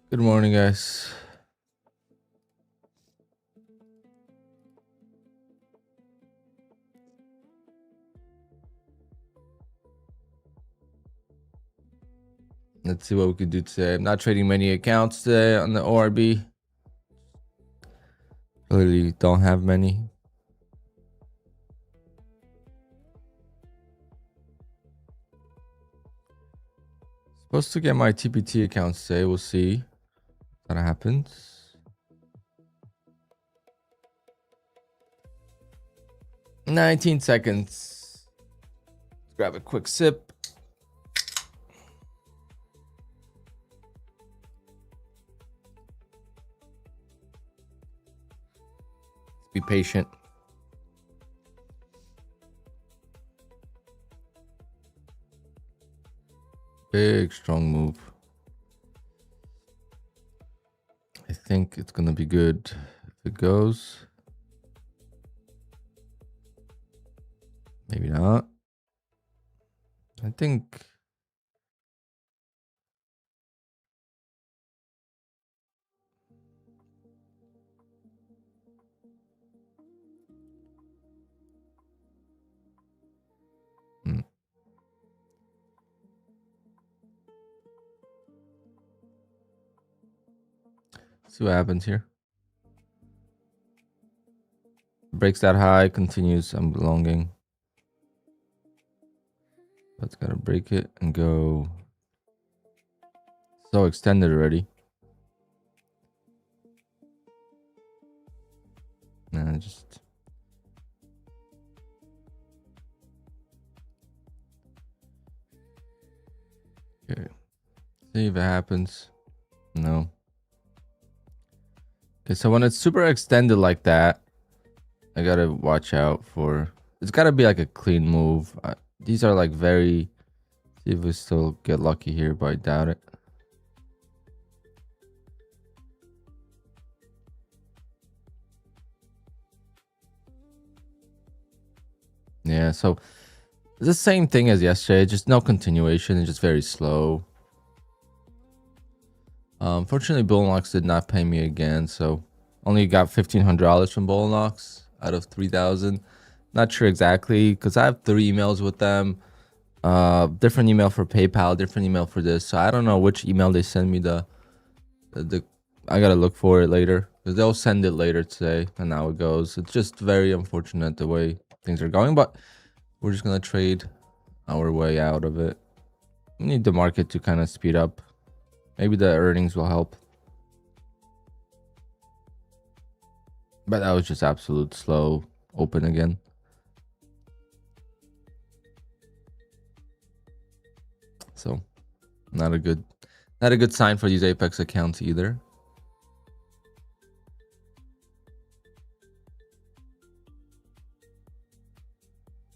Good morning, guys. Let's see what we can do today. I'm not trading many accounts today on the ORB. Really don't have many. Supposed to get my TPT accounts today. We'll see if that happens. 19 seconds. Let's grab a quick sip. Let's be patient. Big, strong move. I think it's going to be good if it goes. Maybe not. I think... See what happens here. Breaks that high, continues. I'm belonging. But it's gotta break it and go. So extended already. Nah, just. Okay. See if it happens. No. Okay, so when it's super extended like that, I gotta watch out for. It's gotta be like a clean move. These are like very. See if we still get lucky here, but I doubt it. Yeah, so it's the same thing as yesterday, just no continuation. It's just very slow. Unfortunately, Bullnox did not pay me again, so only got $1,500 from Bullnox out of 3,000. Not sure exactly because I have 3 emails with them. Different email for PayPal, different email for this. So I don't know which email they send me the I gotta look for it later because they'll send it later today, and now it goes. It's just very unfortunate the way things are going, but we're just gonna trade our way out of it. We need the market to kind of speed up. Maybe the earnings will help. But that was just absolute slow open again. So not a good sign for these Apex accounts either.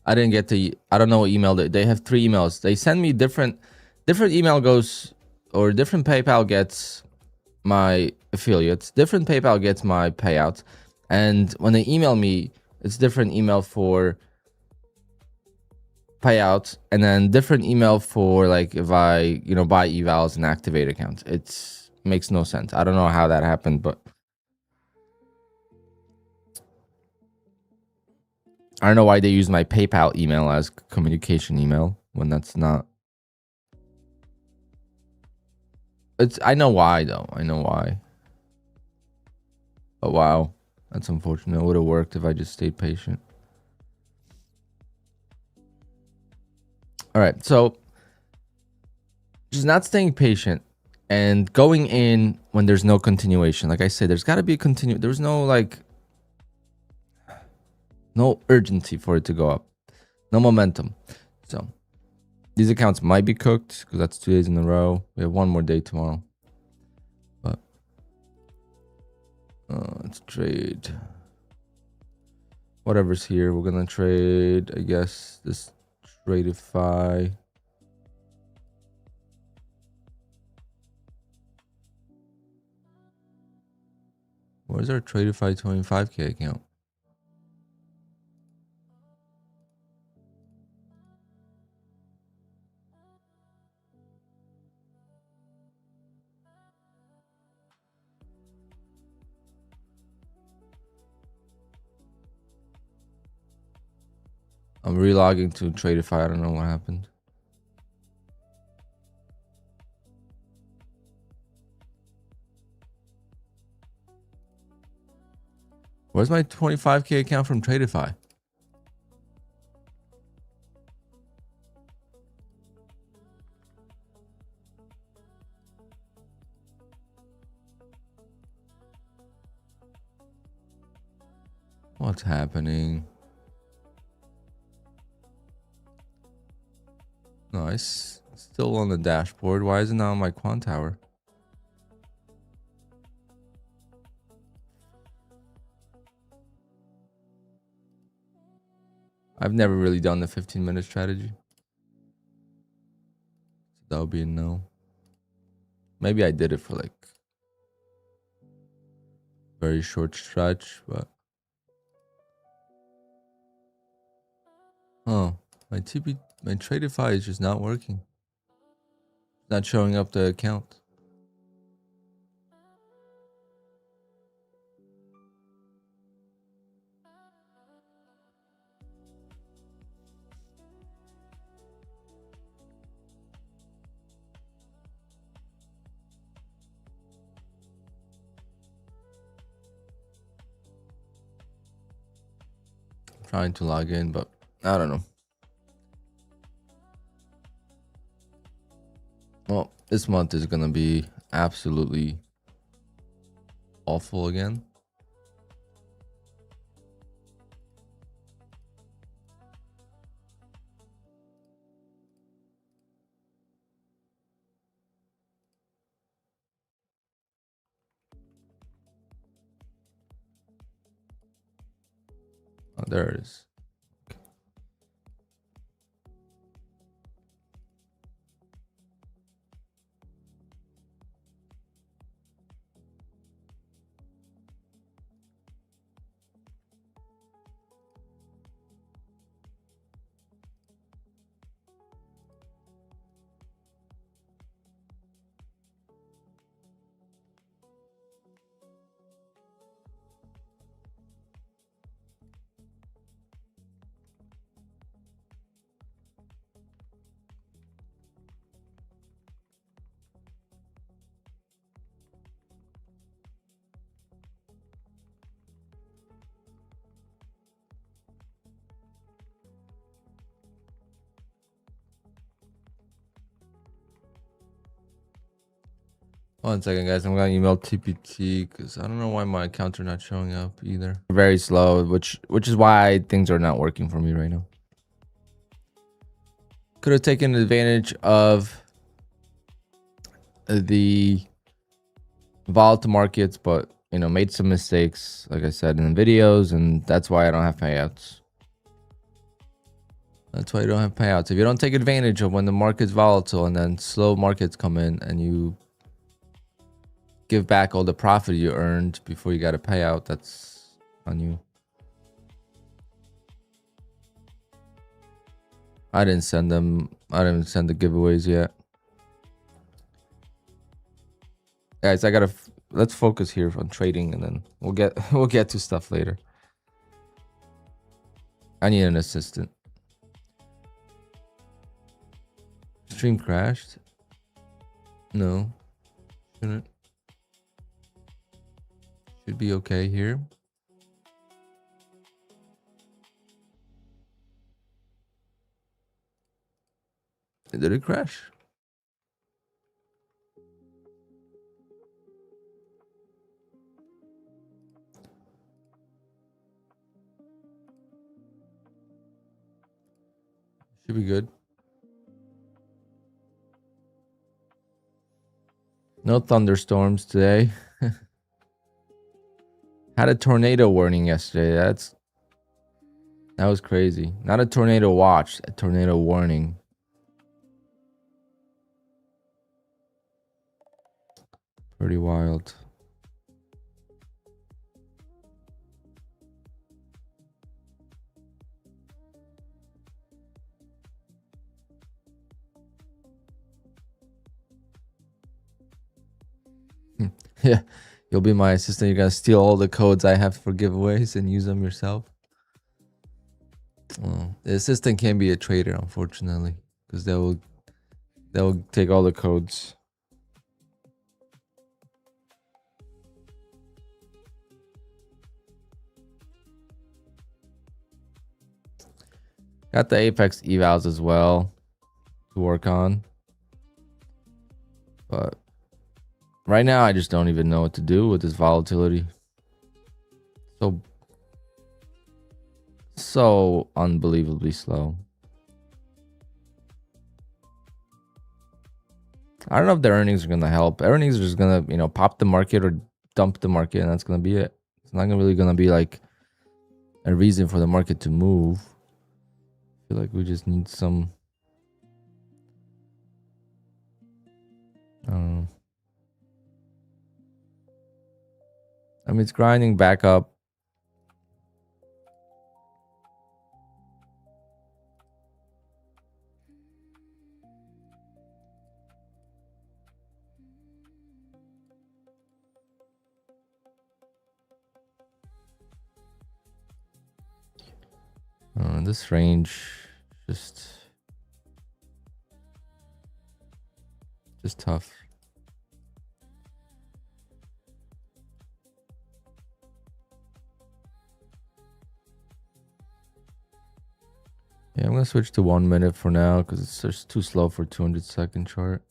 I didn't get the, I don't know what email they have 3 emails. They send me different email goes, or different PayPal gets my affiliates, different PayPal gets my payouts. And when they email me, it's different email for payouts, and then different email for like if I, buy evals and activate accounts. It's makes no sense. I don't know how that happened, but I don't know why they use my PayPal email as communication email when that's not. I know why though. I know why. But wow, that's unfortunate. It would have worked if I just stayed patient. All right, so just not staying patient and going in when there's no continuation. Like I said, there's got to be a There's no no urgency for it to go up, no momentum. So these accounts might be cooked because that's 2 days in a row. We have one more day tomorrow. But let's trade whatever's here. We're gonna trade, I guess, this Tradeify. Where's our Tradeify 25K account? I'm relogging to Tradeify. I don't know what happened. Where's my 25K account from Tradeify? What's happening? Nice. Still on the dashboard. Why is it not on my QUANTOWER? I've never really done the 15-minute strategy. So that would be a no. Maybe I did it for like very short stretch, but oh, my Tradeify is just not working. Not showing up the account. I'm trying to log in, but I don't know. Well, this month is gonna be absolutely awful again. Oh, there it is. One second, guys. I'm gonna email TPT because I don't know why my accounts are not showing up either. Very slow, which is why things are not working for me right now. Could have taken advantage of the volatile markets, but you know, made some mistakes, like I said in the videos, and that's why I don't have payouts. That's why you don't have payouts. If you don't take advantage of when the market's volatile and then slow markets come in and you give back all the profit you earned before you got a payout, that's on you. I didn't send them. I didn't send the giveaways yet. Guys, let's focus here on trading, and then we'll get to stuff later. I need an assistant. Stream crashed? No. Shouldn't. Should be okay here. Did it crash? Should be good. No thunderstorms today. Had a tornado warning yesterday. That was crazy. Not a tornado watch, a tornado warning. Pretty wild. Yeah, you'll be my assistant. You're gonna steal all the codes I have for giveaways and use them yourself. Well, The assistant can't be a trader, unfortunately, because they'll take all the codes. Got the Apex evals as well to work on, but right now I just don't even know what to do with this volatility. So unbelievably slow. I don't know if the earnings are gonna help. Earnings are just gonna, pop the market or dump the market, and that's gonna be it. It's not really gonna be like a reason for the market to move. I feel like we just need some, I don't know. I mean, it's grinding back up. This range just tough. Yeah, I'm gonna switch to 1 minute for now because it's just too slow for 200-second chart.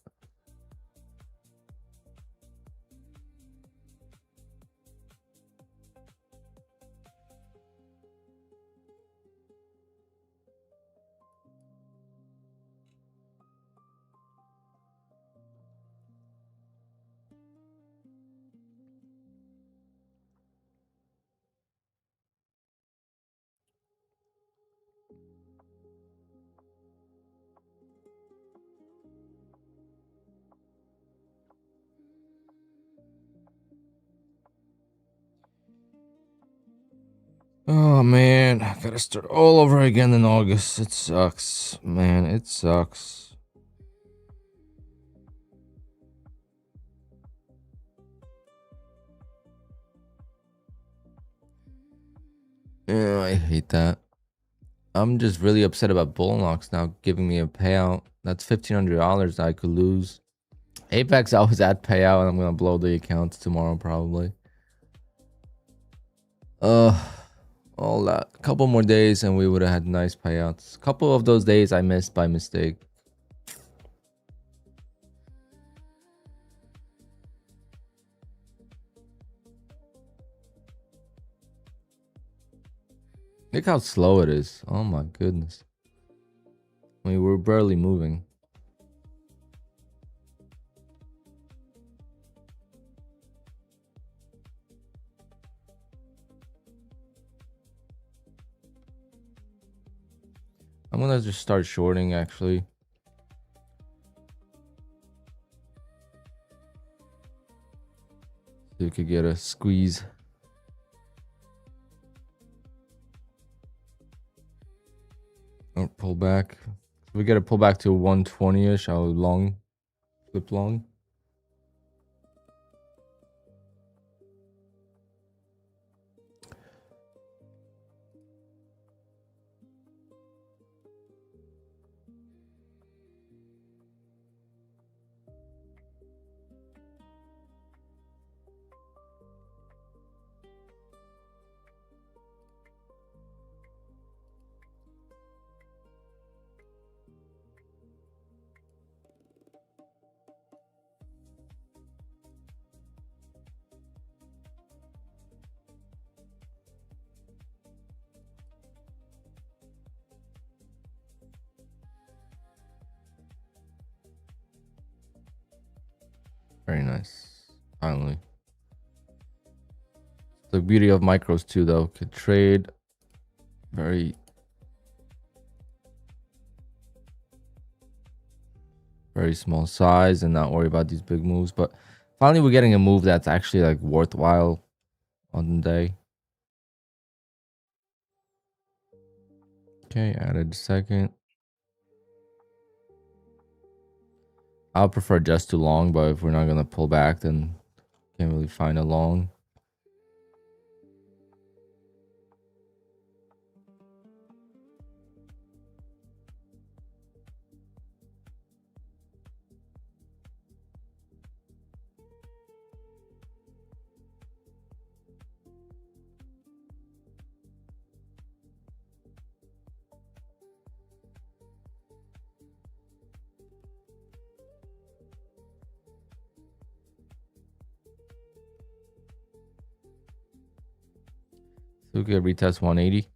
Oh man, I gotta start all over again in August. It sucks, man. It sucks. Yeah, I hate that. I'm just really upset about Bullnox now giving me a payout. That's $1,500 I could lose. Apex, I was at payout, and I'm gonna blow the accounts tomorrow probably. All that. A couple more days, and we would have had nice payouts. A couple of those days I missed by mistake. Look how slow it is. Oh my goodness. I mean, we're barely moving. I'm gonna just start shorting actually. So you could get a squeeze. Or pull back. If we get a pullback to 120-ish, I'll long. Flip long. Very nice. Finally. The beauty of micros too, though, could trade very small size and not worry about these big moves. But finally, we're getting a move that's actually like worthwhile on the day. Okay, added a second. I'll prefer just to long, but if we're not gonna pull back, then can't really find a long. So we could retest 180.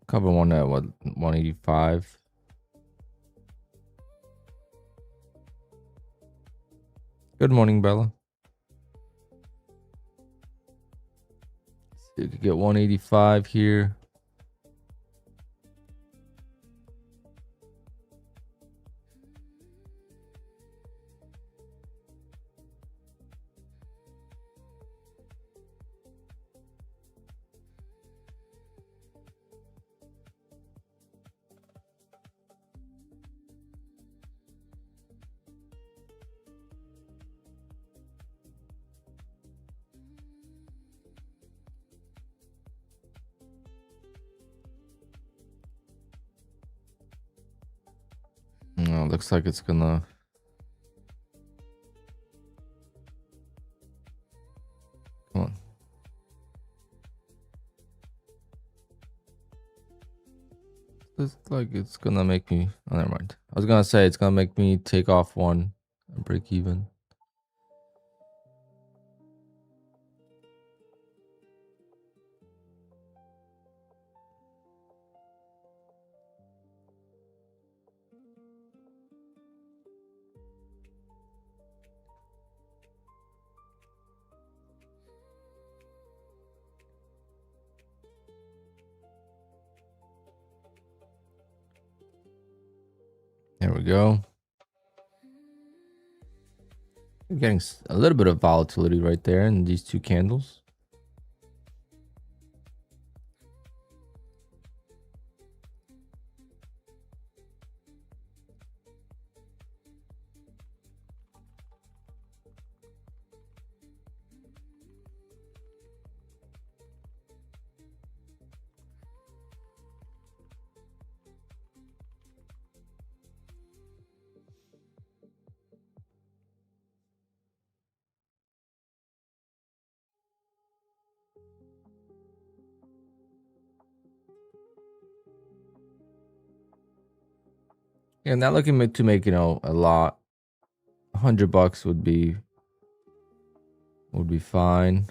Cover one at what, 185. Good morning, Bella. So you could get 185 here. No, looks like it's gonna. Come on. Looks like it's gonna make me. Oh, never mind. I was gonna say it's gonna make me take off one and break even. There we go. We're getting a little bit of volatility right there in these two candles. Yeah, not looking to make, you know, a lot. $100 would be fine.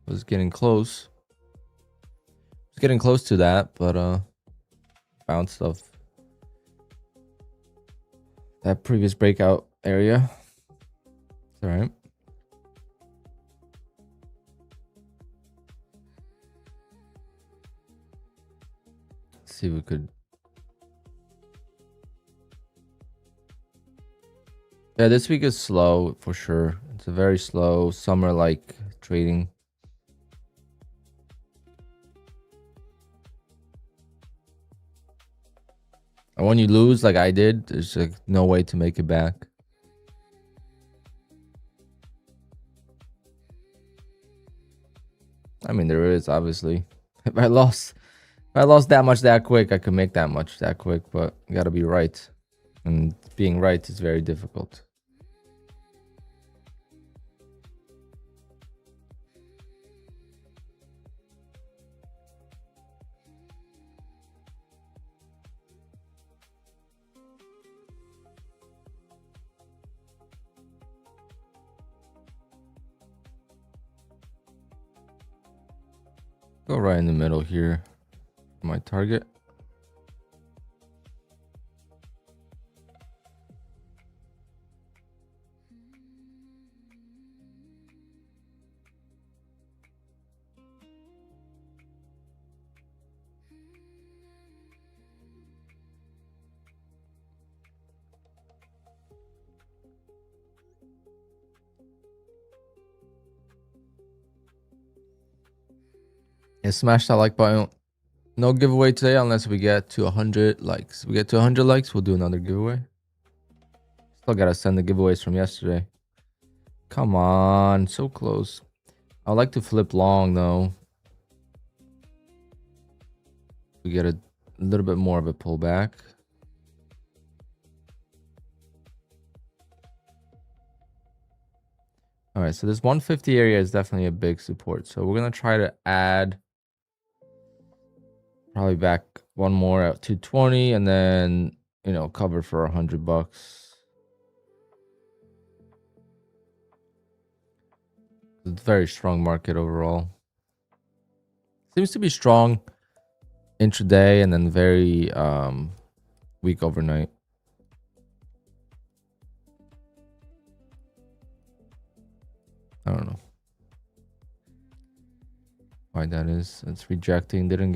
Was getting close. Was getting close to that, but bounced off that previous breakout area. It's all right. Let's see if we could. Yeah, this week is slow for sure. It's a very slow summer-like trading. And when you lose like I did, there's like no way to make it back. I mean, there is obviously. If I lost that much that quick, I could make that much that quick, but you gotta be right. And being right is very difficult. Go right in the middle here for my target. Yeah, smash that like button. No giveaway today unless we get to 100 likes. We get to 100 likes, we'll do another giveaway. Still gotta send the giveaways from yesterday. Come on, so close. I would like to flip long though. We get a little bit more of a pullback. All right, so this 150 area is definitely a big support. So we're gonna try to add Probably back one more at 220 and then, you know, cover for $100. It's a very strong market overall. Seems to be strong intraday and then very weak overnight. I don't know why that is. It's rejecting. Didn't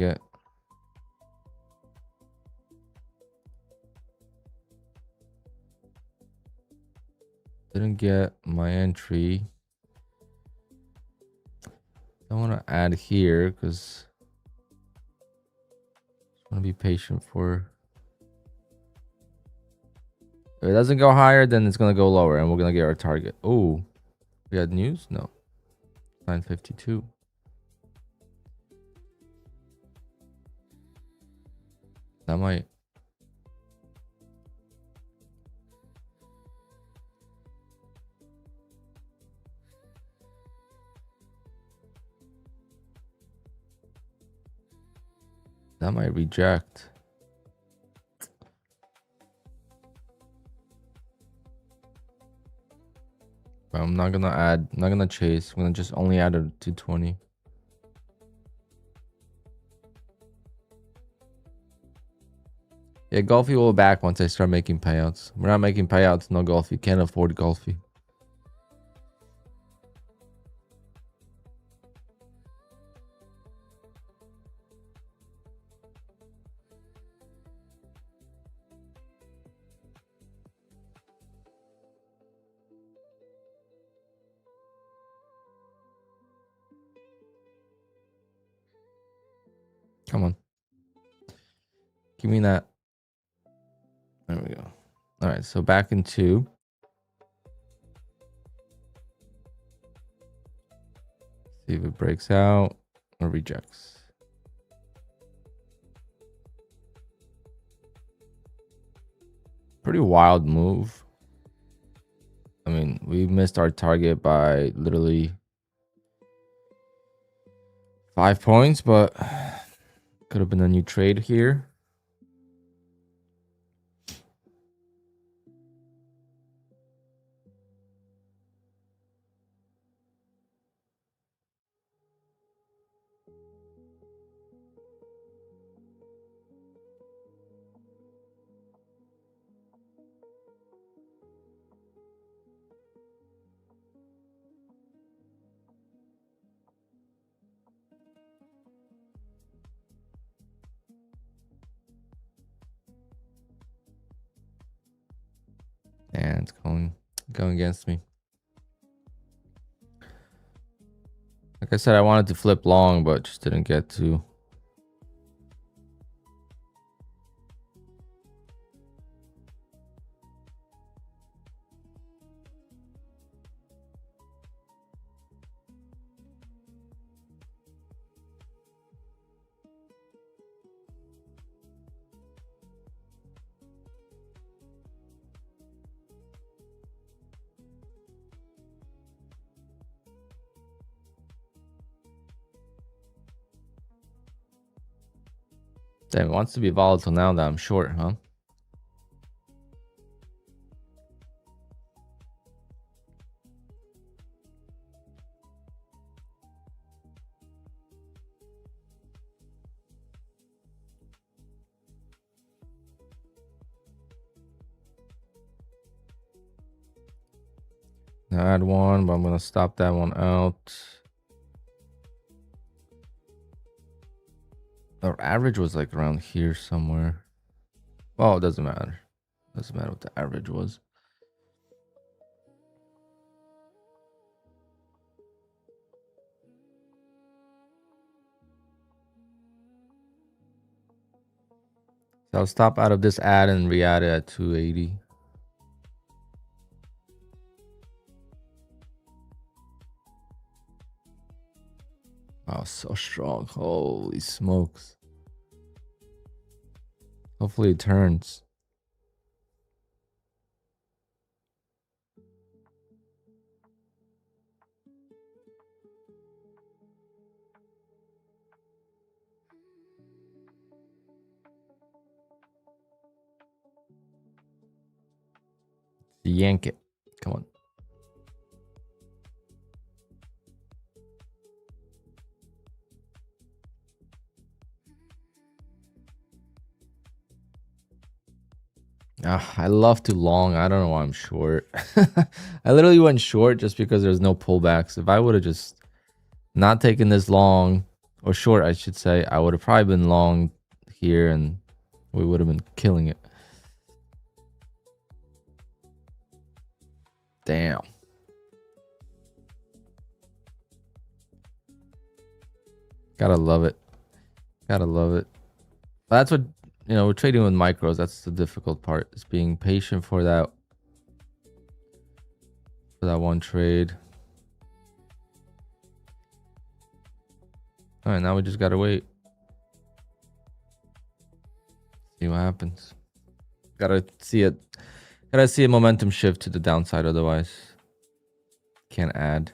get my entry. I want to add here because I want to be patient for. If it doesn't go higher, then it's gonna go lower, and we're gonna get our target. Oh, we had news? No. 952. That might. That might reject. But I'm not gonna add. I'm not gonna chase. I'm gonna just only add a 220. Yeah, Golfy will back once I start making payouts. We're not making payouts, no Golfy. Can't afford Golfy. Come on. Give me that. There we go. All right, so back in 2. See if it breaks out or rejects. Pretty wild move. I mean, we missed our target by literally 5 points, but could have been a new trade here. And it's going against me. Like I said, I wanted to flip long, but just didn't get to. Damn, it wants to be volatile now that I'm short, huh? I had one, but I'm gonna stop that one out. Our average was like around here somewhere. Well, it doesn't matter. Doesn't matter what the average was. So I'll stop out of this ad and re-add it at 280. Wow, so strong. Holy smokes. Hopefully it turns. Yank it. Come on. I love to long. I don't know why I'm short. I literally went short just because there's no pullbacks. If I would have just not taken this long, or short, I should say, I would have probably been long here and we would have been killing it. Damn. Gotta love it. Gotta love it. That's what, you know, we're trading with micros. That's the difficult part. Is being patient for that one trade. All right, now we just gotta wait. See what happens. Gotta see it. Gotta see a momentum shift to the downside, otherwise can't add.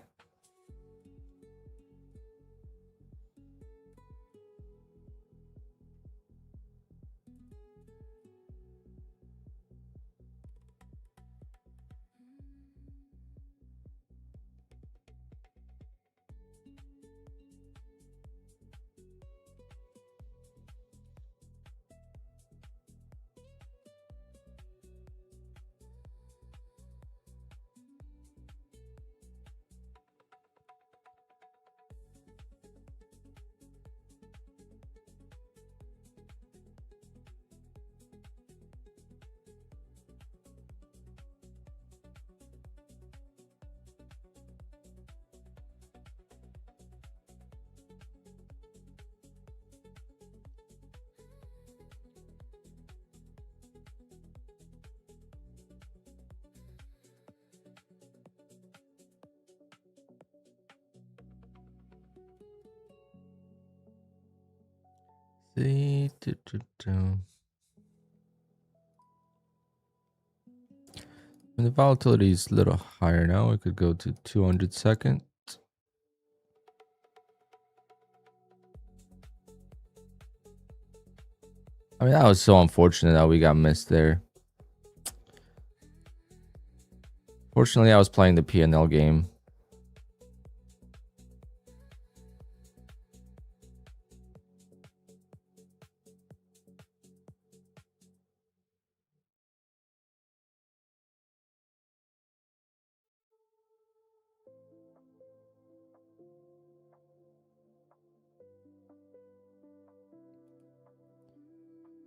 See, when the volatility is a little higher now, it could go to 200 seconds. I mean, that was so unfortunate that we got missed there. Fortunately, I was playing the P&L game.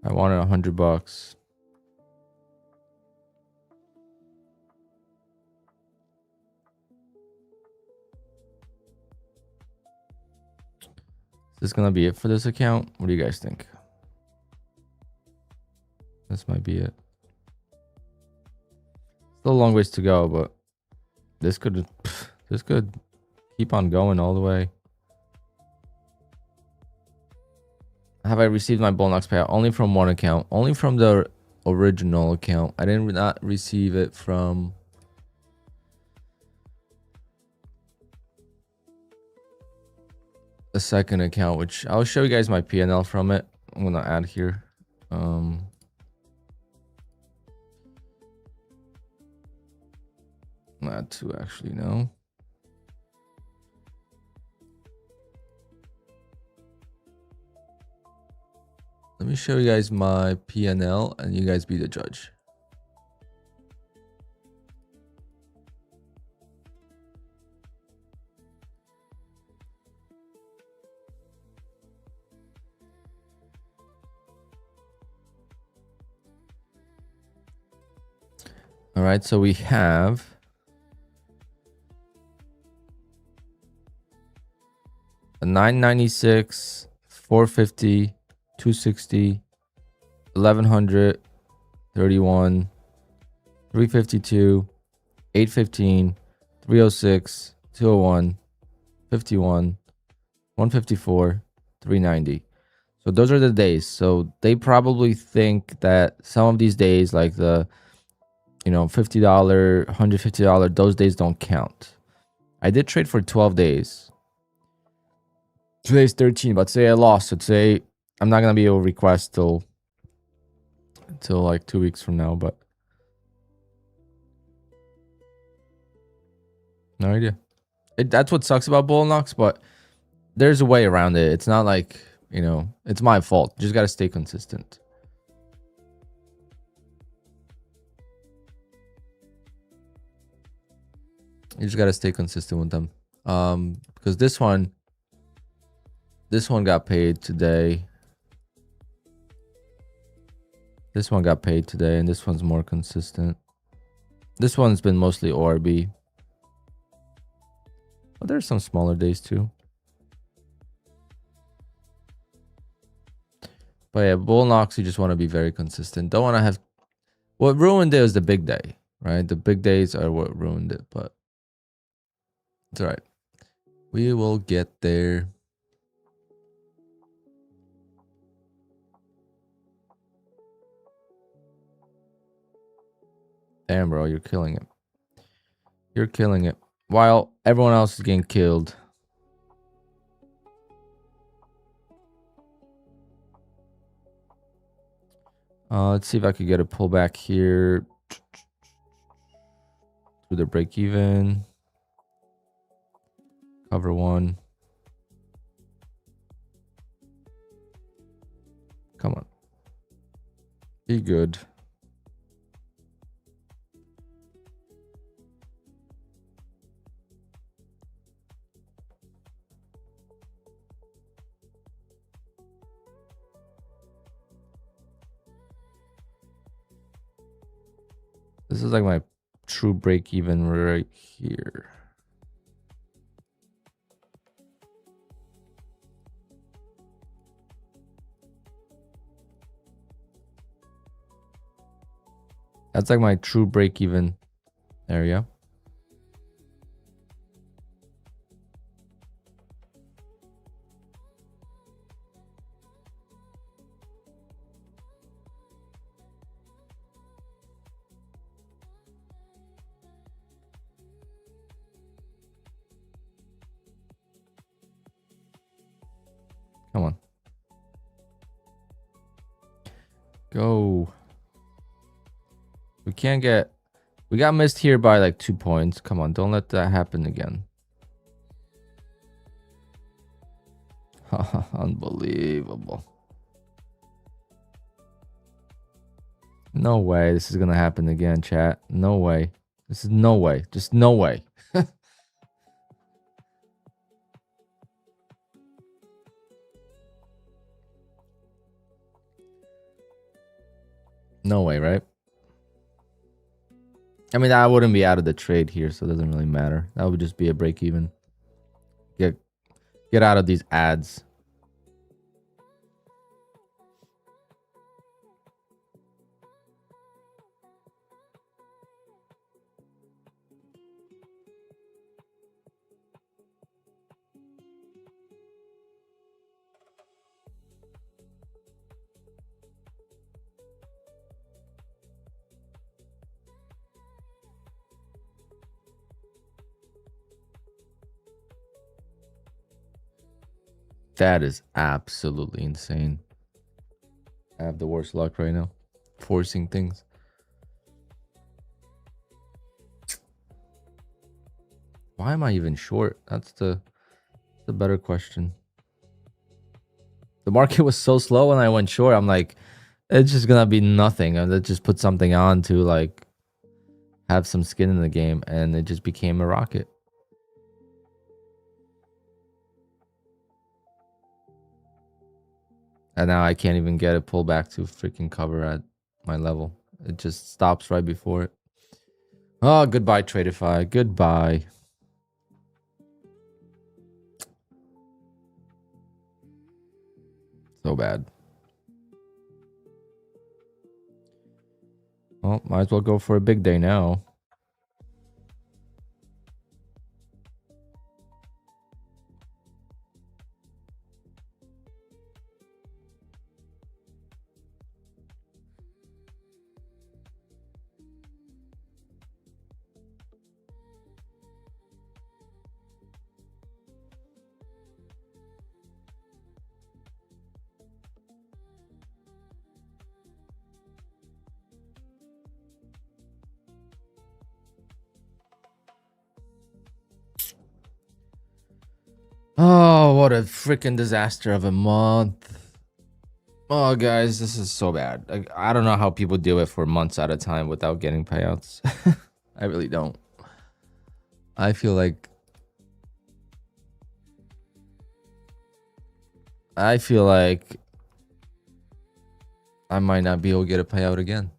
I wanted $100. Is this gonna be it for this account? What do you guys think? This might be it. Still a long ways to go, but this could keep on going all the way. Have I received my Bullnox payout? Only from one account. Only from the original account. I did not receive it from a second account, which I'll show you guys my P&L from it. I'm gonna add here. Add two actually, no. Let me show you guys my P&L and you guys be the judge. All right, so we have a 996, 450, 260, 1100, 31, 352, 815, 306, 201, 51, 154, 390. So those are the days. So they probably think that some of these days, like the, you know, $50, $150, those days don't count. I did trade for 12 days. Today's 13, but say I lost. So say I'm not gonna be able to request till like 2 weeks from now, but No idea. That's what sucks about Bullnox, but there's a way around it. It's not like, you know, it's my fault. You just got to stay consistent. You just got to stay consistent with them. Because this one got paid today. This one got paid today, and this one's more consistent. This one's been mostly ORB. But there's some smaller days too. But yeah, Bullnox, you just want to be very consistent. Don't want to have... What ruined it was the big day, right? The big days are what ruined it, but it's all right. We will get there. Damn, bro, you're killing it. You're killing it. While everyone else is getting killed. Let's see if I could get a pullback here. Through the break even. Cover one. Come on. Be good. This is like my true break even right here. That's like my true break even area. Come on. Go. We can't get... We got missed here by like 2 points. Come on, don't let that happen again. Unbelievable. No way this is gonna happen again, chat. No way. This is no way. Just no way. No way, right? I mean, I wouldn't be out of the trade here, so it doesn't really matter. That would just be a break even. Get out of these ads. That is absolutely insane. I have the worst luck right now. Forcing things. Why am I even short? That's the better question. The market was so slow when I went short. I'm like, it's just gonna be nothing. And let's just put something on to like have some skin in the game, and it just became a rocket. And now I can't even get a pullback to freaking cover at my level. It just stops right before it. Oh, goodbye, Tradeify. Goodbye. So bad. Well, might as well go for a big day now. Oh, what a freaking disaster of a month. Oh, guys, this is so bad. I don't know how people do it for months at a time without getting payouts. I really don't. I feel like I might not be able to get a payout again.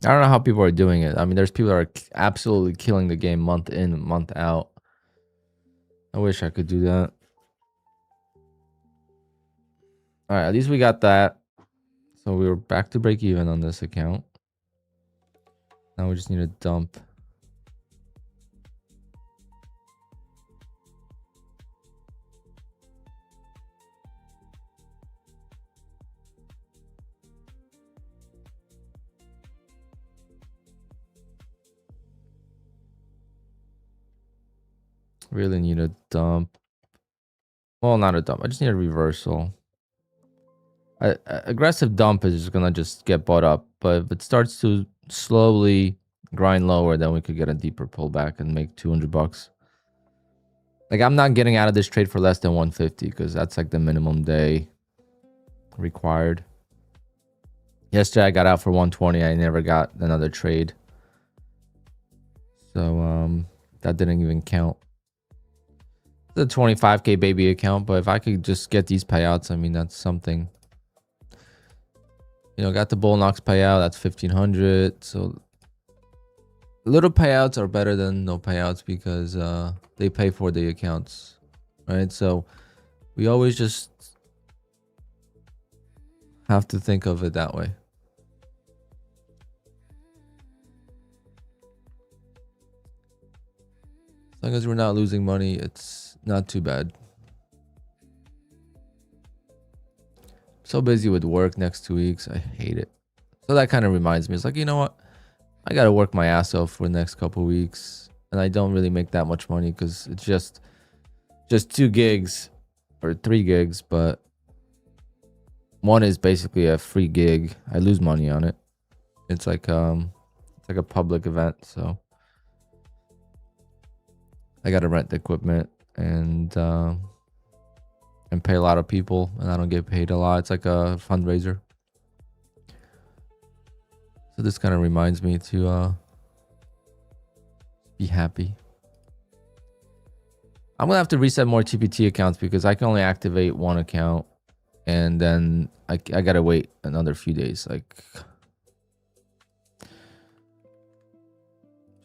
I don't know how people are doing it. I mean, there's people that are absolutely killing the game month in, month out. I wish I could do that. All right, at least we got that. So we were back to break even on this account. Now we just need to dump. Really need a dump. Well, not a dump. I just need a reversal. Aggressive dump is just gonna just get bought up, but if it starts to slowly grind lower, then we could get a deeper pullback and make 200 bucks. Like, I'm not getting out of this trade for less than 150 because that's like the minimum day required. Yesterday I got out for 120. I never got another trade, so that didn't even count. It's a 25k baby account, but if I could just get these payouts, I mean, that's something. You know, got the Bull Knox payout, that's 1500. So little payouts are better than no payouts because they pay for the accounts, right? So we always just have to think of it that way. As long as we're not losing money, it's not too bad. So busy with work next 2 weeks. I hate it. So that kind of reminds me. It's like, you know what? I got to work my ass off for the next couple weeks. And I don't really make that much money because it's just 2 gigs or 3 gigs. But one is basically a free gig. I lose money on it. It's like a public event. So I got to rent the equipment and pay a lot of people. And I don't get paid a lot. It's like a fundraiser. So this kind of reminds me to be happy. I'm gonna have to reset more TPT accounts because I can only activate one account, and then I gotta wait another few days. Like,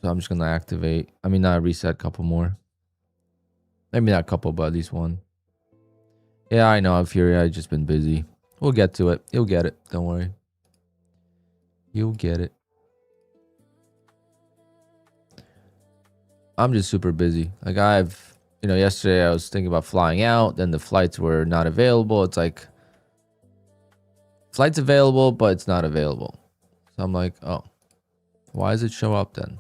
so I'm just gonna activate. I mean, not reset a couple more. Maybe not a couple, but at least one. Yeah, I know. Fury, I've just been busy. We'll get to it. You'll get it. Don't worry. You'll get it. I'm just super busy. Like, you know, yesterday I was thinking about flying out, then the flights were not available. It's like, flight's available, but it's not available. So I'm like, oh, why does it show up then?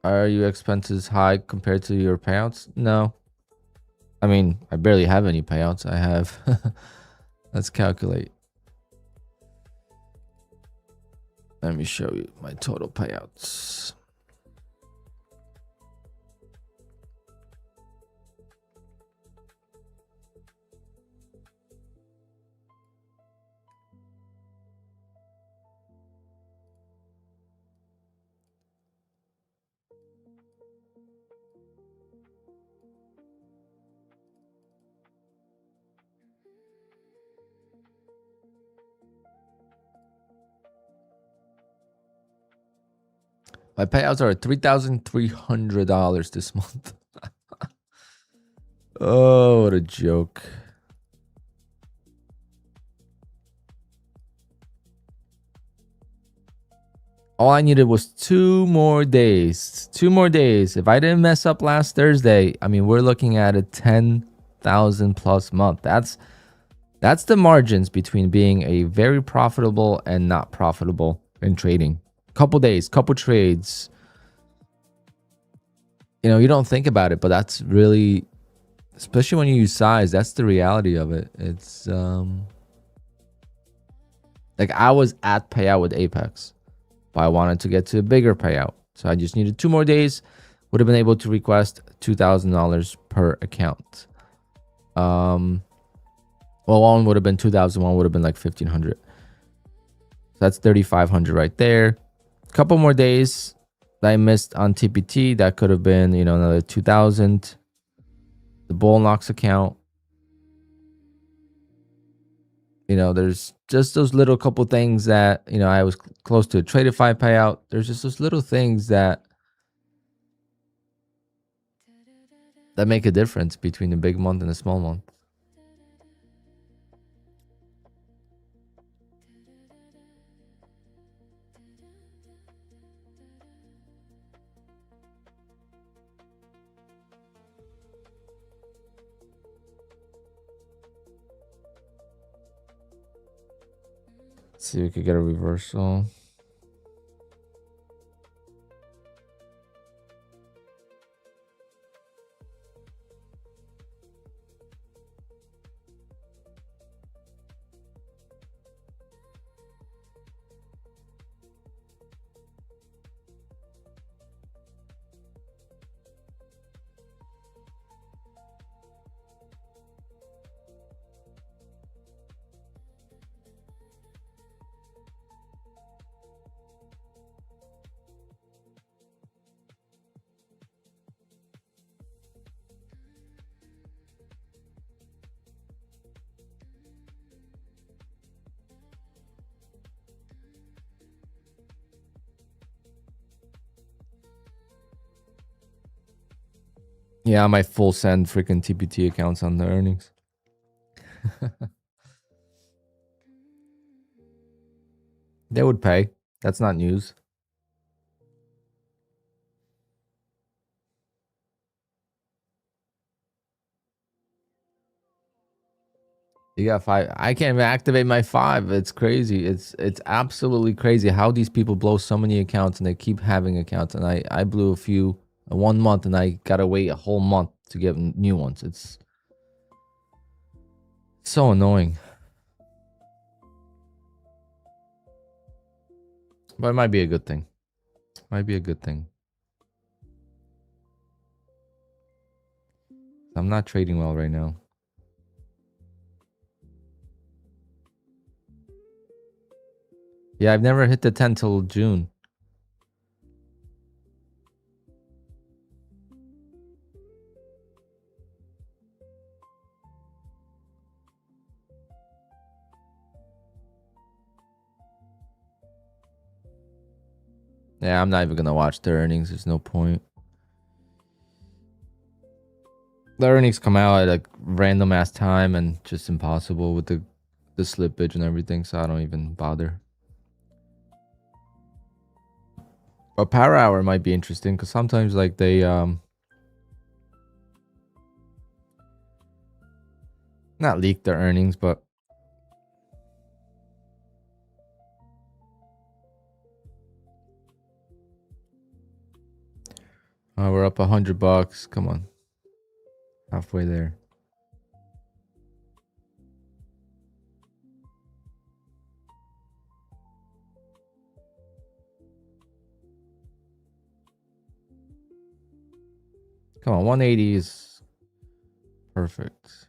Are your expenses high compared to your payouts? No. I mean, I barely have any payouts. I have, let's calculate. Let me show you my total payouts. My payouts are $3,300 this month. Oh, what a joke. All I needed was 2 more days. 2 more days. If I didn't mess up last Thursday, I mean, we're looking at a 10,000 plus month. That's the margins between being a very profitable and not profitable in trading. Couple days, couple trades. You know, you don't think about it, but that's really, especially when you use size, that's the reality of it. It's like I was at payout with Apex, but I wanted to get to a bigger payout. So I just needed 2 more days. Would have been able to request $2,000 per account. Well, one would have been 2,000, one would have been like 1,500. So that's 3,500 right there. A couple more days that I missed on TPT, that could have been, you know, another 2,000. The Bull Knox account. You know, there's just those little couple things that, you know, I was close to a Tradify payout. There's just those little things that make a difference between a big month and a small month. Let's see if we could get a reversal. Yeah, I might full send freaking TPT accounts on the earnings. They would pay. That's not news. You got 5. I can't even activate my 5. It's crazy. It's absolutely crazy how these people blow so many accounts and they keep having accounts. And I blew a few 1 month and I gotta wait a whole month to get new ones. It's so annoying. But it might be a good thing. Might be a good thing. I'm not trading well right now. Yeah, I've never hit the 10 till June. Yeah, I'm not even gonna watch their earnings. There's no point. The earnings come out at a random ass time and just impossible with the slippage and everything, so I don't even bother. But Power Hour might be interesting because sometimes like they not leak their earnings, but we're up $100. Come on, halfway there. Come on, 180 is perfect.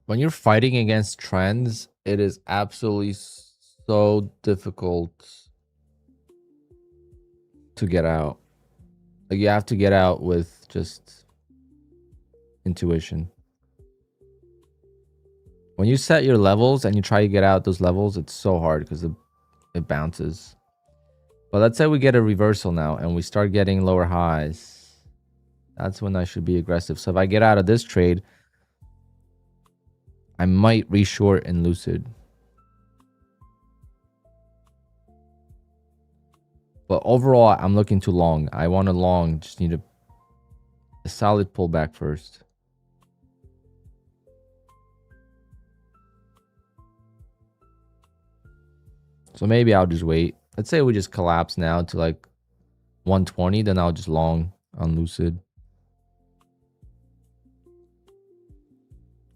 When you're fighting against trends, it is absolutely so difficult to get out. Like you have to get out with just intuition. When you set your levels and you try to get out those levels, it's so hard because it bounces. But let's say we get a reversal now and we start getting lower highs. That's when I should be aggressive. So if I get out of this trade, I might reshort in Lucid. But overall, I'm looking too long. I want a long, just need a solid pullback first. So maybe I'll just wait. Let's say we just collapse now to like 120, then I'll just long on Lucid.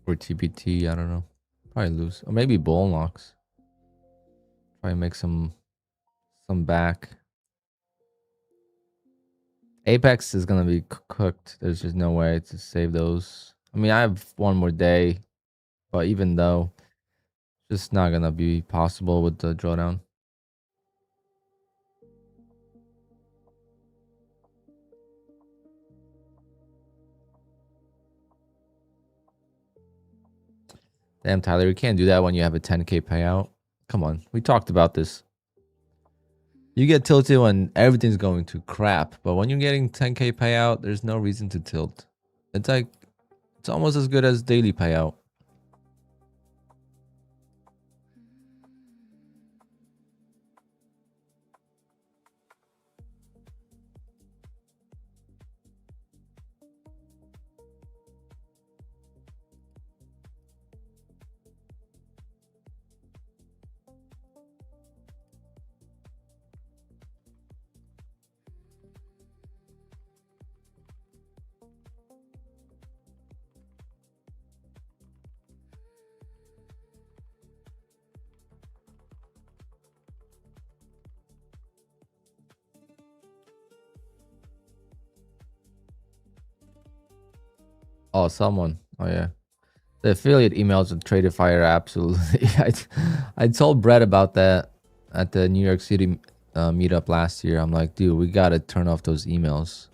Or TPT, I don't know. Probably lose. Or maybe bull locks. Probably make some back. Apex is going to be cooked. There's just no way to save those. I mean, I have one more day. But even though, it's just not going to be possible with the drawdown. Damn, Tyler, you can't do that when you have a 10K payout. Come on. We talked about this. You get tilted when everything's going to crap. But when you're getting 10K payout, there's no reason to tilt. It's like, it's almost as good as daily payout. Oh, someone. Oh, yeah. The affiliate emails with Tradifier, absolutely. I told Brett about that at the New York City meetup last year. I'm like, dude, we got to turn off those emails.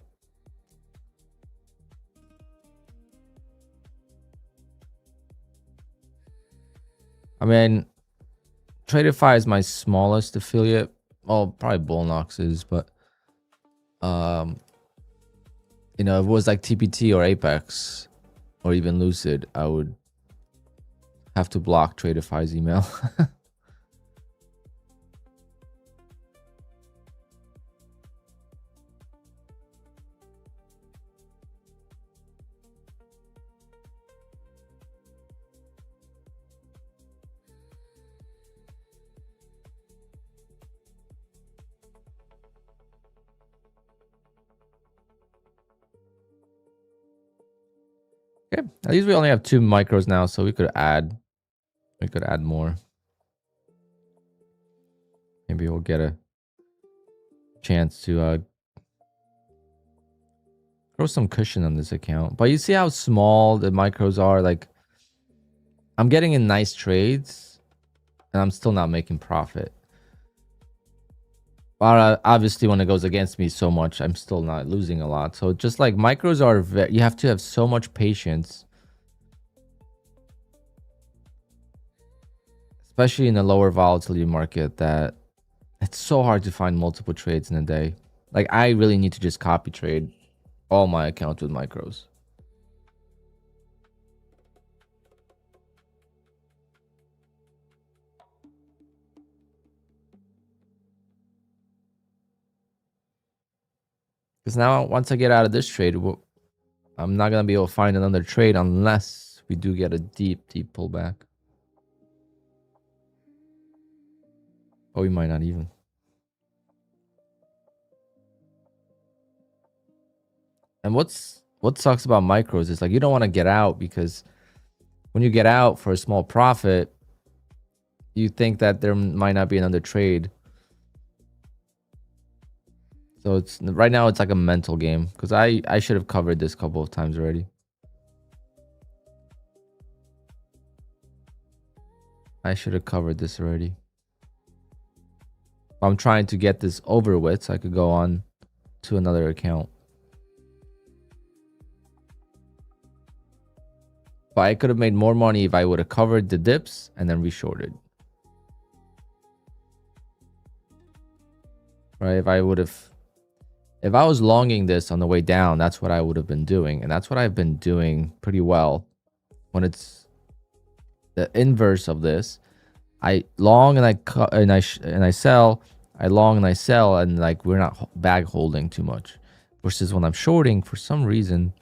I mean, Tradify is my smallest affiliate. Well, probably Bullnox is, but you know, if it was like TPT or Apex or even Lucid, I would have to block Tradify's email. Okay, at least we only have 2 micros now, so we could add more. Maybe we'll get a chance to throw some cushion on this account. But you see how small the micros are? Like, I'm getting in nice trades and I'm still not making profit. But obviously when it goes against me so much, I'm still not losing a lot. So just like micros are, you have to have so much patience, especially in a lower volatility market, that it's so hard to find multiple trades in a day. Like, I really need to just copy trade all my accounts with micros. Because now once I get out of this trade, I'm not going to be able to find another trade unless we do get a deep pullback. Or we might not even. And what sucks about micros is like, you don't want to get out, because when you get out for a small profit, you think that there might not be another trade. So it's right now it's like a mental game, because I should have covered this a couple of times already. I should have covered this already. I'm trying to get this over with so I could go on to another account. But I could have made more money if I would have covered the dips and then reshorted. Right? If I was longing this on the way down, that's what I would have been doing. And that's what I've been doing pretty well. When it's the inverse of this, I long and I sell, I long and I sell, and like we're not bag holding too much. Versus when I'm shorting, for some reason,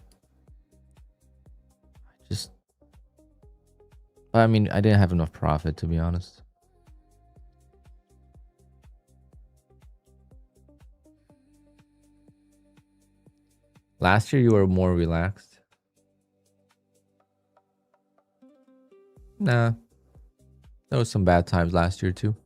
I mean, I didn't have enough profit, to be honest. Last year, you were more relaxed. Nah. There was some bad times last year, too.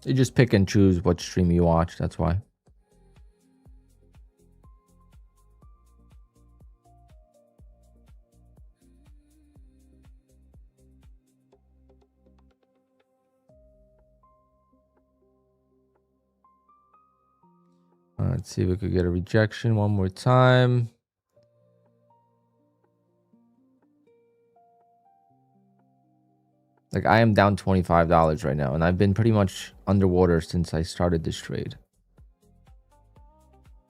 You just pick and choose what stream you watch. That's why. All right, let's see if we could get a rejection one more time. Like, I am down $25 right now, and I've been pretty much underwater since I started this trade.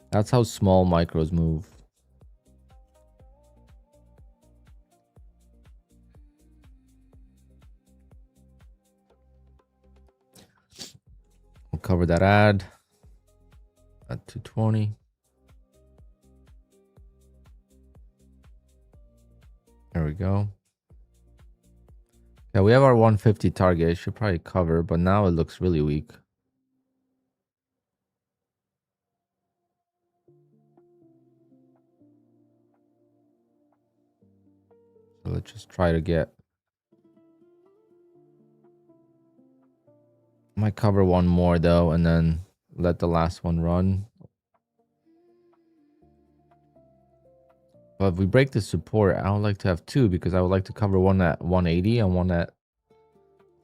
That's how small micros move. We'll cover that ad at 220. There we go. Yeah, we have our 150 target. It should probably cover, but now it looks really weak. So let's just try to get... Might cover one more though, and then let the last one run. But if we break the support, I would like to have two, because I would like to cover one at 180 and one at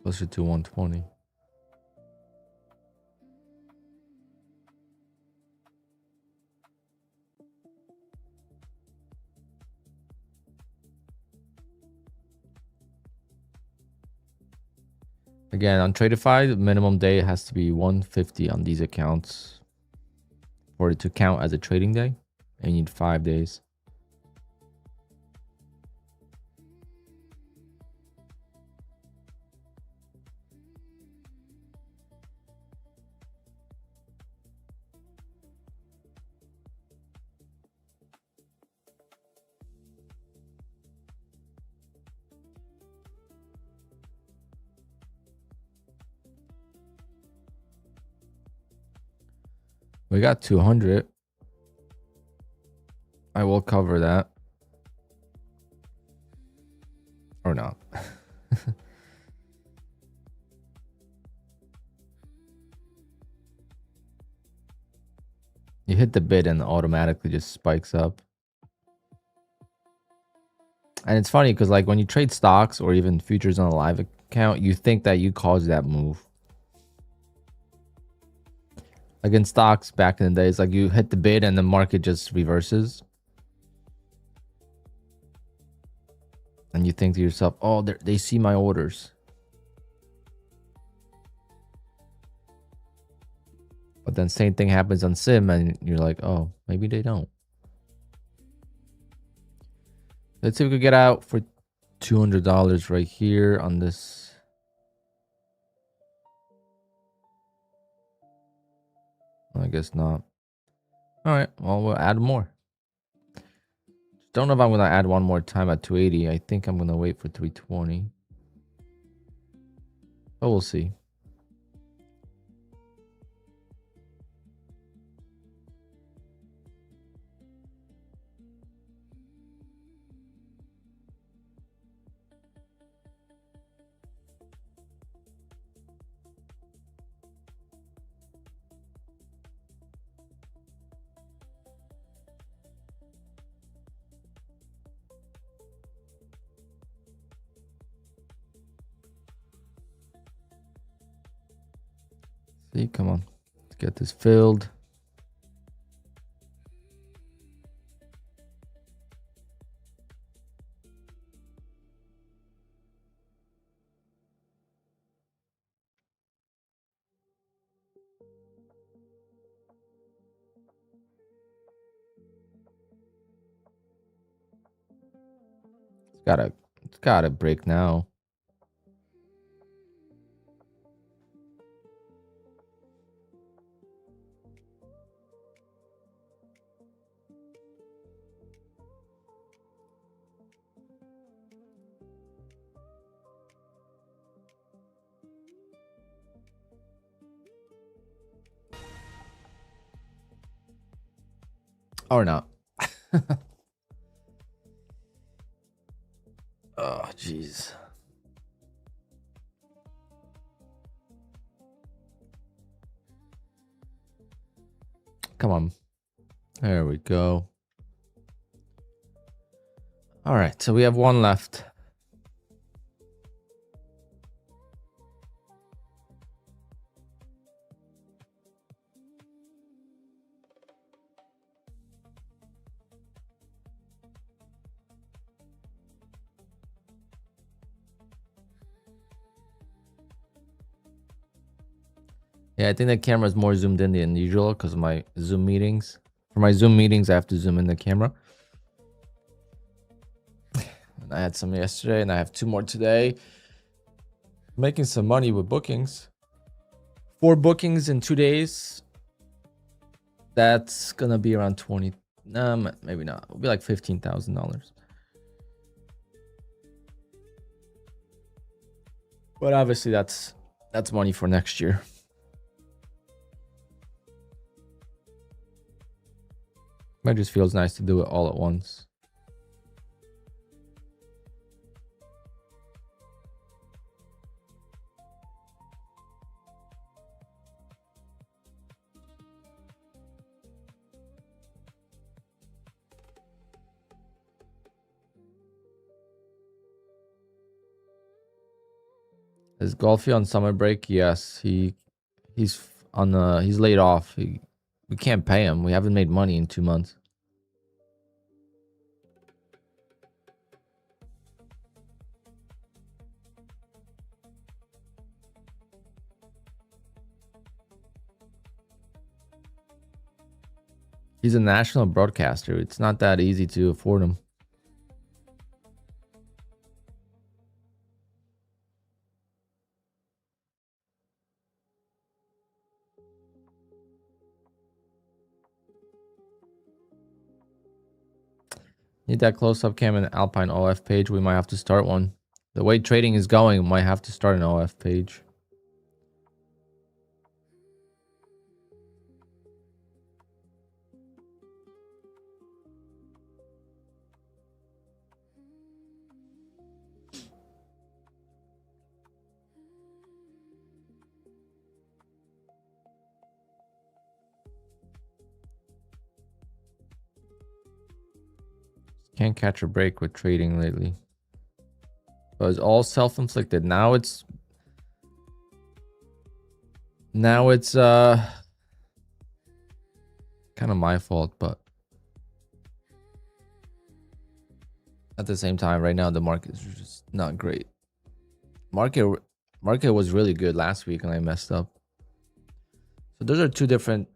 closer to 120. Again, on Tradeify, the minimum day has to be 150 on these accounts for it to count as a trading day. And you need 5 days. We got 200. I will cover that. Or not. You hit the bid and automatically just spikes up. And it's funny because like when you trade stocks or even futures on a live account, you think that you caused that move. Like in stocks back in the days, like you hit the bid and the market just reverses. And you think to yourself, oh, they see my orders. But then same thing happens on Sim and you're like, oh, maybe they don't. Let's see if we could get out for $200 right here on this. I guess not. All right, well, we'll add more. Don't know if I'm going to add one more time at 280. I think I'm going to wait for 320. But we'll see. See, come on. Let's get this filled. It's gotta break now. Or not. Oh, jeez. Come on. There we go. All right, so we have one left. Yeah, I think the camera is more zoomed in than usual because of my Zoom meetings. For my Zoom meetings, I have to zoom in the camera. And I had some yesterday, and I have 2 more today. Making some money with bookings. 4 bookings in 2 days. That's gonna be around 20. Maybe not. It'll be like $15,000. But obviously, that's money for next year. It just feels nice to do it all at once. Is Golfy on summer break? Yes, he's laid off. We can't pay him. We haven't made money in 2 months. He's a national broadcaster. It's not that easy to afford him. Need that close-up cam and Alpine OF page. We might have to start one. The way trading is going, we might have to start an OF page. Can't catch a break with trading lately. But it's all self-inflicted. Now it's kind of my fault, but at the same time, right now the market is just not great. Market was really good last week and I messed up. So those are 2 different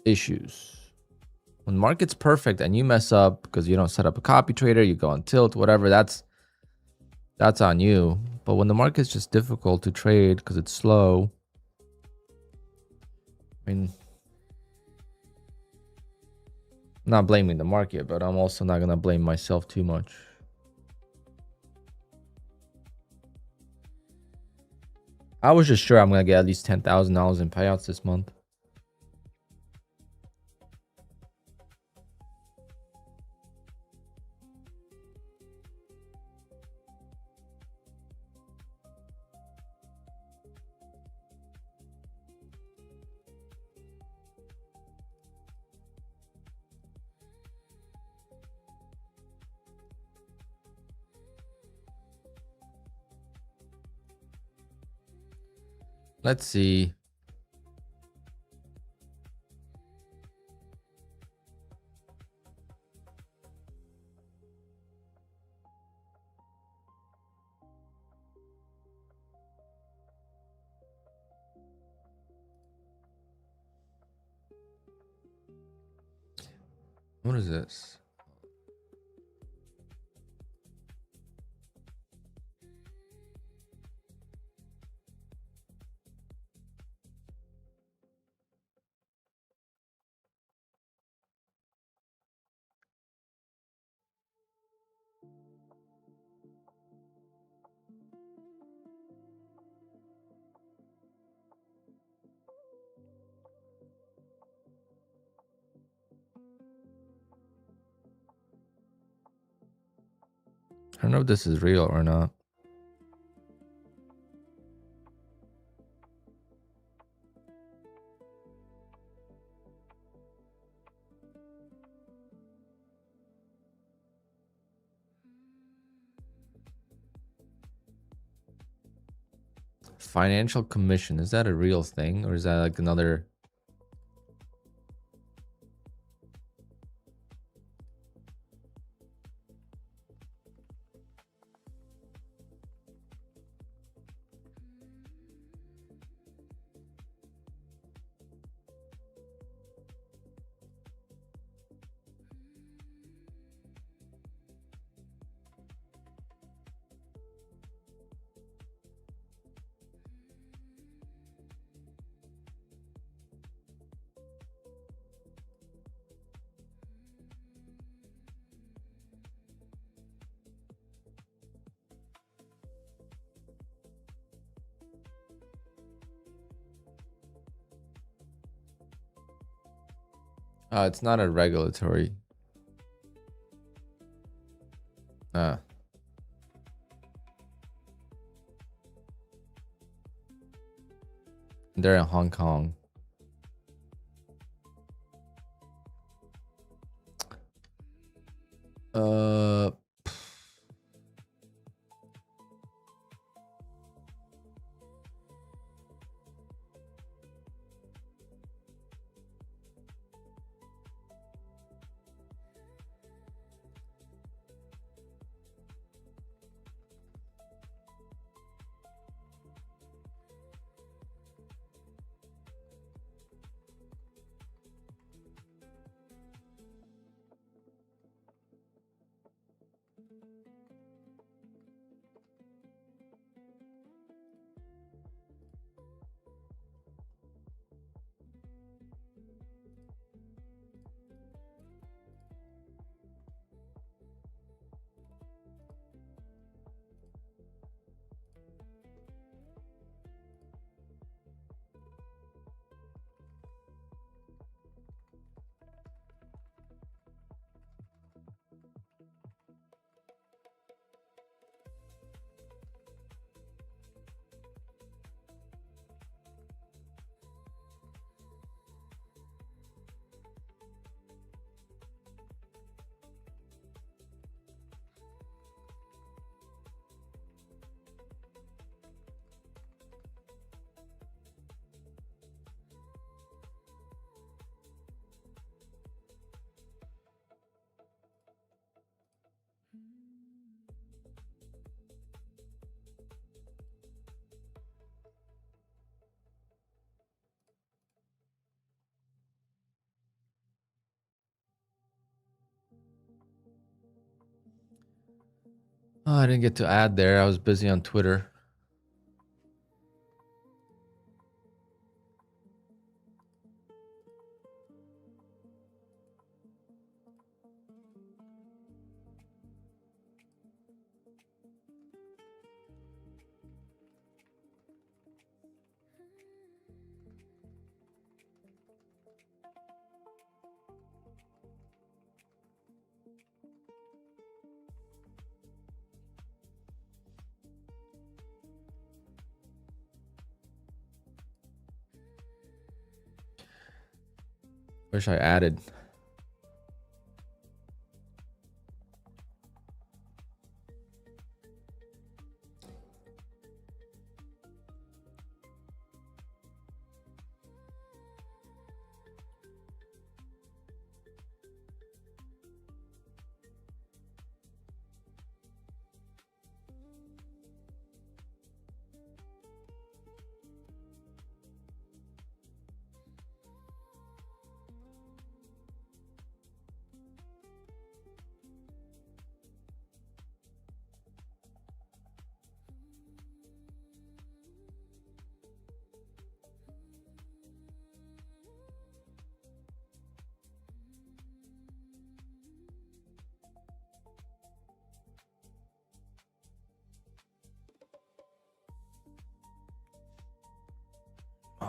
issues. When market's perfect and you mess up because you don't set up a copy trader, you go on tilt, whatever, that's on you. But when the market's just difficult to trade because it's slow, I mean, I'm not blaming the market, but I'm also not gonna blame myself too much. I was just sure I'm gonna get at least $10,000 in payouts this month. Let's see. What is this? I don't know if this is real or not. Financial commission, is that a real thing or is that like another? It's not a regulatory. They're in Hong Kong. Oh, I didn't get to add there. I was busy on Twitter. Wish I added.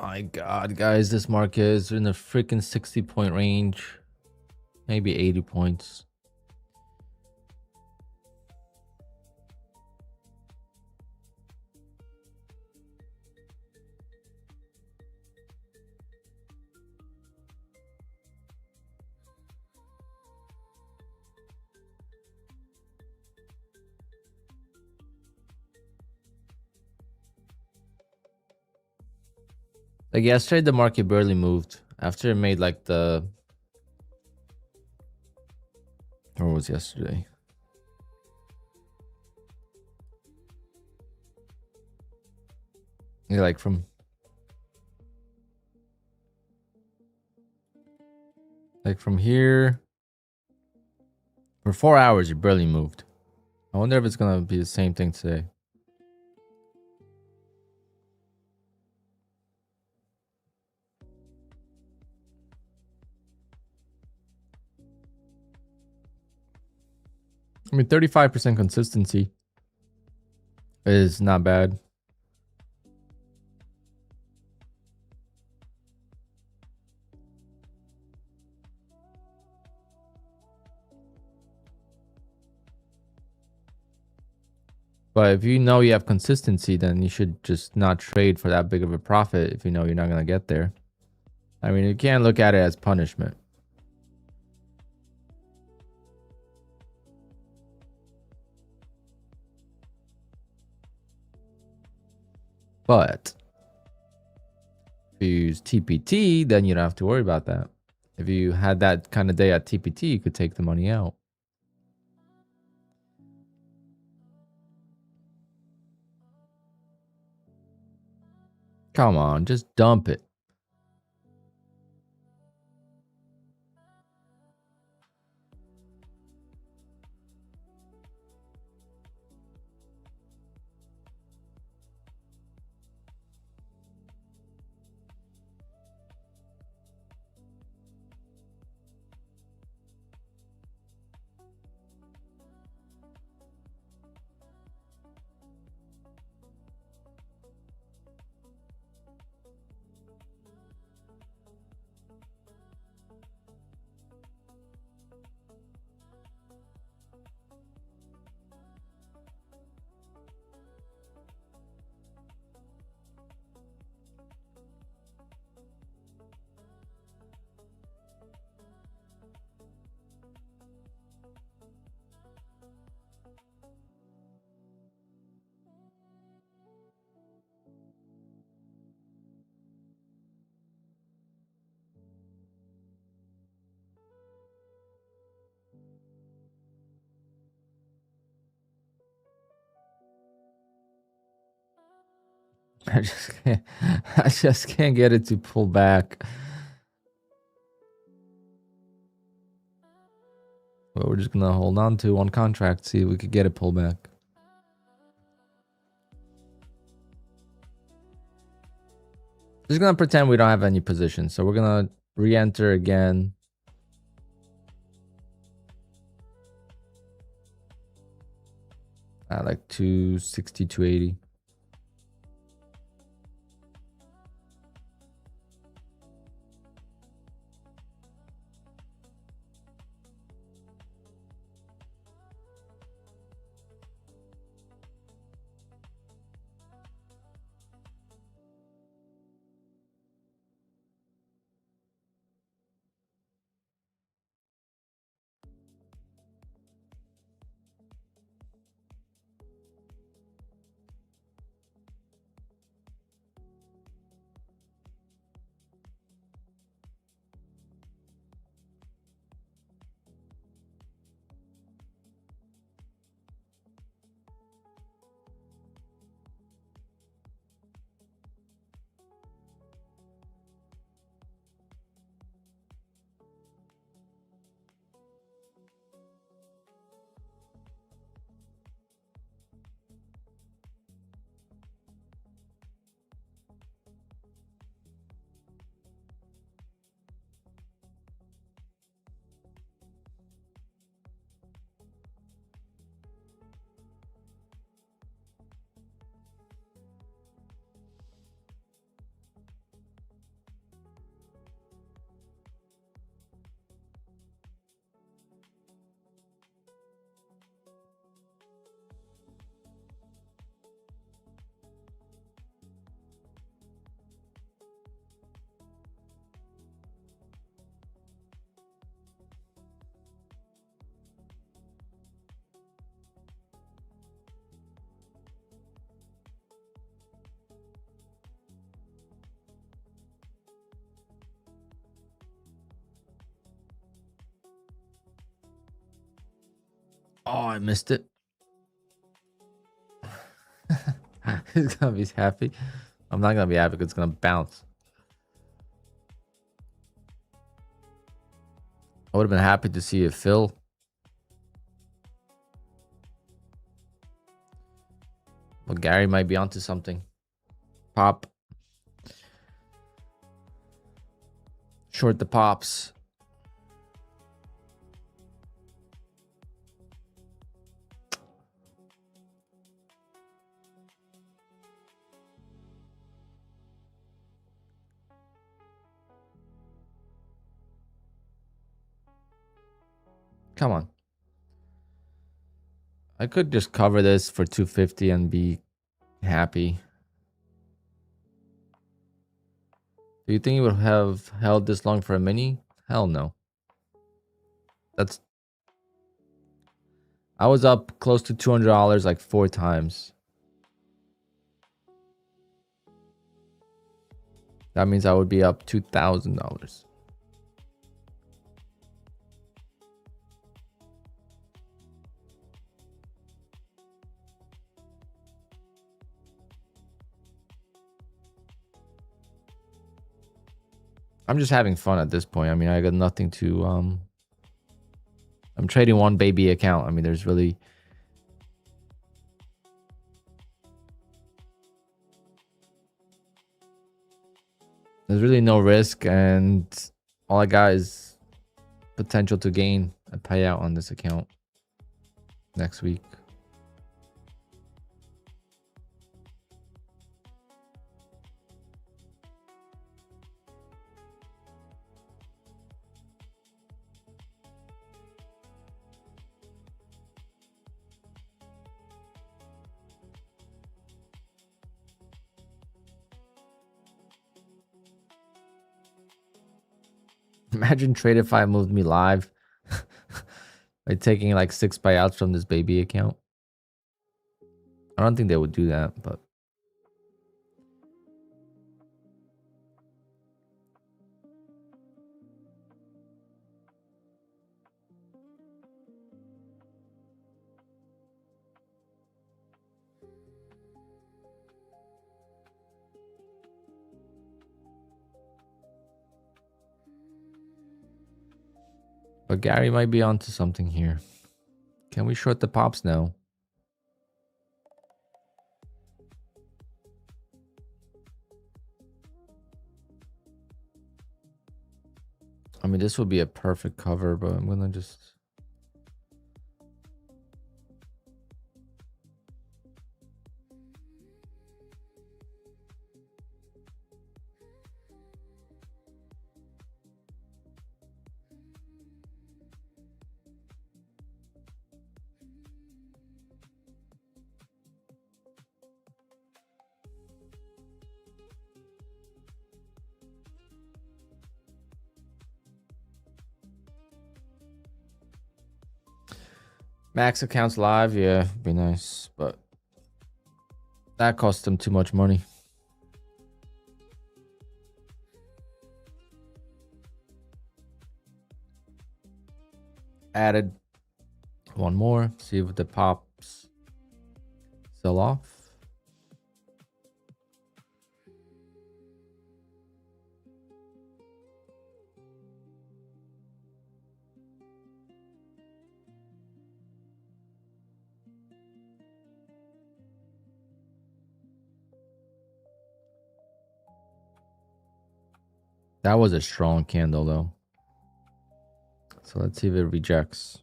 my god, guys, this market is in the freaking 60-point range, maybe 80 points. Like yesterday, the market barely moved after it made like the. Or was yesterday? Yeah, like from here for 4 hours, it barely moved. I wonder if it's gonna be the same thing today. I mean, 35% consistency is not bad. But if you know you have consistency, then you should just not trade for that big of a profit if you know you're not going to get there. I mean, you can't look at it as punishment. But if you use TPT, then you don't have to worry about that. If you had that kind of day at TPT, you could take the money out. Come on, just dump it. I just can't get it to pull back. But we're just gonna hold on to one contract, see if we could get it pulled back. Just gonna pretend we don't have any position. So we're gonna re-enter again. At like 260, 280. Oh, I missed it. He's gonna be happy. I'm not gonna be happy because it's gonna bounce. I would have been happy to see it fill. But Gary might be onto something. Pop. Short the pops. Come on. I could just cover this for 250 and be happy. Do you think it would have held this long for a mini? Hell no. I was up close to $200 like 4 times. That means I would be up $2,000. I'm just having fun at this point. I mean, I got nothing to I'm trading one baby account. I mean, there's really no risk, and all I got is potential to gain a payout on this account next week. Imagine Tradeify moved me live by taking like 6 buyouts from this baby account. I don't think they would do that, but Gary might be onto something here. Can we short the pops now? I mean, this would be a perfect cover, but I'm gonna just... Max accounts live, yeah, be nice, but that cost them too much money. Added one more, see if the pops sell off. That was a strong candle though. So let's see if it rejects.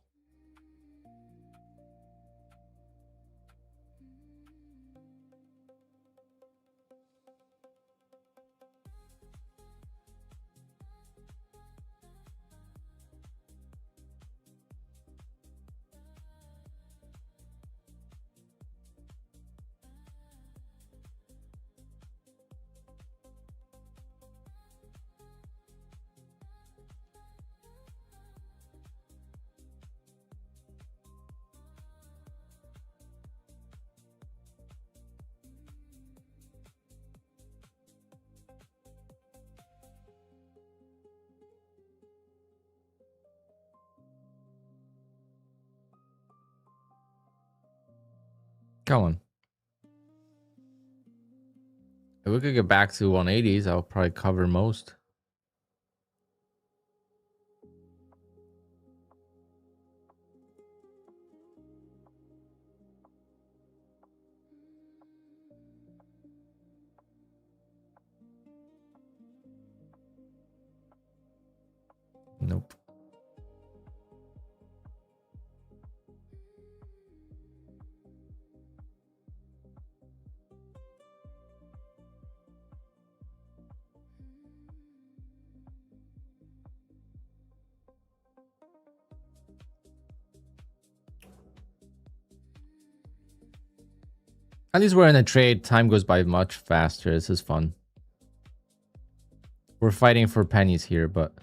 Come on. If we could get back to 180s, I'll probably cover most. Nope. At least we're in a trade. Time goes by much faster. This is fun. We're fighting for pennies here, but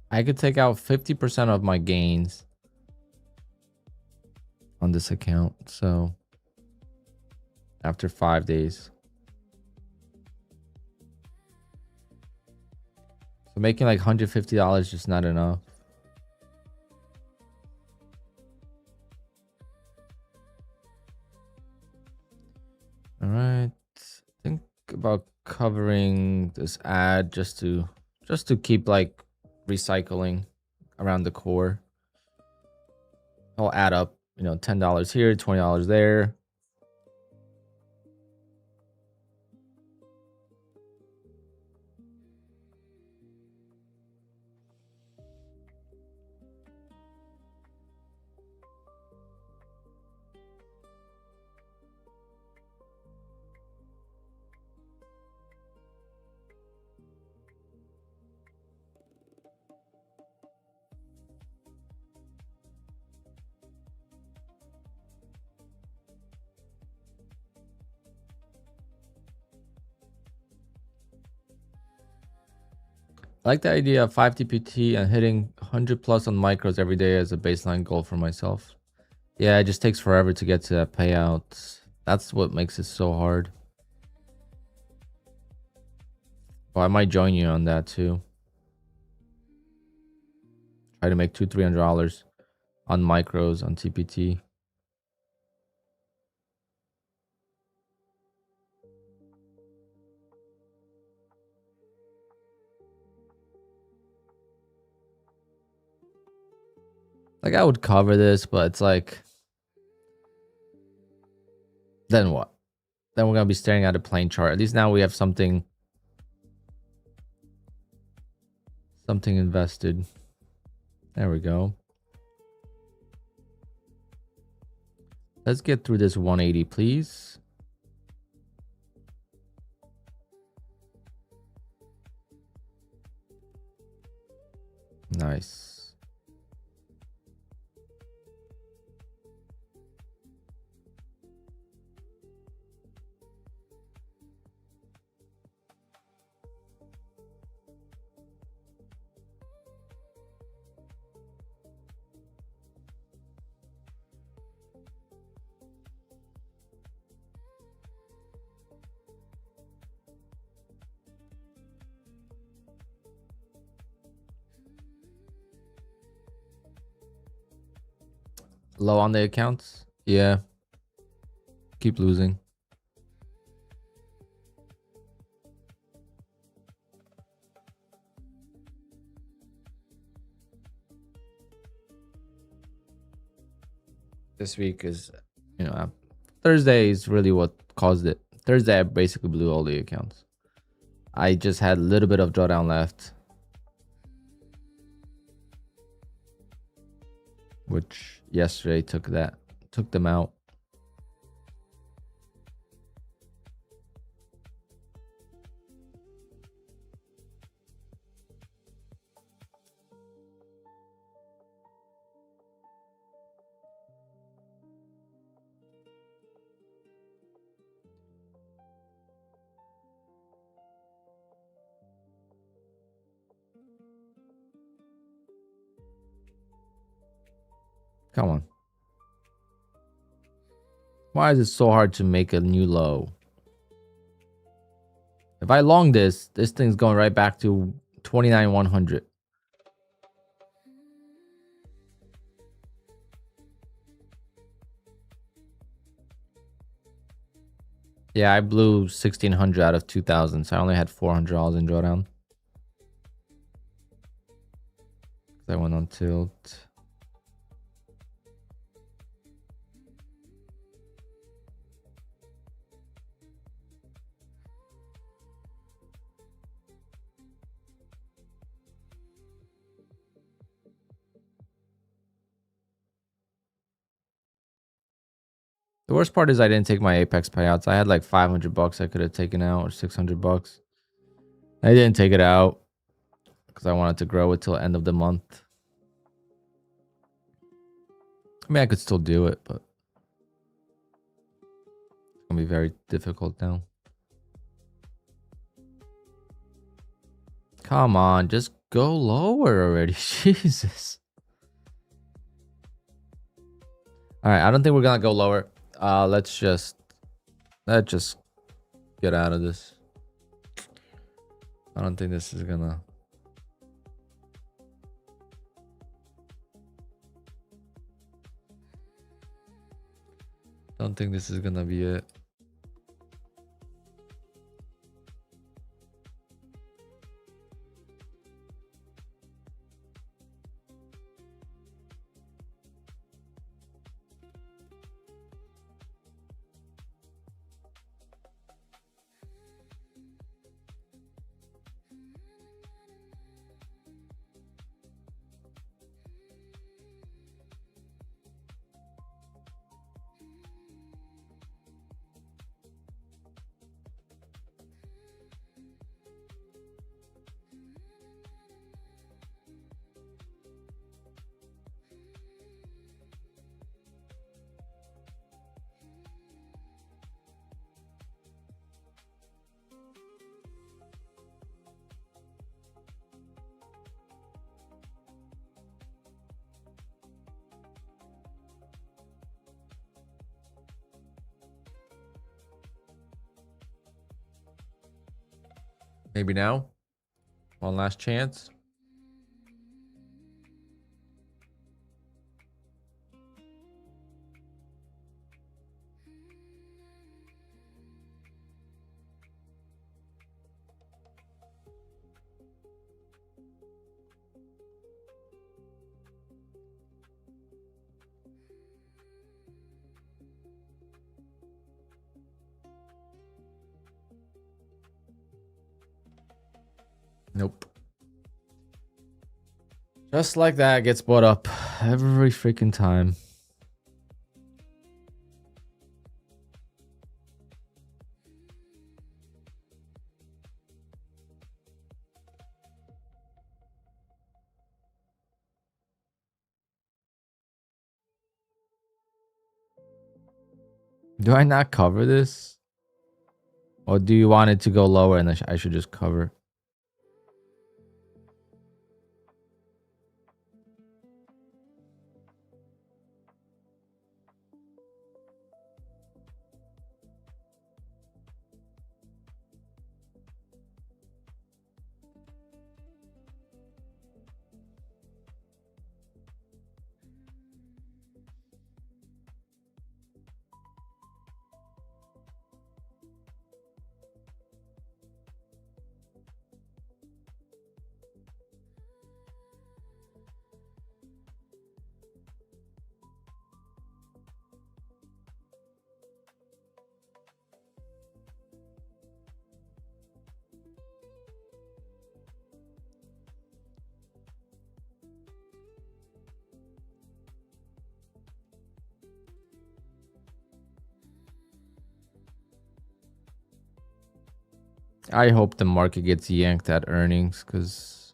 I could take out 50% of my gains on this account. So after 5 days. So making like $150 is just not enough. All right. Think about covering this ad just to keep like recycling around the core. I'll add up, you know, $10 here, $20 there. I like the idea of 5 TPT and hitting 100 plus on micros every day as a baseline goal for myself. Yeah, it just takes forever to get to that payout. That's what makes it so hard. Well, I might join you on that too. Try to make $200-300 on micros on TPT. Like I would cover this, but it's like, then what? Then we're gonna be staring at a plain chart. At least now we have something invested. There we go. Let's get through this 180, please. Nice. Low on the accounts? Yeah. Keep losing. This week is, you know, Thursday is really what caused it. Thursday, I basically blew all the accounts. I just had a little bit of drawdown left, which yesterday took them out. Come on. Why is it so hard to make a new low? If I long this thing's going right back to 29,100. Yeah, I blew 1,600 out of 2,000, so I only had $400 in drawdown. I went on tilt. The worst part is I didn't take my Apex payouts. I had like 500 bucks I could have taken out, or 600 bucks. I didn't take it out because I wanted to grow it till the end of the month. I mean, I could still do it, but it's gonna be very difficult now. Come on, just go lower already. Jesus. All right, I don't think we're gonna go lower. Let's just get out of this. I don't think this is gonna. Don't think this is gonna be it. Maybe now. One last chance. Nope. Just like that, gets bought up every freaking time. Do I not cover this? Or do you want it to go lower and I should just cover? I hope the market gets yanked at earnings, because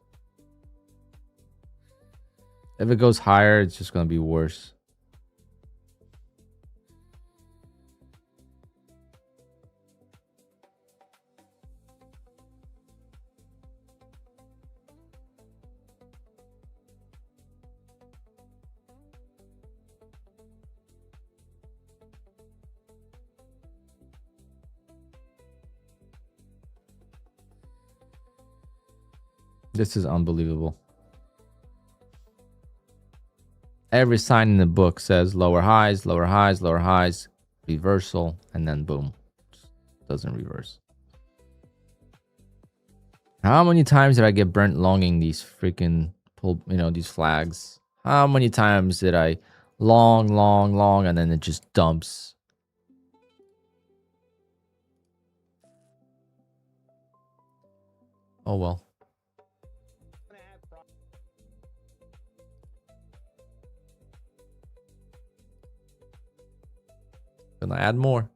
if it goes higher, it's just going to be worse. This is unbelievable. Every sign in the book says lower highs, lower highs, lower highs, reversal, and then boom. Doesn't reverse. How many times did I get burnt longing these freaking these flags? How many times did I long, and then it just dumps? Oh well. Gonna add more.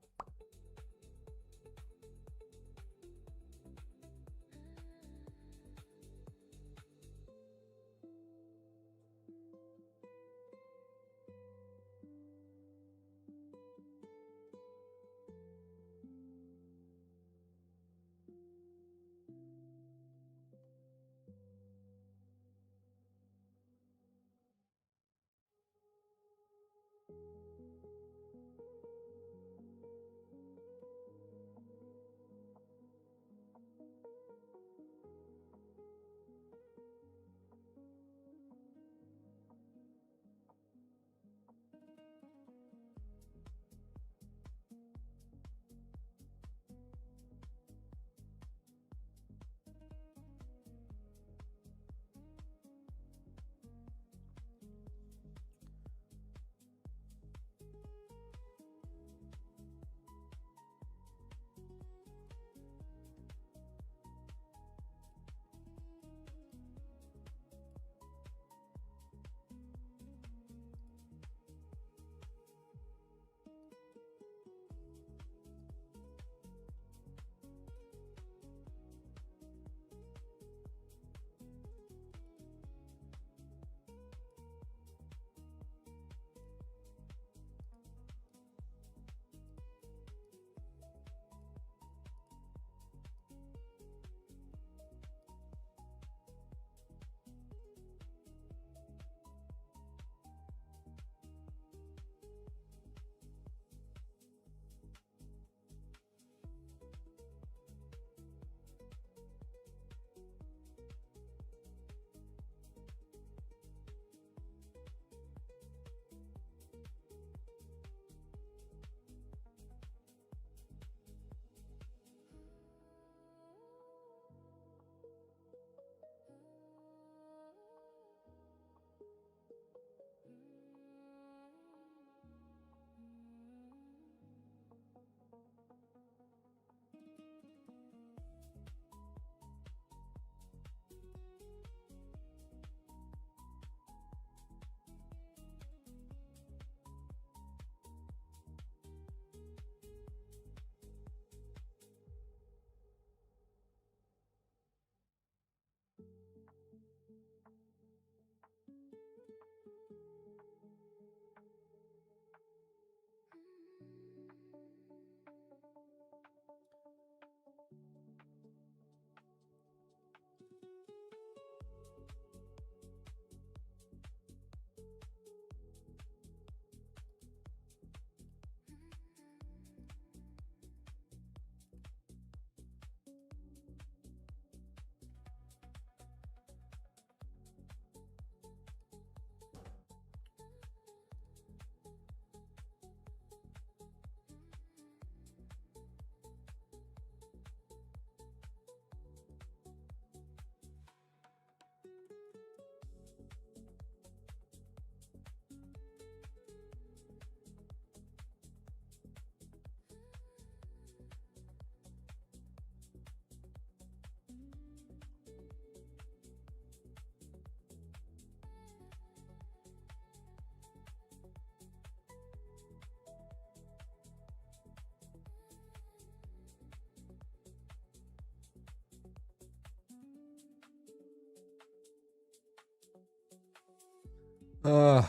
Uh,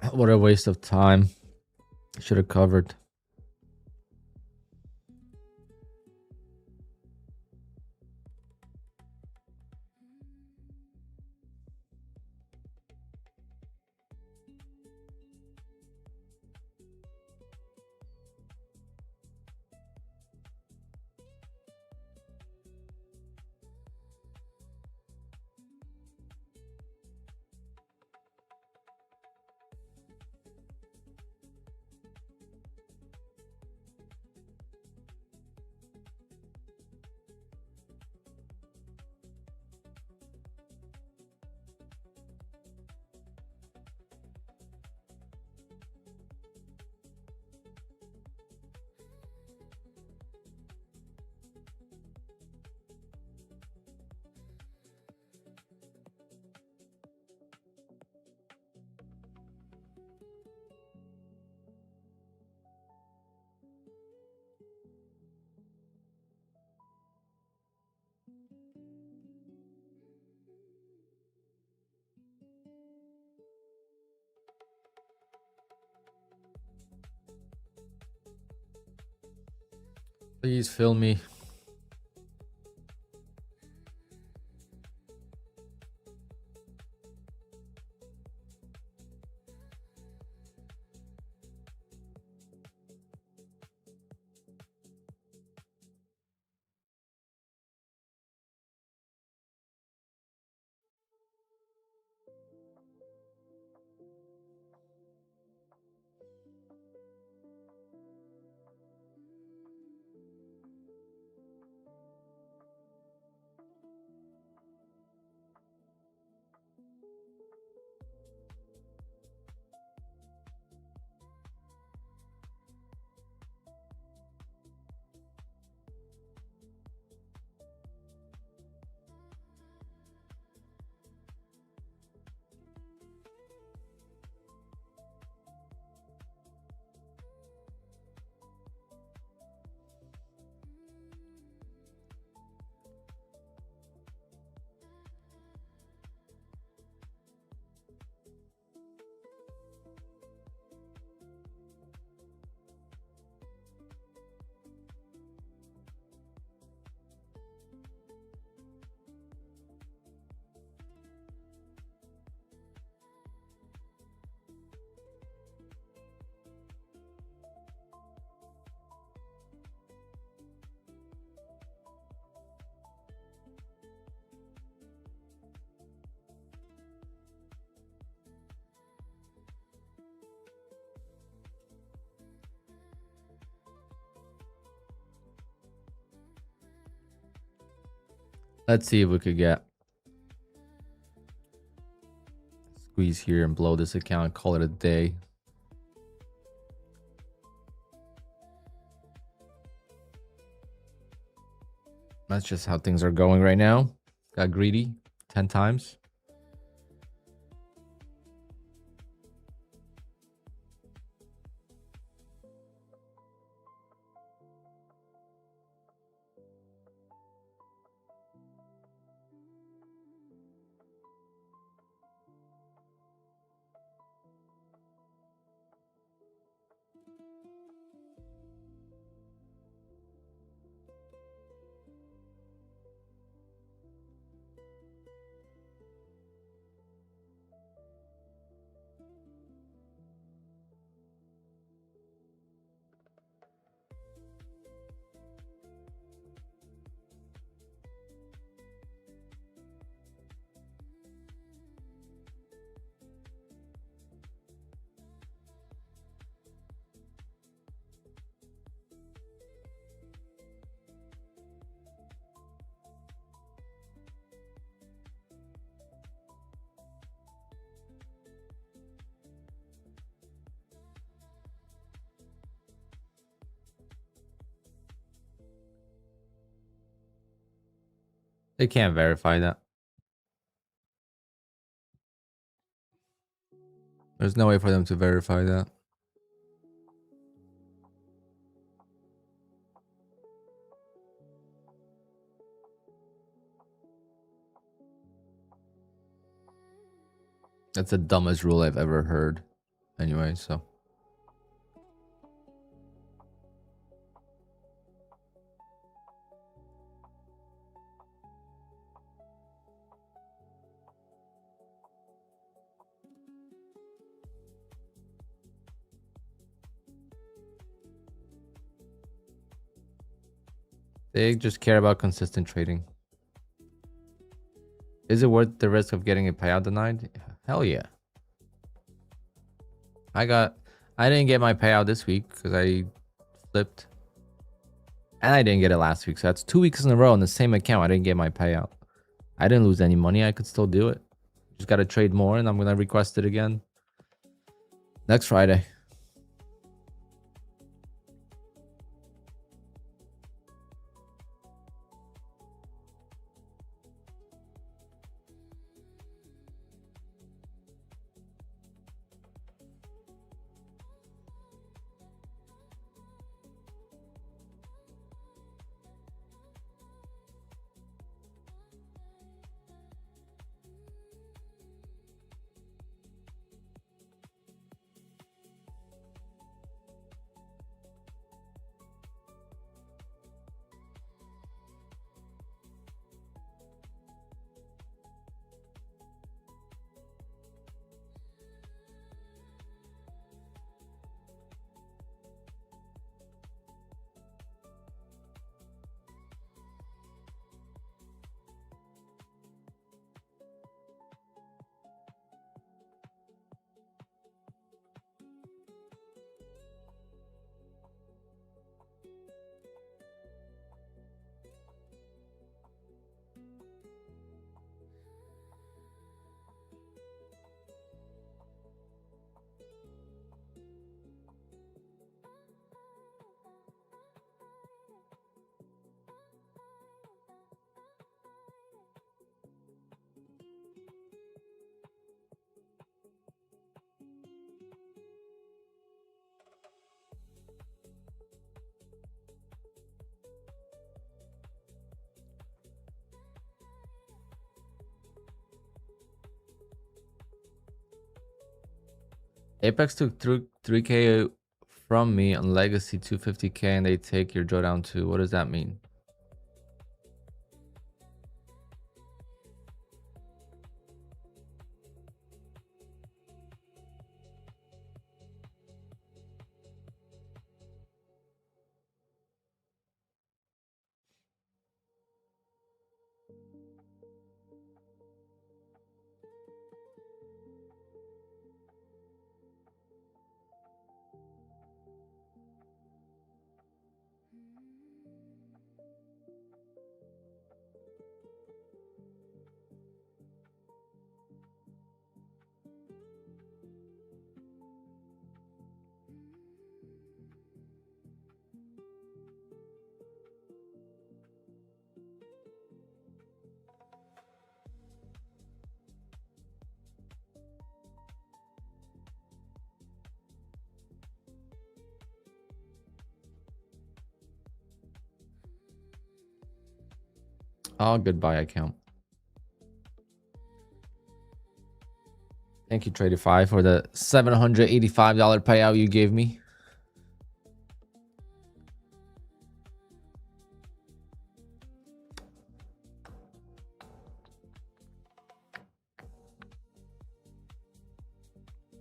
what a waste of time. Should have covered. Please fill me. Let's see if we could get squeeze here and blow this account, call it a day. That's just how things are going right now. Got greedy 10 times. They can't verify that. There's no way for them to verify that. That's the dumbest rule I've ever heard. Anyway, so. They just care about consistent trading. Is it worth the risk of getting a payout denied? Hell yeah. I didn't get my payout this week because I flipped. And I didn't get it last week. So that's 2 weeks in a row on the same account. I didn't get my payout. I didn't lose any money. I could still do it. Just got to trade more and I'm going to request it again next Friday. Apex took 3K from me on Legacy 250K, and they take your drawdown too. What does that mean? Oh, goodbye account. Thank you, Tradeify, for the $785 payout you gave me.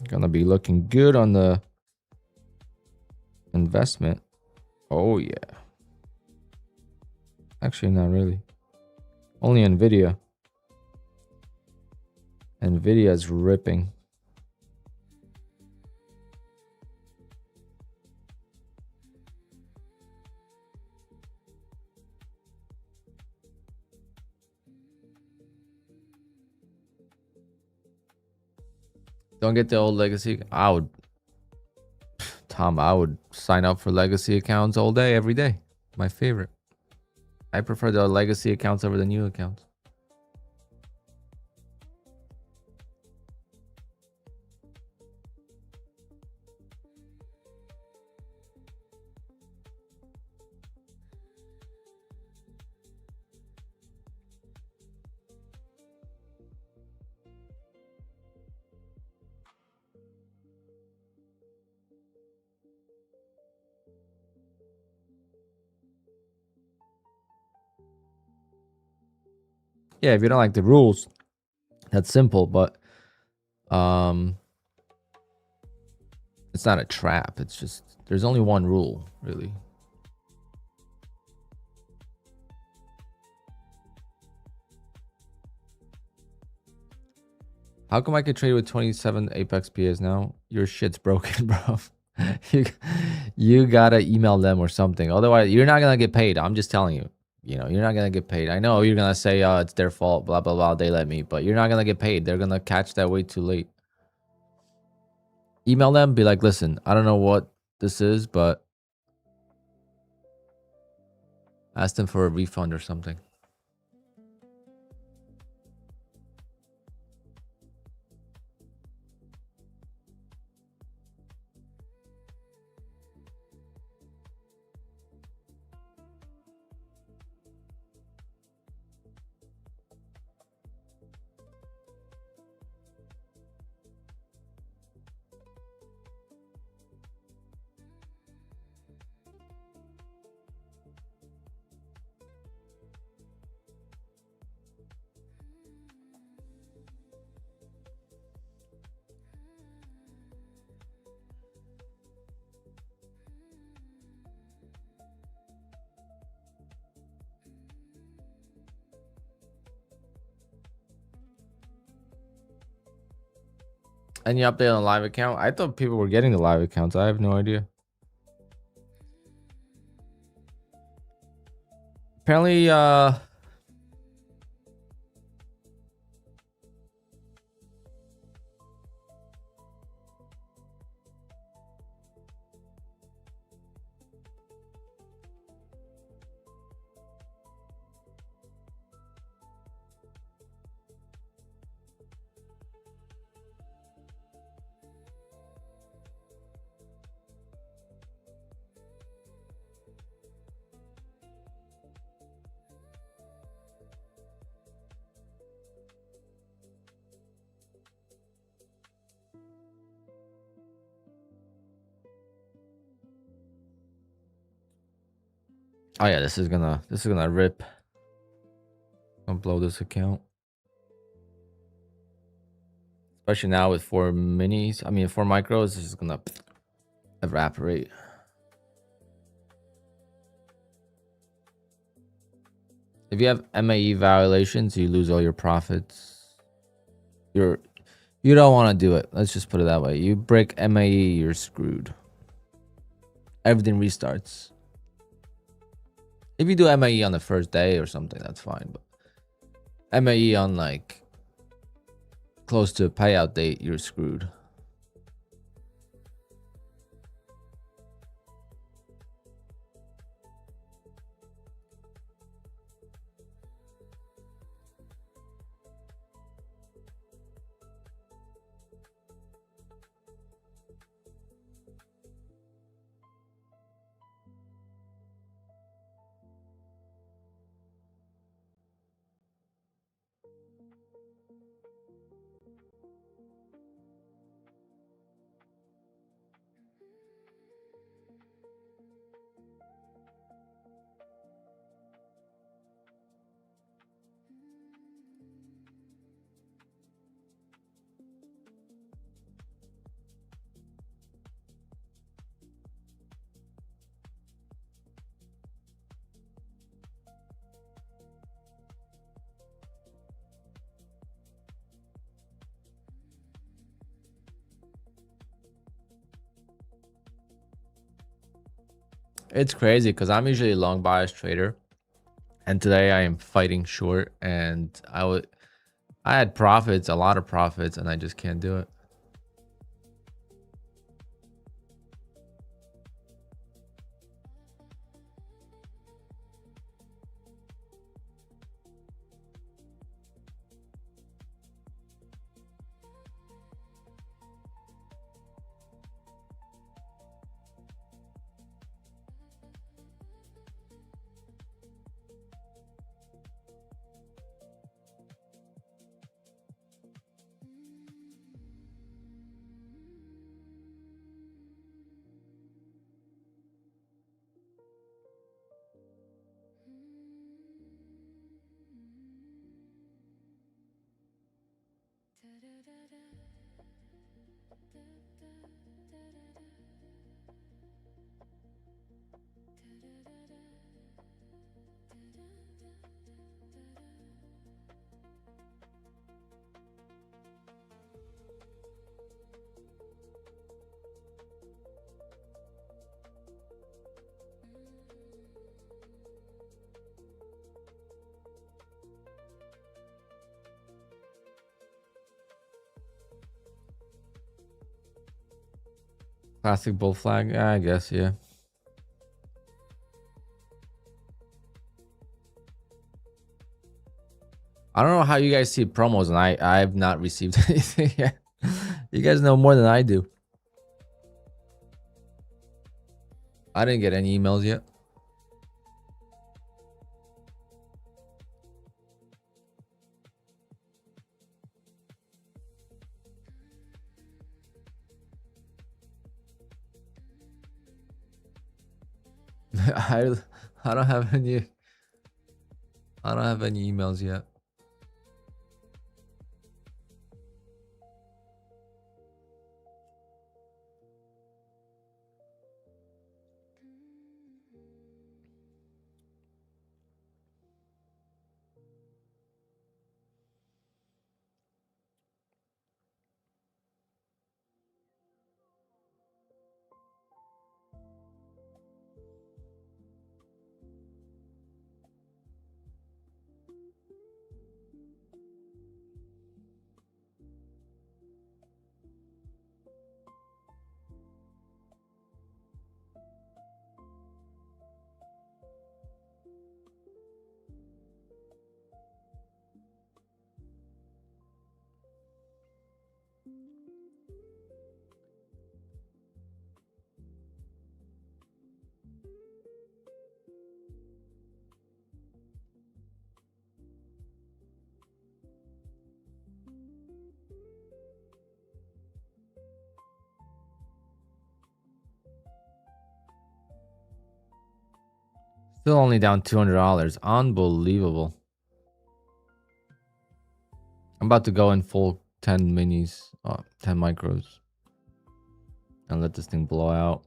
Gonna be looking good on the investment. Oh yeah. Actually, not really. Only Nvidia. Nvidia is ripping. Don't get the old legacy. I would sign up for legacy accounts all day, every day. My favorite. I prefer the legacy accounts over the new accounts. Yeah, if you don't like the rules, that's simple, but it's not a trap. It's just there's only one rule, really. How come I could trade with 27 Apex PAs now? Your shit's broken, bro. you gotta email them or something. Otherwise, you're not gonna get paid. I'm just telling you. You know, you're not gonna get paid. I know you're gonna say, "Oh, it's their fault." Blah blah blah. They let me, but you're not gonna get paid. They're gonna catch that way too late. Email them. Be like, "Listen, I don't know what this is, but ask them for a refund or something." Any update on live account? I thought people were getting the live accounts. I have no idea. Apparently, Oh yeah, this is gonna rip. Gonna blow this account. Especially now with 4 minis. I mean 4 micros, this is gonna evaporate. If you have MAE violations, you lose all your profits. You don't want to do it. Let's just put it that way. You break MAE, you're screwed. Everything restarts. If you do MAE on the first day or something, that's fine. But MAE on like close to a payout date, you're screwed. It's crazy because I'm usually a long bias trader, and today I am fighting short, and I had profits, a lot of profits, and I just can't do it. Classic bull flag, yeah, I guess, yeah. I don't know how you guys see promos, and I've not received anything yet. You guys know more than I do. I didn't get any emails yet. I I don't have any emails yet. Still only down $200. Unbelievable. I'm about to go in full 10 minis, 10 micros, and let this thing blow out.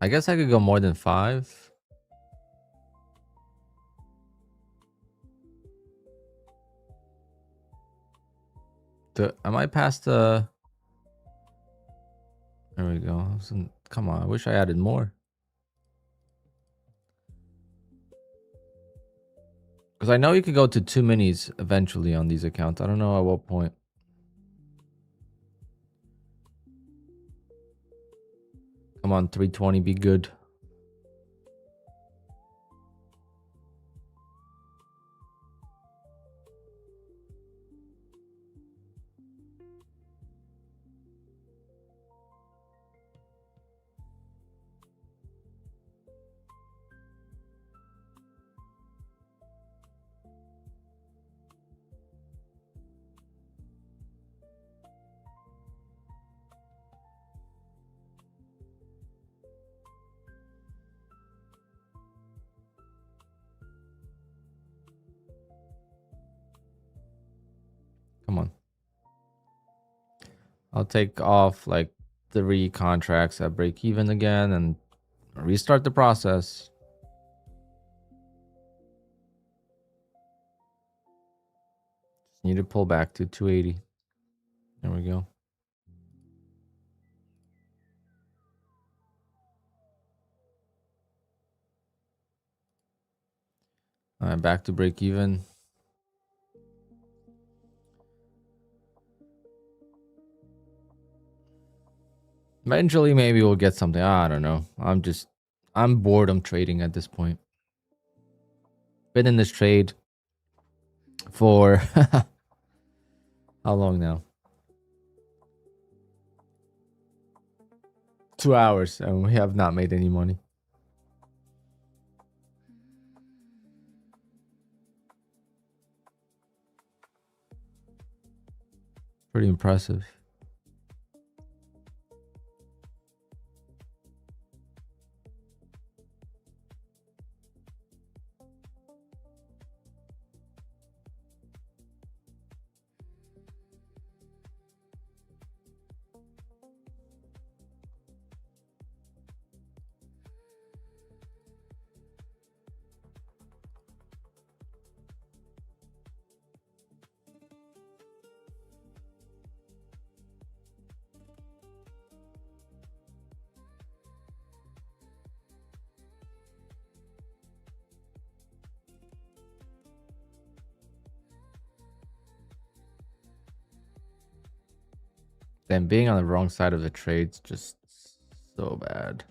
I guess I could go more than 5. Am I past the... There we go. Come on, I wish I added more. Because I know you could go to 2 minis eventually on these accounts. I don't know at what point. Come on, 320, be good. Come on. I'll take off like 3 contracts at break even again and restart the process. Just need to pull back to 280. There we go. All right, back to break even. Eventually, maybe we'll get something. I don't know. I'm bored. I'm trading at this point. Been in this trade for how long now? 2 hours, and we have not made any money. Pretty impressive. Then being on the wrong side of the trade's just so bad.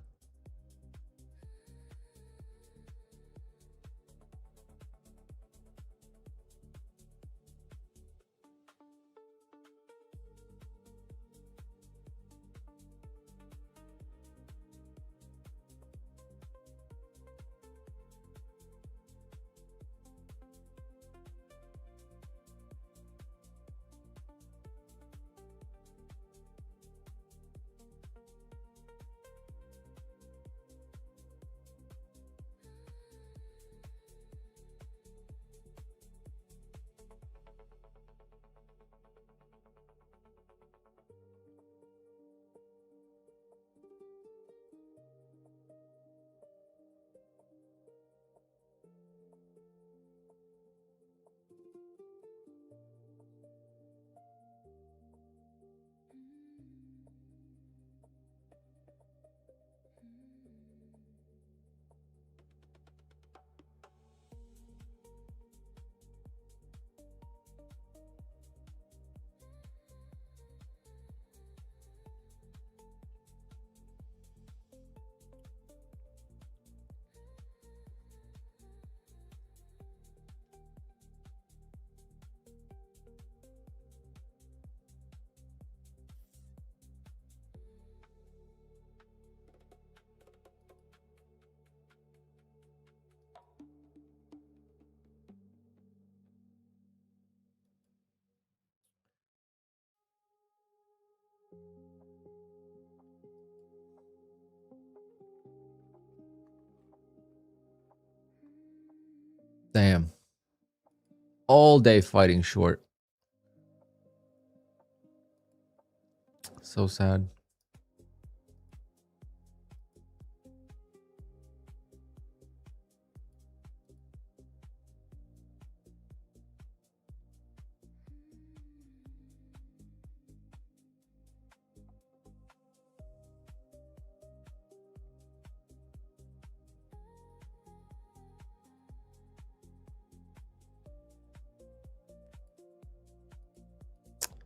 Damn. All day fighting short. So sad.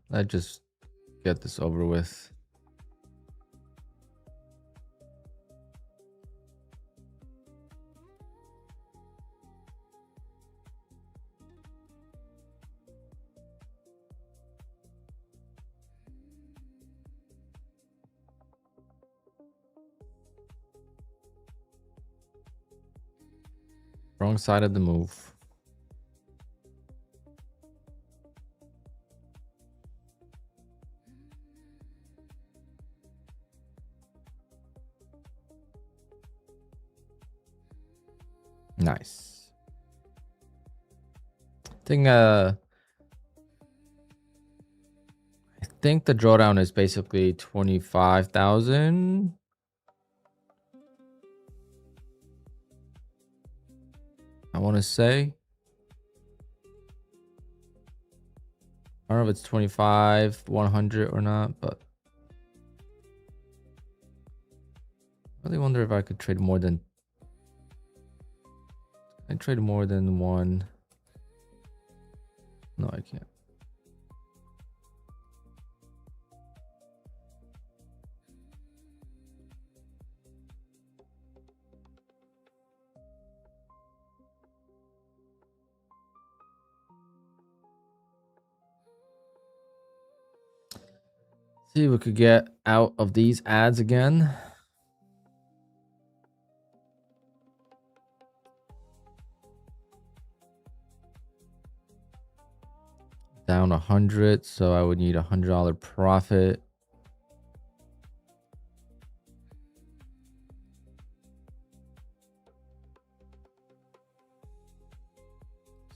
Let's just get this over with. Wrong side of the move. Nice. I think the drawdown is basically 25,000. I want to say. I don't know if it's 25, 100 or not, but I really wonder if I could trade more than. I trade more than one. No, I can't. See if we could get out of these ads again. Down 100, so I would need $100 profit.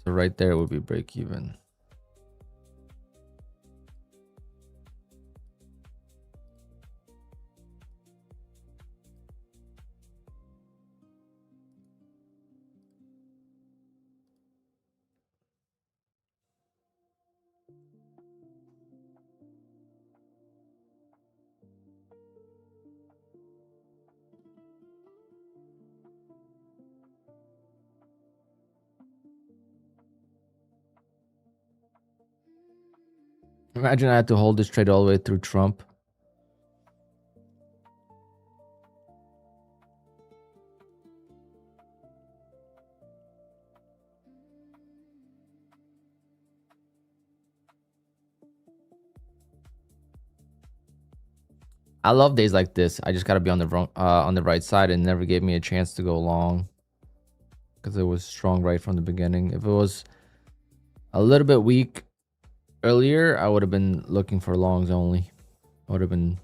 So right there would be break even. Imagine I had to hold this trade all the way through Trump. I love days like this. I just got to be on the right side, and never gave me a chance to go long because it was strong right from the beginning. If it was a little bit weak earlier, I would have been looking for longs only. I would have been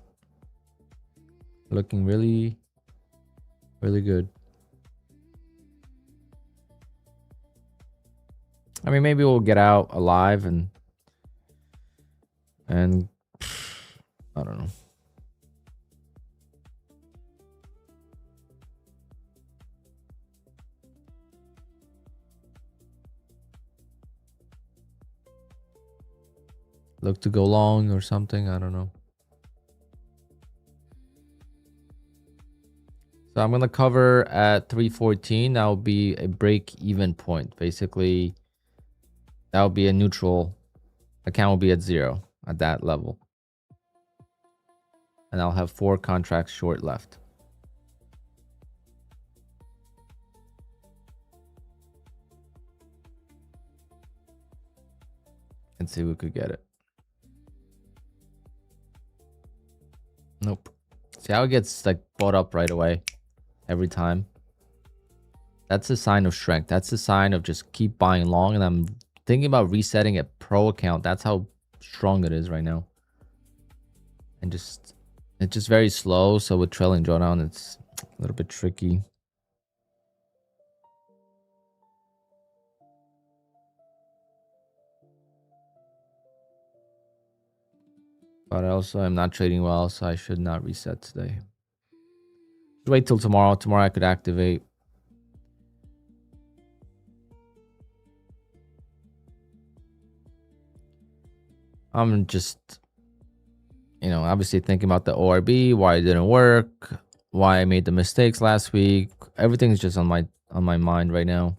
looking really, really good. I mean, maybe we'll get out alive and I don't know. Look to go long or something. I don't know. So I'm going to cover at 314. That will be a break-even point. Basically, that will be a neutral. Account will be at 0 at that level. And I'll have 4 contracts short left. And see if we could get it. Nope. See how it gets like bought up right away every time? That's a sign of strength. That's a sign of just keep buying long. And I'm thinking about resetting a pro account. That's how strong it is right now. And it's just very slow. So with trailing drawdown, it's a little bit tricky. But I also am not trading well, so I should not reset today. Wait till tomorrow. Tomorrow I could activate. I'm just, obviously thinking about the ORB, why it didn't work, why I made the mistakes last week. Everything's just on my mind right now.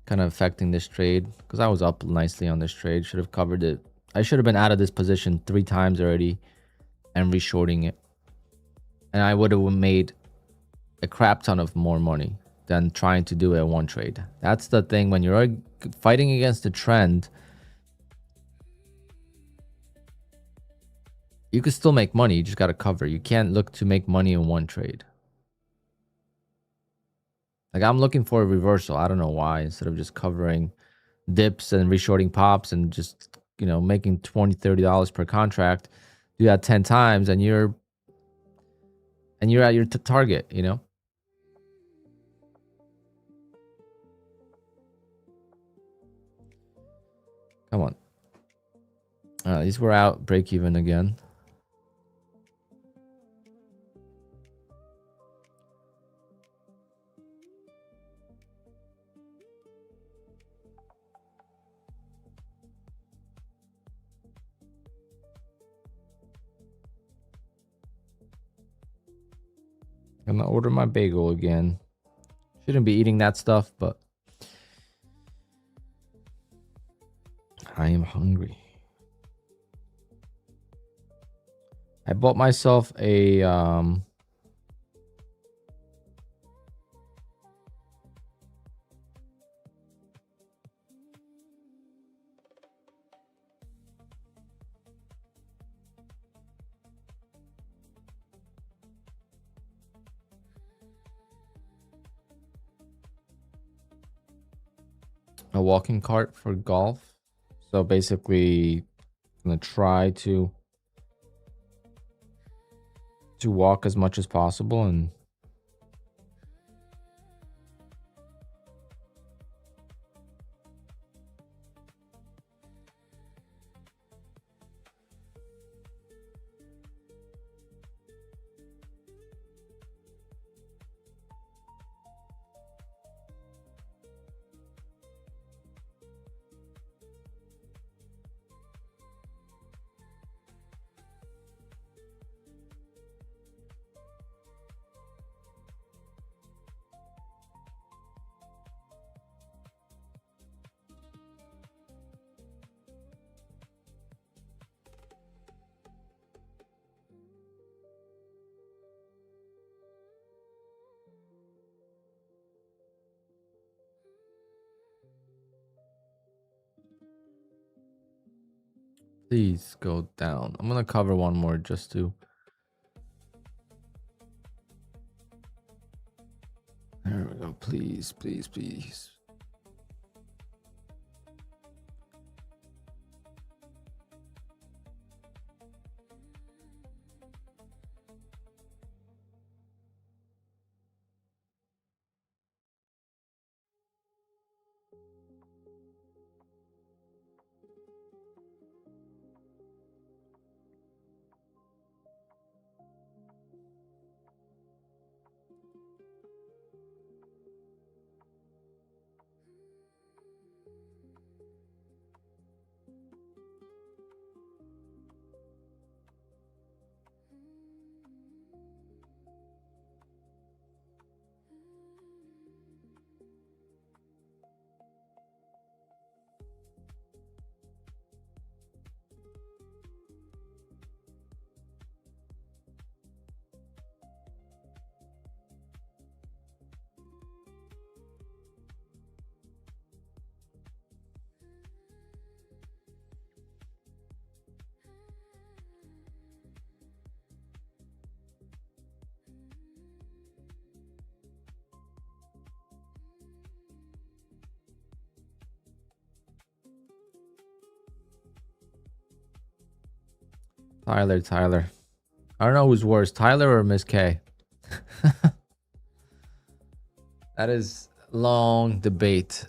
Kind of affecting this trade because I was up nicely on this trade. Should have covered it. I should have been out of this position 3 times already and reshorting it. And I would have made a crap ton of more money than trying to do it in one trade. That's the thing. When you're fighting against the trend, you can still make money. You just got to cover. You can't look to make money in one trade. Like, I'm looking for a reversal. I don't know why. Instead of just covering dips and reshorting pops and just, making $20, $30 per contract, do that 10 times and you're at your target, Come on. At least we're out break even again. I'm gonna order my bagel again. Shouldn't be eating that stuff, but I am hungry. I bought myself a walking cart for golf. So basically, I'm gonna try to walk as much as possible and please go down. I'm gonna cover one more just to. There we go. Please, please, please. Tyler. I don't know who's worse, Tyler or Miss K. That is long debate.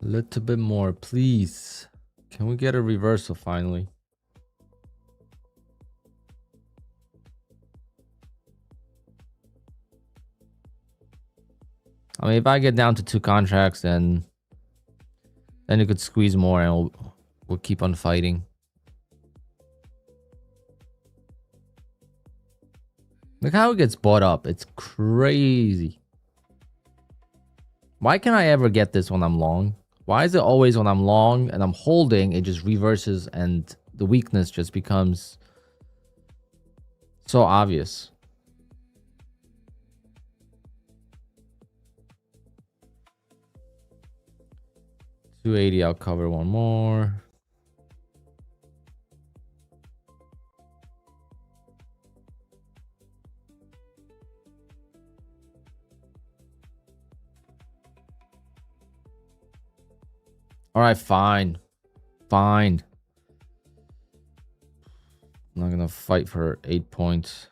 A little bit more, please. Can we get a reversal finally? I mean, if I get down to 2 contracts, then you could squeeze more and we'll keep on fighting. Look how it gets bought up. It's crazy. Why can't I ever get this when I'm long? Why is it always when I'm long and I'm holding, it just reverses and the weakness just becomes so obvious? $280, I'll cover one more. All right, fine. Fine. I'm not gonna fight for 8 points.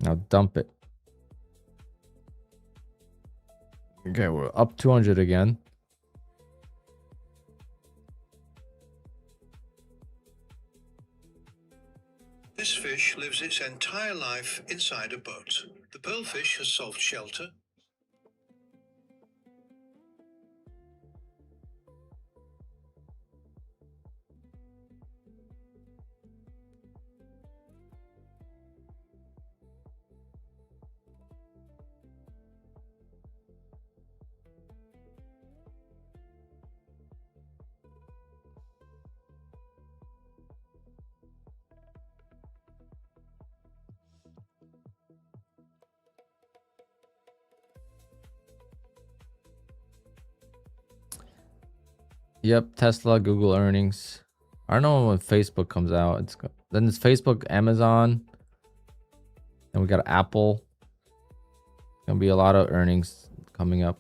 Now dump it. Okay, we're up 200 again. This fish lives its entire life inside a boat. The pearlfish has sought shelter. Yep, Tesla, Google earnings. I don't know when Facebook comes out. Then it's Facebook, Amazon, and we got Apple. Gonna be a lot of earnings coming up.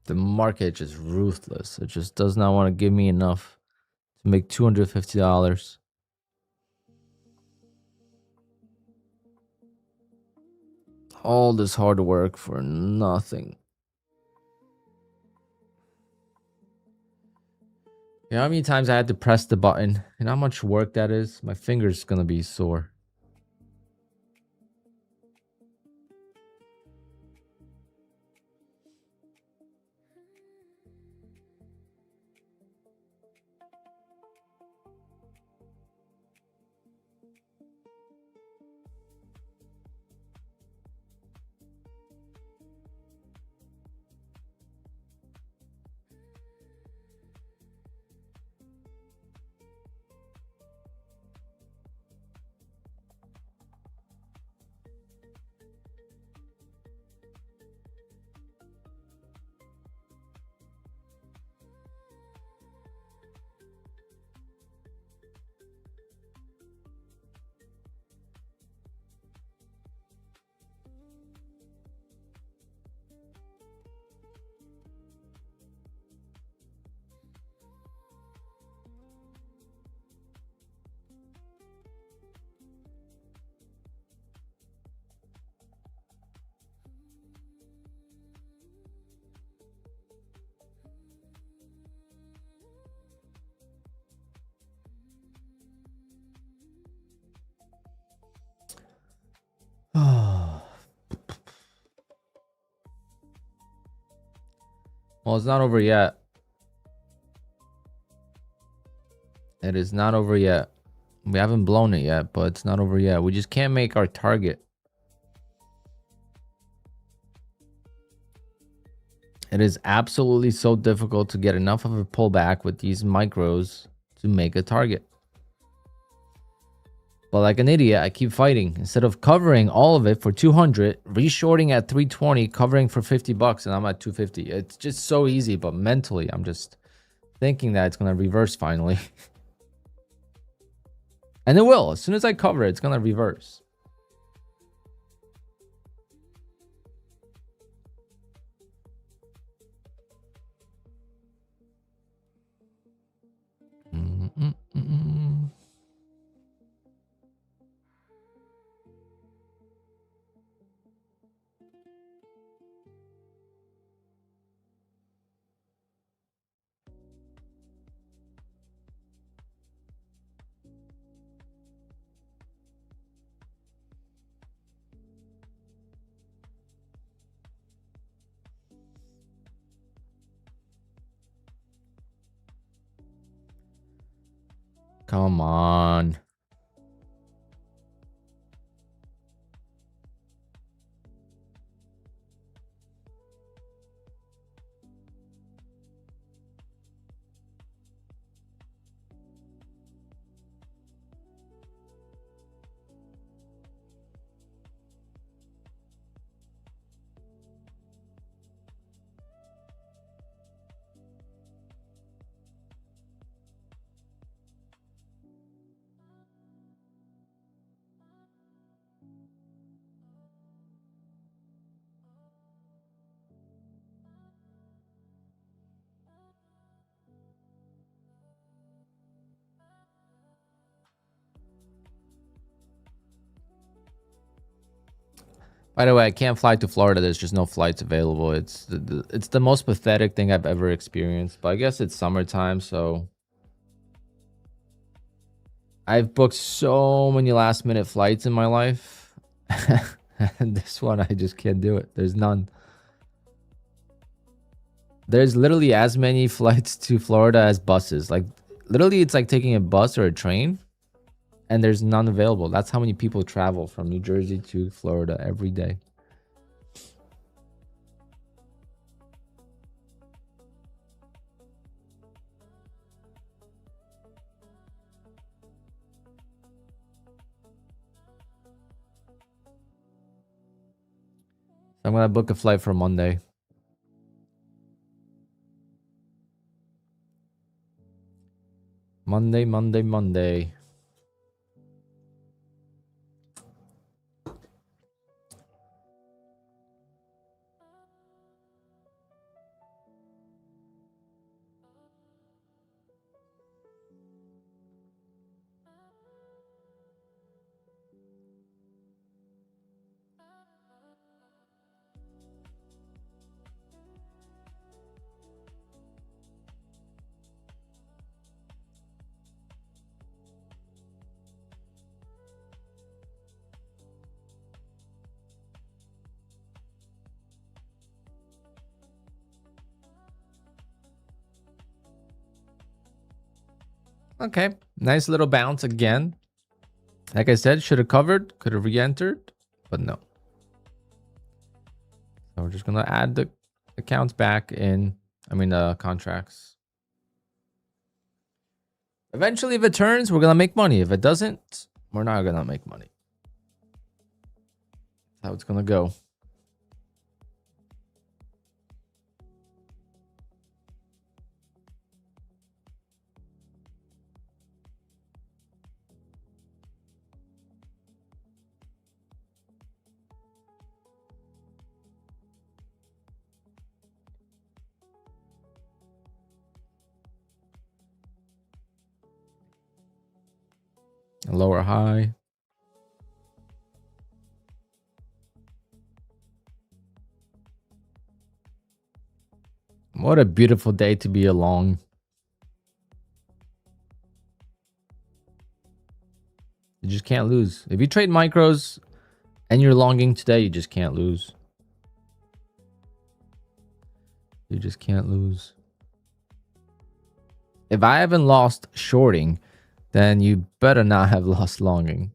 The market is ruthless. It just does not want to give me enough to make $250. All this hard work for nothing. You know how many times I had to press the button and how much work that is? My finger's gonna be sore. Well, it's not over yet. It is not over yet. We haven't blown it yet, but it's not over yet. We just can't make our target. It is absolutely so difficult to get enough of a pullback with these micros to make a target. But like an idiot, I keep fighting. Instead of covering all of it for 200, reshorting at 320, covering for 50 bucks, and I'm at 250. It's just so easy, but mentally, I'm just thinking that it's going to reverse finally. And it will. As soon as I cover it, it's going to reverse. Come on. By the way, I can't fly to Florida. There's just no flights available. It's the most pathetic thing I've ever experienced. But I guess it's summertime, so I've booked so many last minute flights in my life. And this one, I just can't do it. There's none. There's literally as many flights to Florida as buses. Like, literally, it's like taking a bus or a train, and there's none available. That's how many people travel from New Jersey to Florida every day. I'm gonna book a flight for Monday. Monday. Okay, nice little bounce again. Like I said, should have covered, could have re-entered, but no. So we're just gonna add the accounts back in. I mean the contracts. Eventually, if it turns, we're gonna make money. If it doesn't, we're not gonna make money. That's how it's gonna go. A lower high. What a beautiful day to be along. You just can't lose. If you trade micros and you're longing today, you just can't lose. You just can't lose. If I haven't lost shorting, then you better not have lost longing.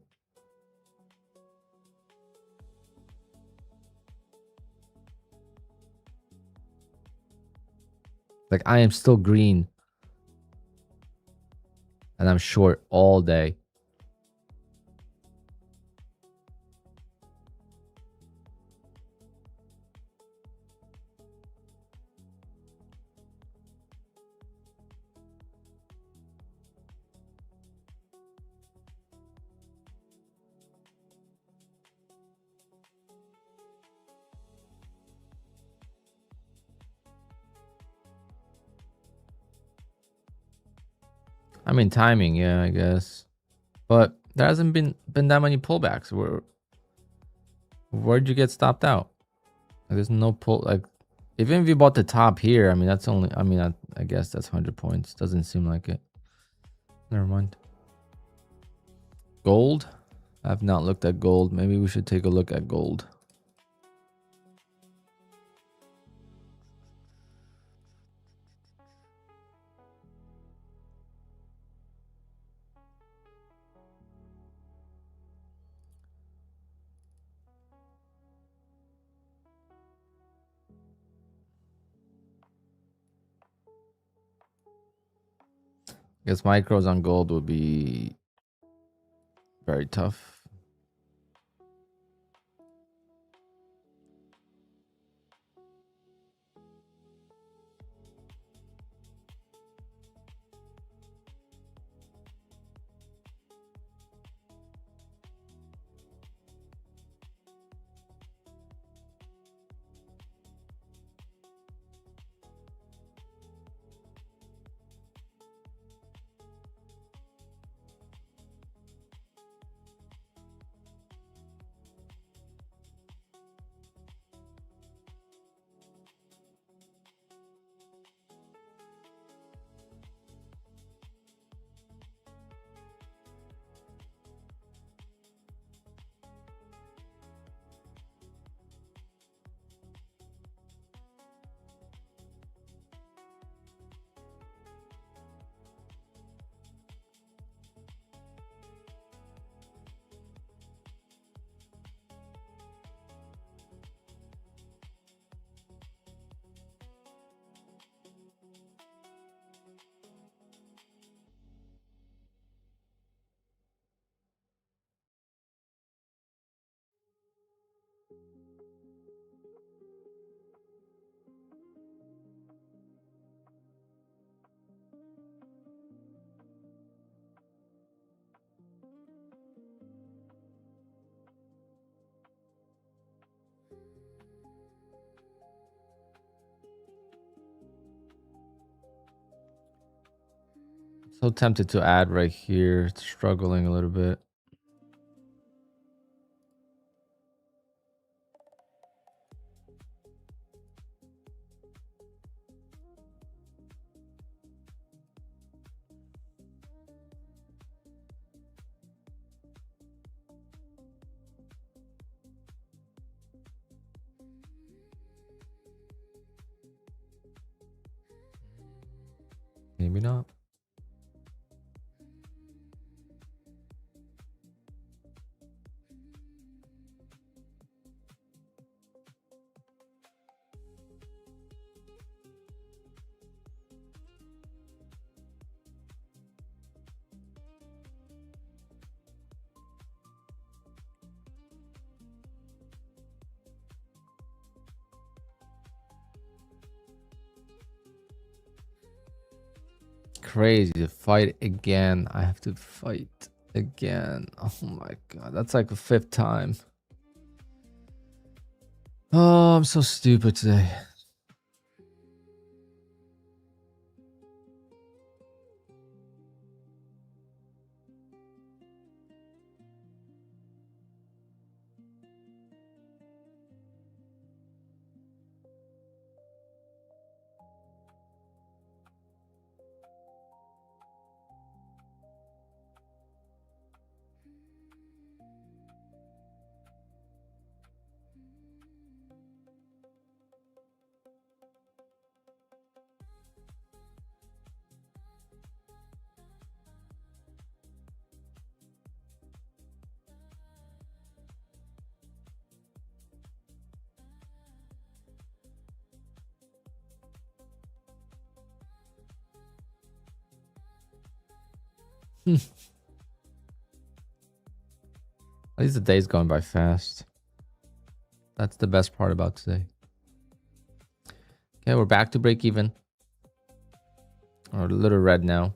Like, I am still green. And I'm short all day. I mean, timing, yeah, I guess. But there hasn't been that many pullbacks. Where'd you get stopped out? Like, there's no pull. Like, even if you bought the top here, I mean, that's only. I mean, I guess that's 100 points. Doesn't seem like it. Never mind. Gold. I've not looked at gold. Maybe we should take a look at gold. I guess micros on gold would be very tough. So tempted to add right here. It's struggling a little bit. Maybe not. Crazy to fight again. I have to fight again. Oh my god, that's like the 5th time. Oh, I'm so stupid today. At least the day's going by fast. That's the best part about today. Okay, we're back to break even. Or a little red now.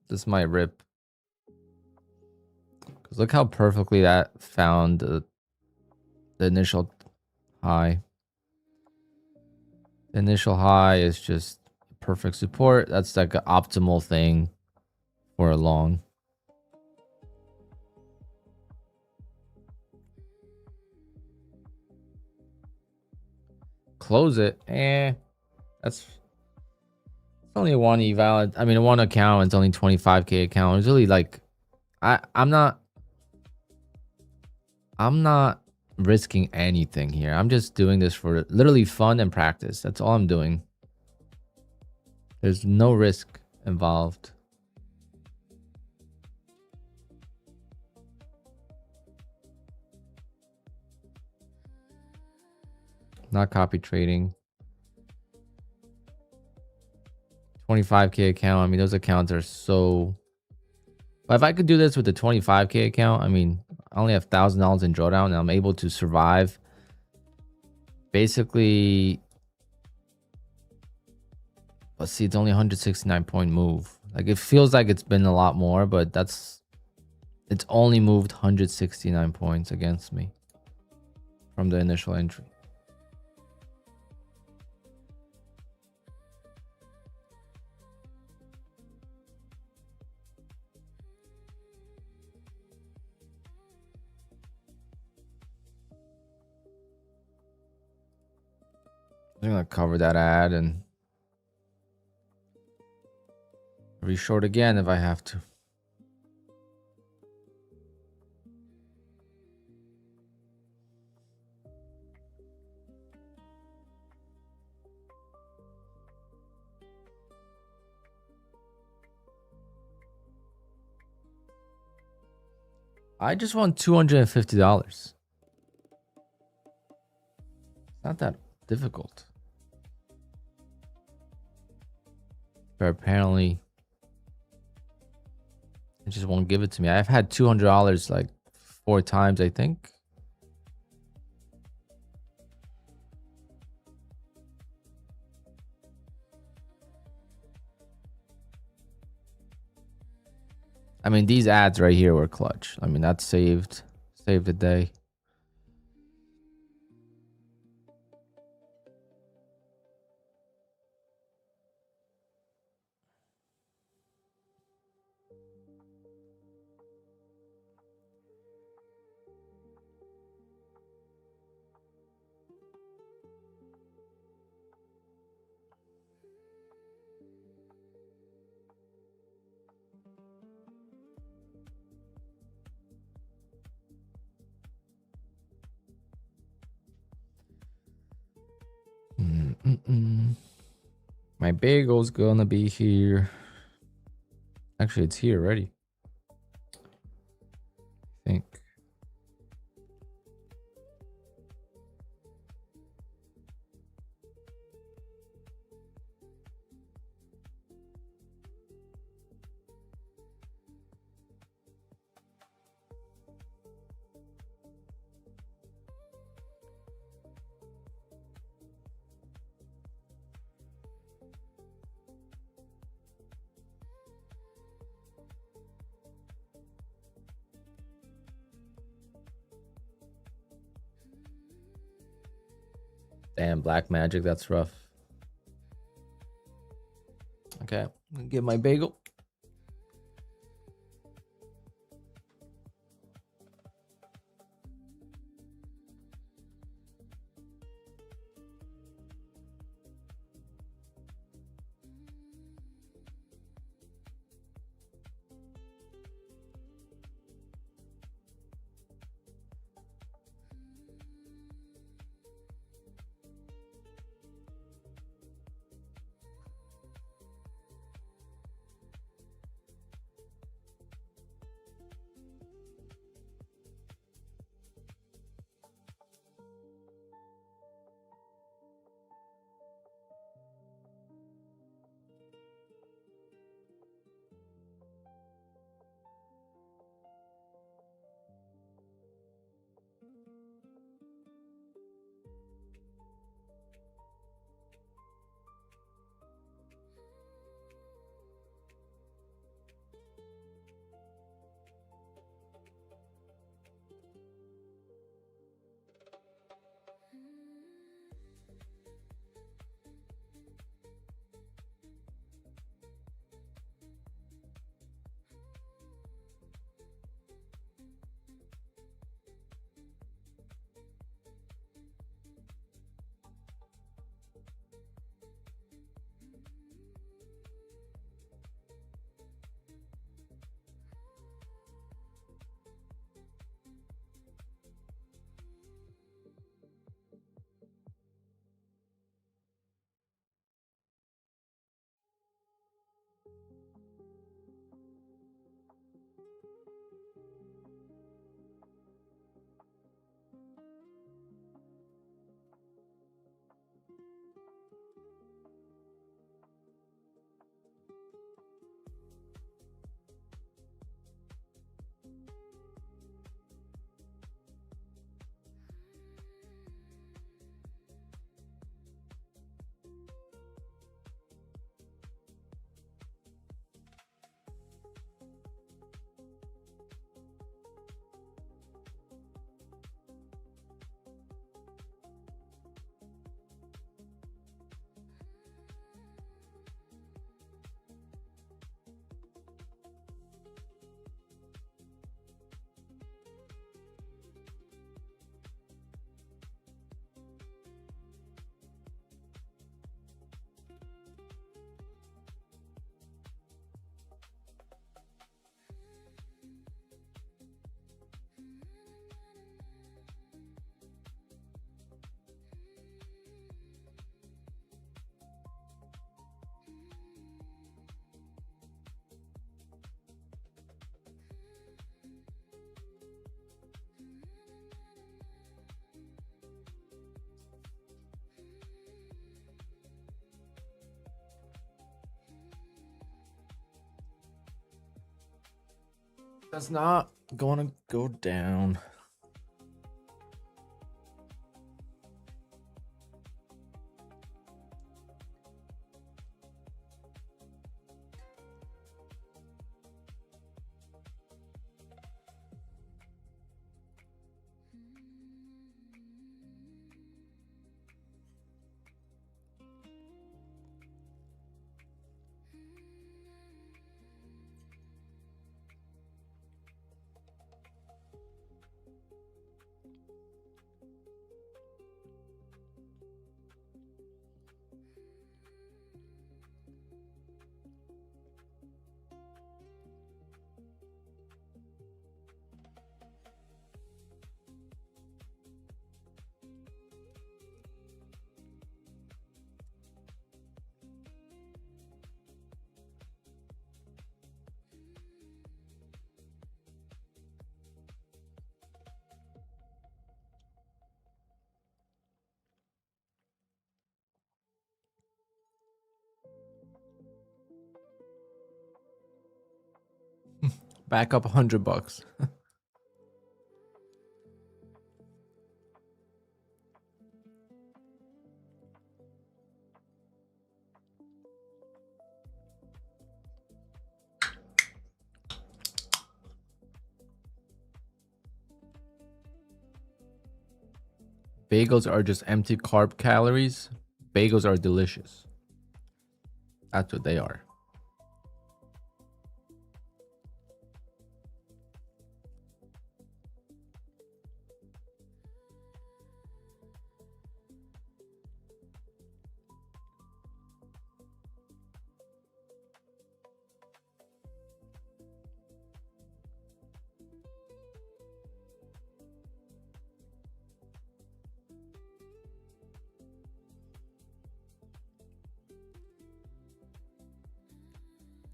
This might rip. Because look how perfectly that found the initial high. The initial high is just perfect support. That's like an optimal thing for a long. Close it. That's only one eval. I mean, one account. It's only 25K account. It's really like, I'm not risking anything here. I'm just doing this for literally fun and practice. That's all I'm doing. There's no risk involved. Not copy trading. 25K account. I mean, those accounts are so... But if I could do this with the 25K account, I mean, I only have $1,000 in drawdown and I'm able to survive. Basically, let's see, it's only 169 point move. Like, it feels like it's been a lot more, but it's only moved 169 points against me from the initial entry. I'm gonna cover that ad and reshort again if I have to. I just want $250. It's not that difficult. But apparently, it just won't give it to me. I've had $200 like 4 times, I think. I mean, these ads right here were clutch. I mean, that saved the day. My bagel's gonna be here. Actually, it's here already. I think. Damn, black magic, that's rough. Okay, I'm gonna get my bagel. That's not gonna go down. Back up $100. Bagels are just empty carb calories. Bagels are delicious. That's what they are.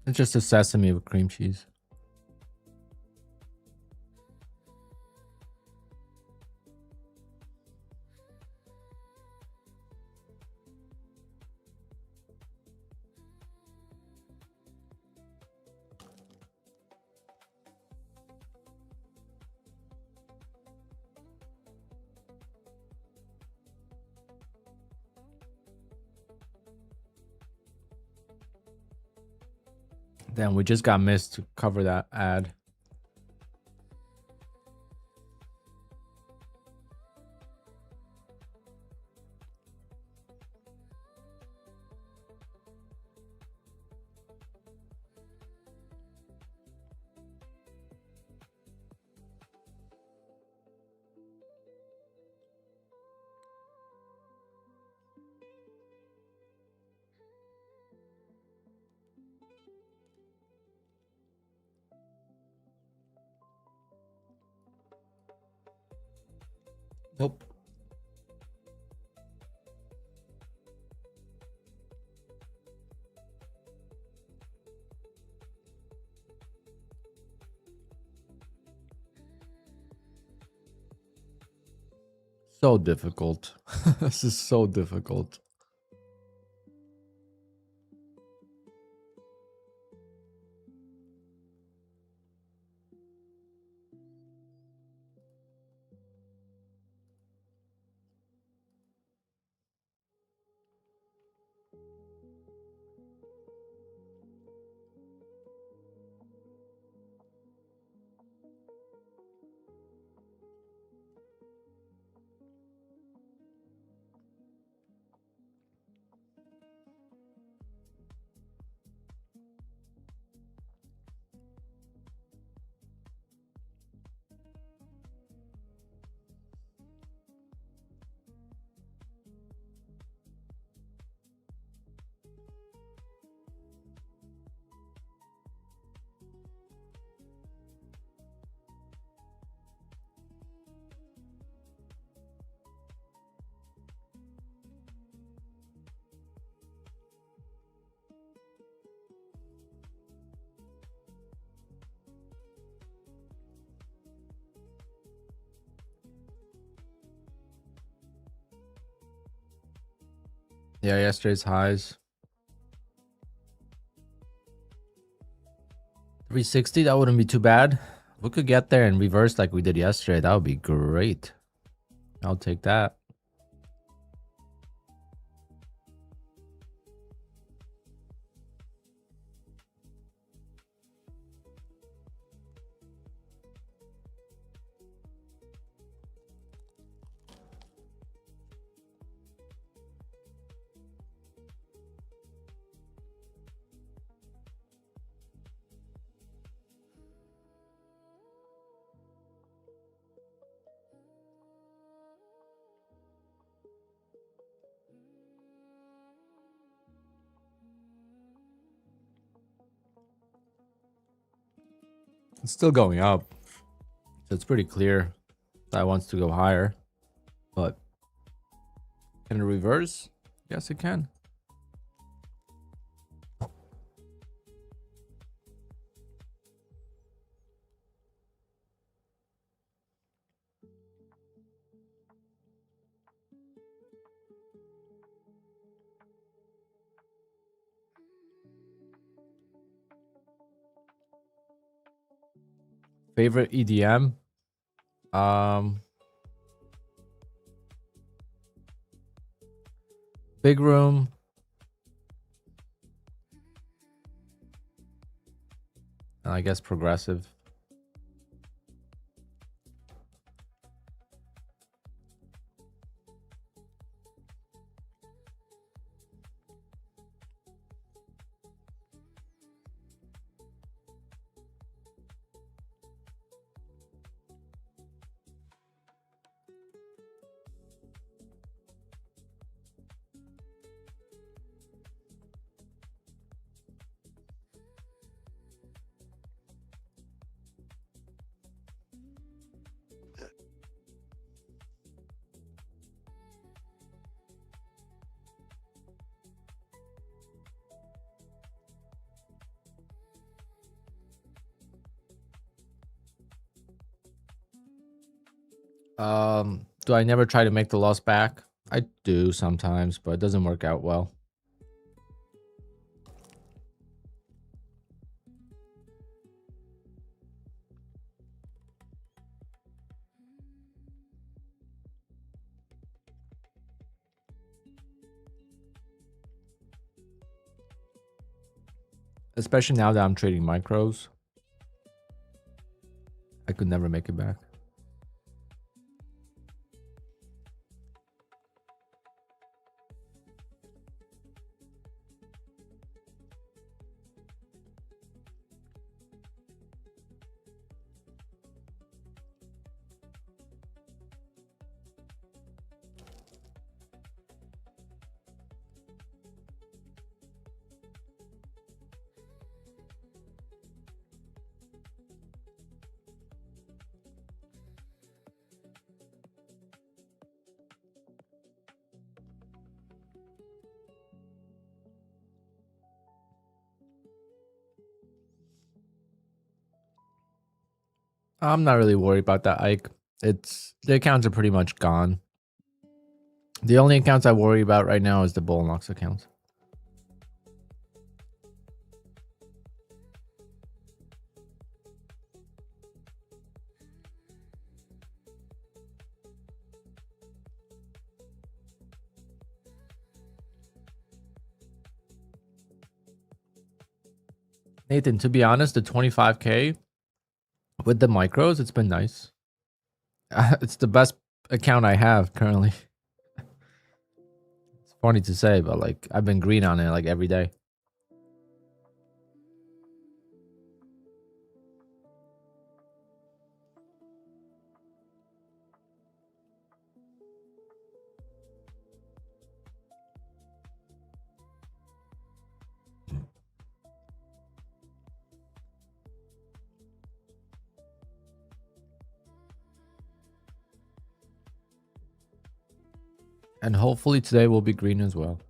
It's just a sesame with cream cheese. Damn, we just got missed to cover that ad. Nope. So difficult. This is so difficult. Yeah, yesterday's highs. 360, that wouldn't be too bad. If we could get there and reverse like we did yesterday, that would be great. I'll take that. It's still going up, so it's pretty clear that it wants to go higher. But can it reverse? Yes, it can. Favorite EDM? Big Room. And I guess progressive. Do I never try to make the loss back? I do sometimes, but it doesn't work out well. Especially now that I'm trading micros. I could never make it back. I'm not really worried about that, Ike. The accounts are pretty much gone. The only accounts I worry about right now is the Bullnox accounts. Nathan, to be honest, the 25K with the micros, it's been nice. It's the best account I have currently. It's funny to say, but like I've been green on it like every day. And hopefully today will be green as well.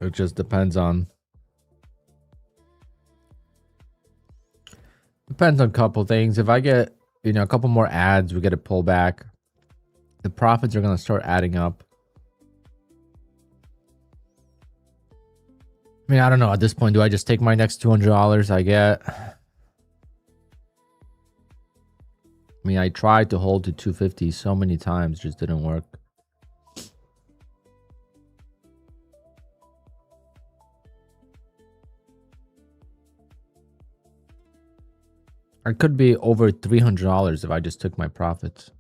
It just depends on a couple things. If I get, a couple more ads, we get a pullback. The profits are going to start adding up. I mean, I don't know. At this point, do I just take my next $200 I get? I mean, I tried to hold to 250 so many times, just didn't work. It could be over $300 if I just took my profits.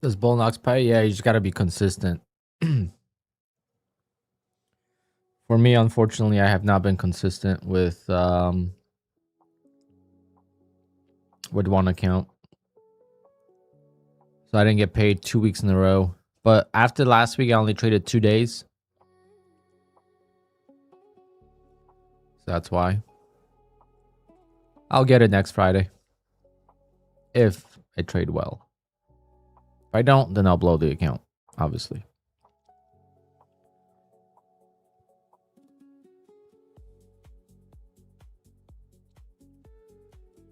Does Bullnox pay? Yeah, you just got to be consistent. For me, unfortunately, I have not been consistent with one account. So I didn't get paid 2 weeks in a row. But after last week, I only traded 2 days. So that's why. I'll get it next Friday. If I trade well. If I don't, then I'll blow the account, obviously.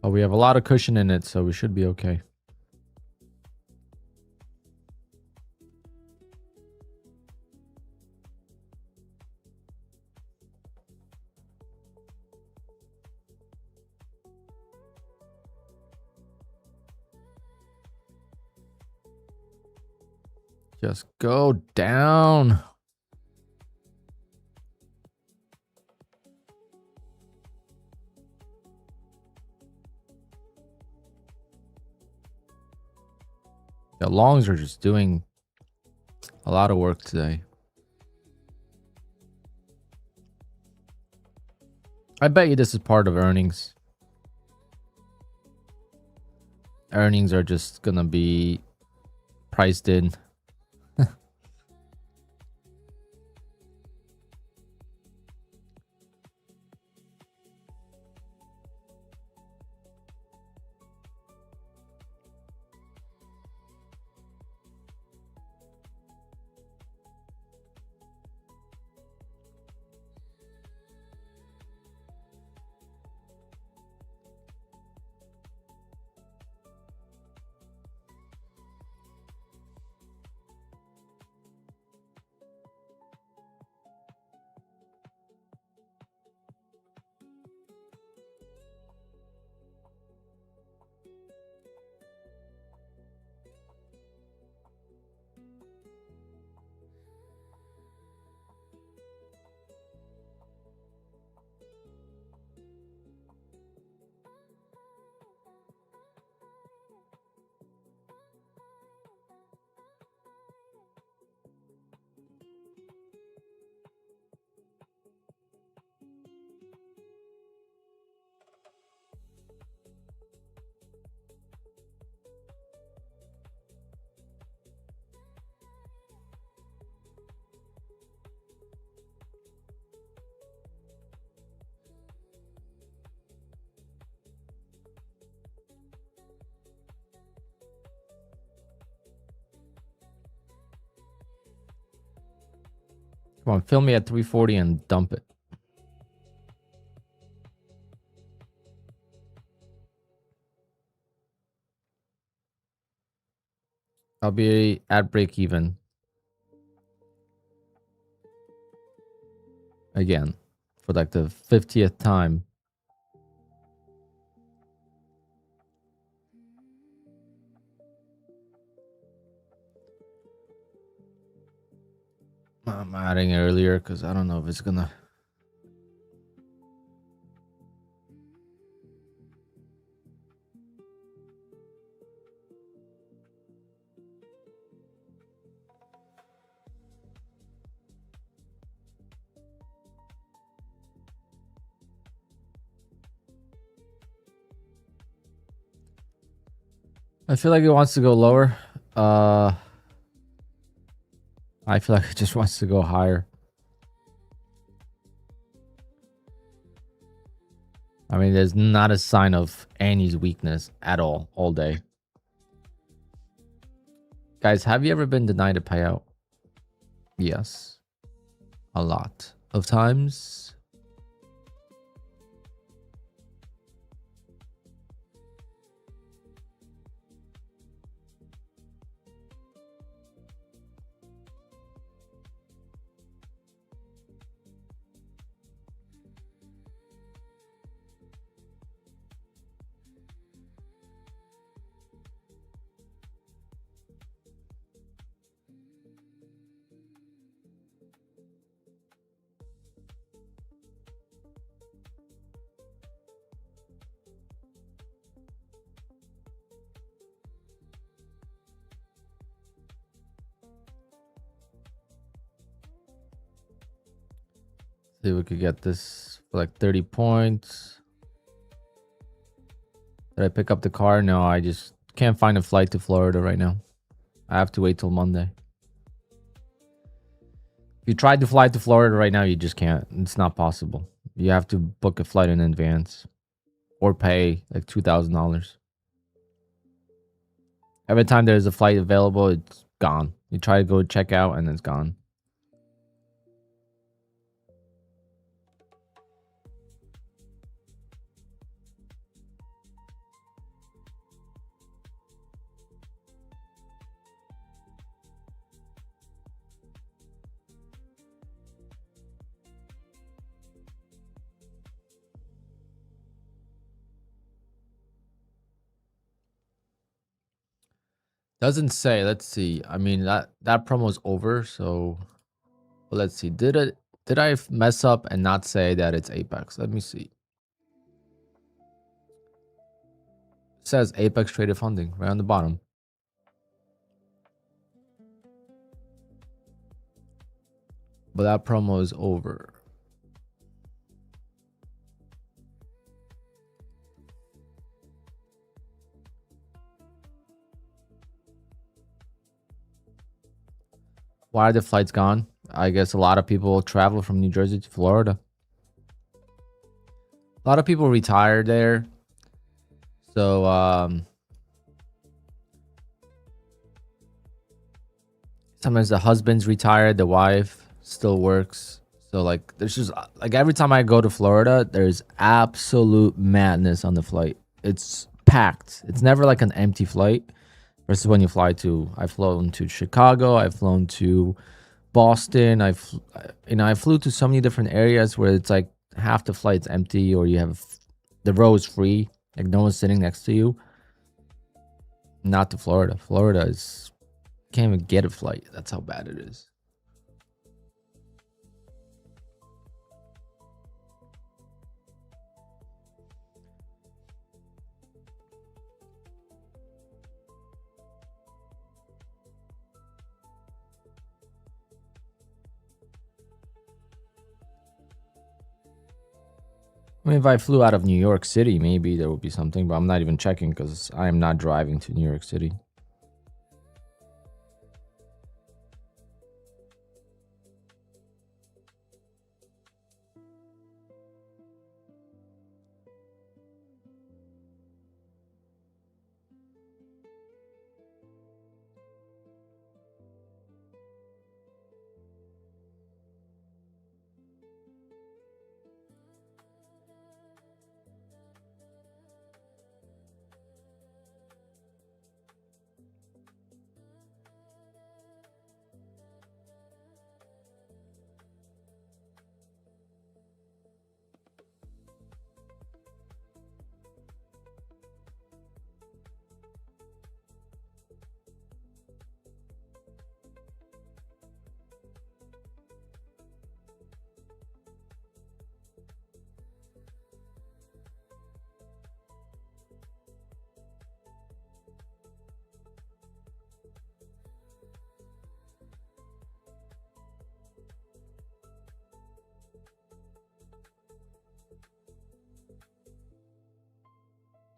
But we have a lot of cushion in it, so we should be okay. Just go down. The longs are just doing a lot of work today. I bet you this is part of earnings. Earnings are just gonna be priced in. Come on, fill me at 340 and dump it. I'll be at break even. Again, for like the 50th time. I'm adding earlier because I don't know if it's gonna. I feel like it wants to go lower. I feel like it just wants to go higher. I mean, there's not a sign of Annie's weakness at all day. Guys, have you ever been denied a payout? Yes. A lot of times. See if we could get this for like 30 points. Did I pick up the car? No, I just can't find a flight to Florida right now. I have to wait till Monday. If you tried to fly to Florida right now, you just can't. It's not possible. You have to book a flight in advance or pay like $2,000. Every time there's a flight available, it's gone. You try to go check out and it's gone. Doesn't say. Let's see. I mean, that promo's over, so let's see. Did I mess up and not say that it's Apex? Let me see. It says Apex traded funding right on the bottom. But that promo is over. Why are the flights gone? I guess a lot of people travel from New Jersey to Florida. A lot of people retire there. So sometimes the husband's retired, the wife still works. So like there's just like every time I go to Florida, there's absolute madness on the flight. It's packed. It's never like an empty flight. Versus when you fly to, I've flown to Chicago, I've flown to Boston, I flew to so many different areas where it's like half the flight's empty or you have the row is free, like no one's sitting next to you. Not to Florida. Florida is can't even get a flight. That's how bad it is. I mean, if I flew out of New York City, maybe there would be something, but I'm not even checking because I am not driving to New York City.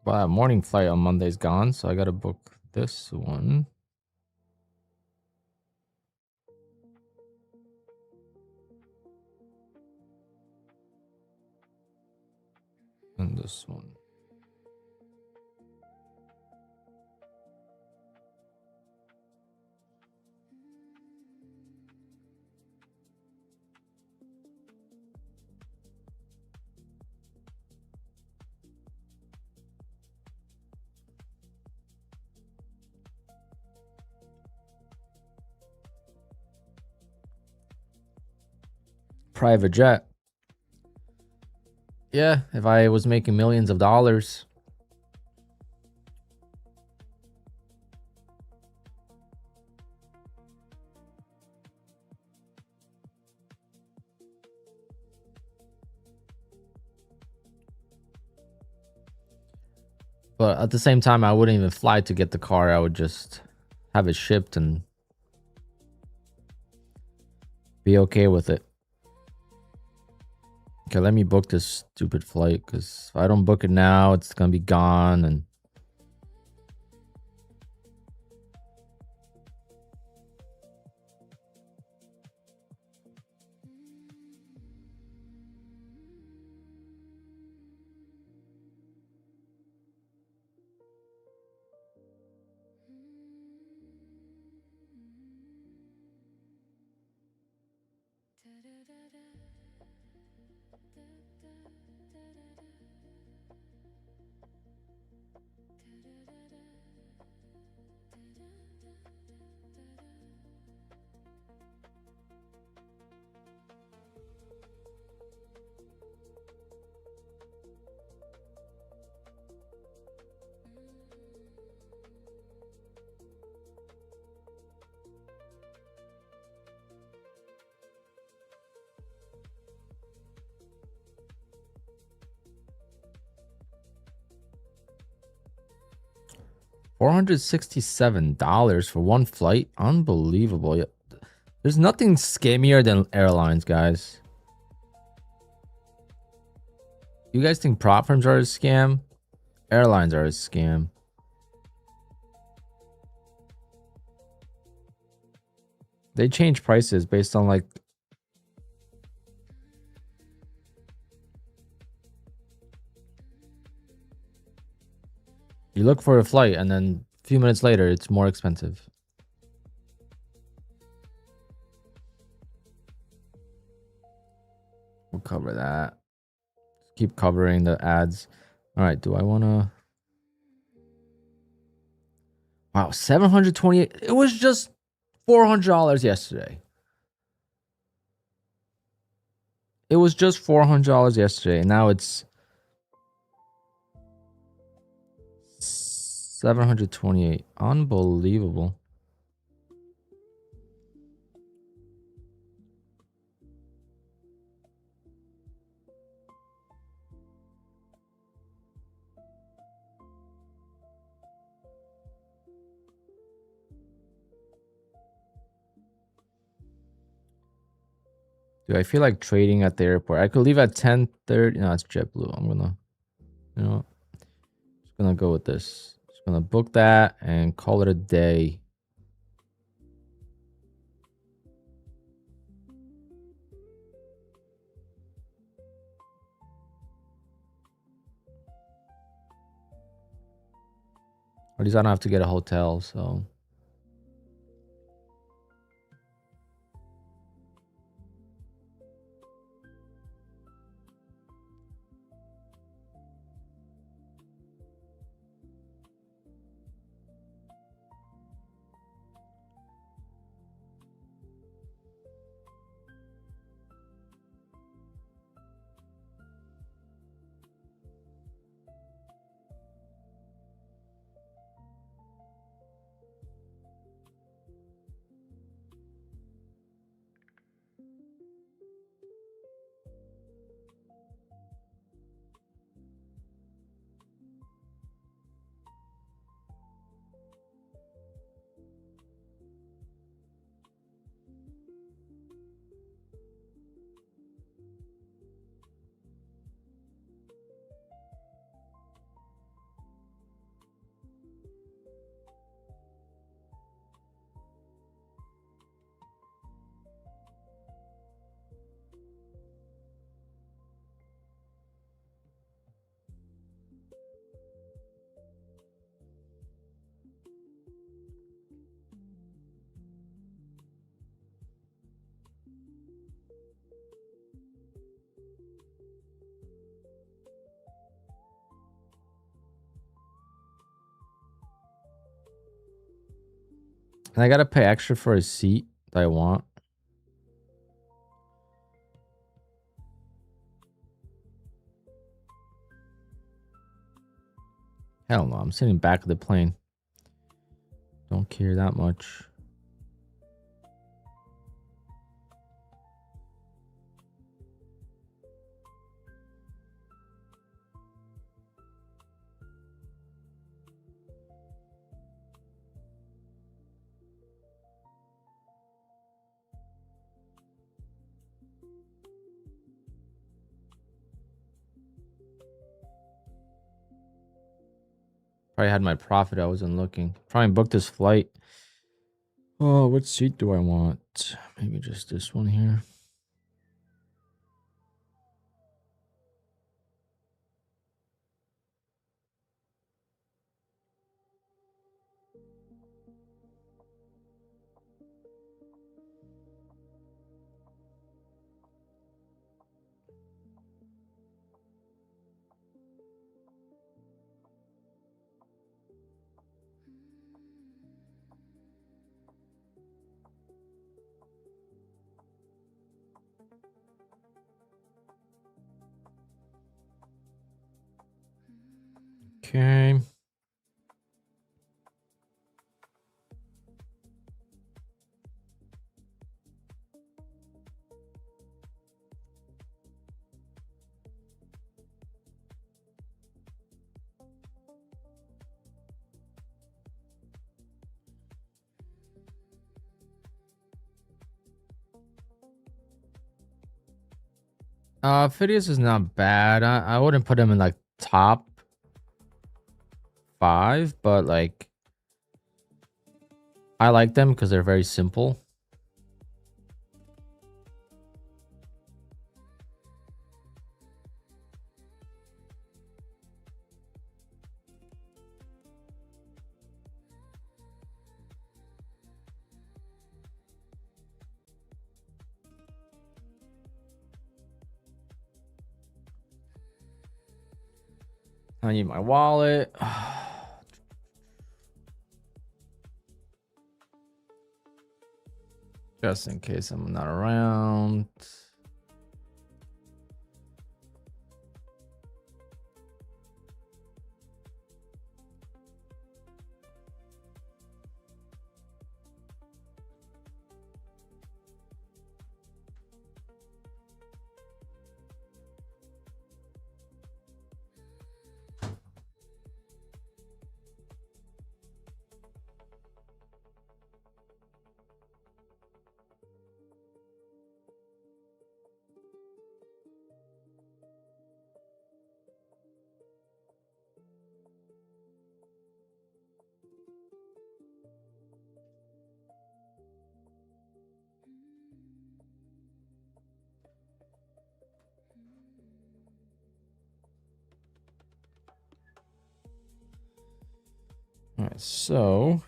But morning flight on Monday's gone, so I gotta book this one. And this one. Private jet. Yeah, if I was making millions of dollars. But at the same time, I wouldn't even fly to get the car. I would just have it shipped and be okay with it. Okay, let me book this stupid flight, because if I don't book it now, it's gonna be gone. And $467 for one flight. Unbelievable. There's nothing scammier than airlines, guys. You guys think prop firms are a scam? Airlines are a scam. They change prices based on like... You look for a flight and then a few minutes later, it's more expensive. We'll cover that. Keep covering the ads. All right, do I want to... Wow, 728. It was just $400 yesterday. It was just $400 yesterday, and now it's 728. Unbelievable. Do I feel like trading at the airport? I could leave at 10:30. No, it's JetBlue. I'm gonna, you know, just gonna go with this. Just gonna book that and call it a day. At least I don't have to get a hotel, so... And I gotta pay extra for a seat that I want. Hell no, I'm sitting back of the plane. Don't care that much. Probably had my profit. I wasn't looking. Probably booked this flight. Oh, what seat do I want? Maybe just this one here. Okay. Phidias is not bad. I wouldn't put him in like top 5, but like I like them because they're very simple. I need my wallet. Just in case I'm not around. All right, so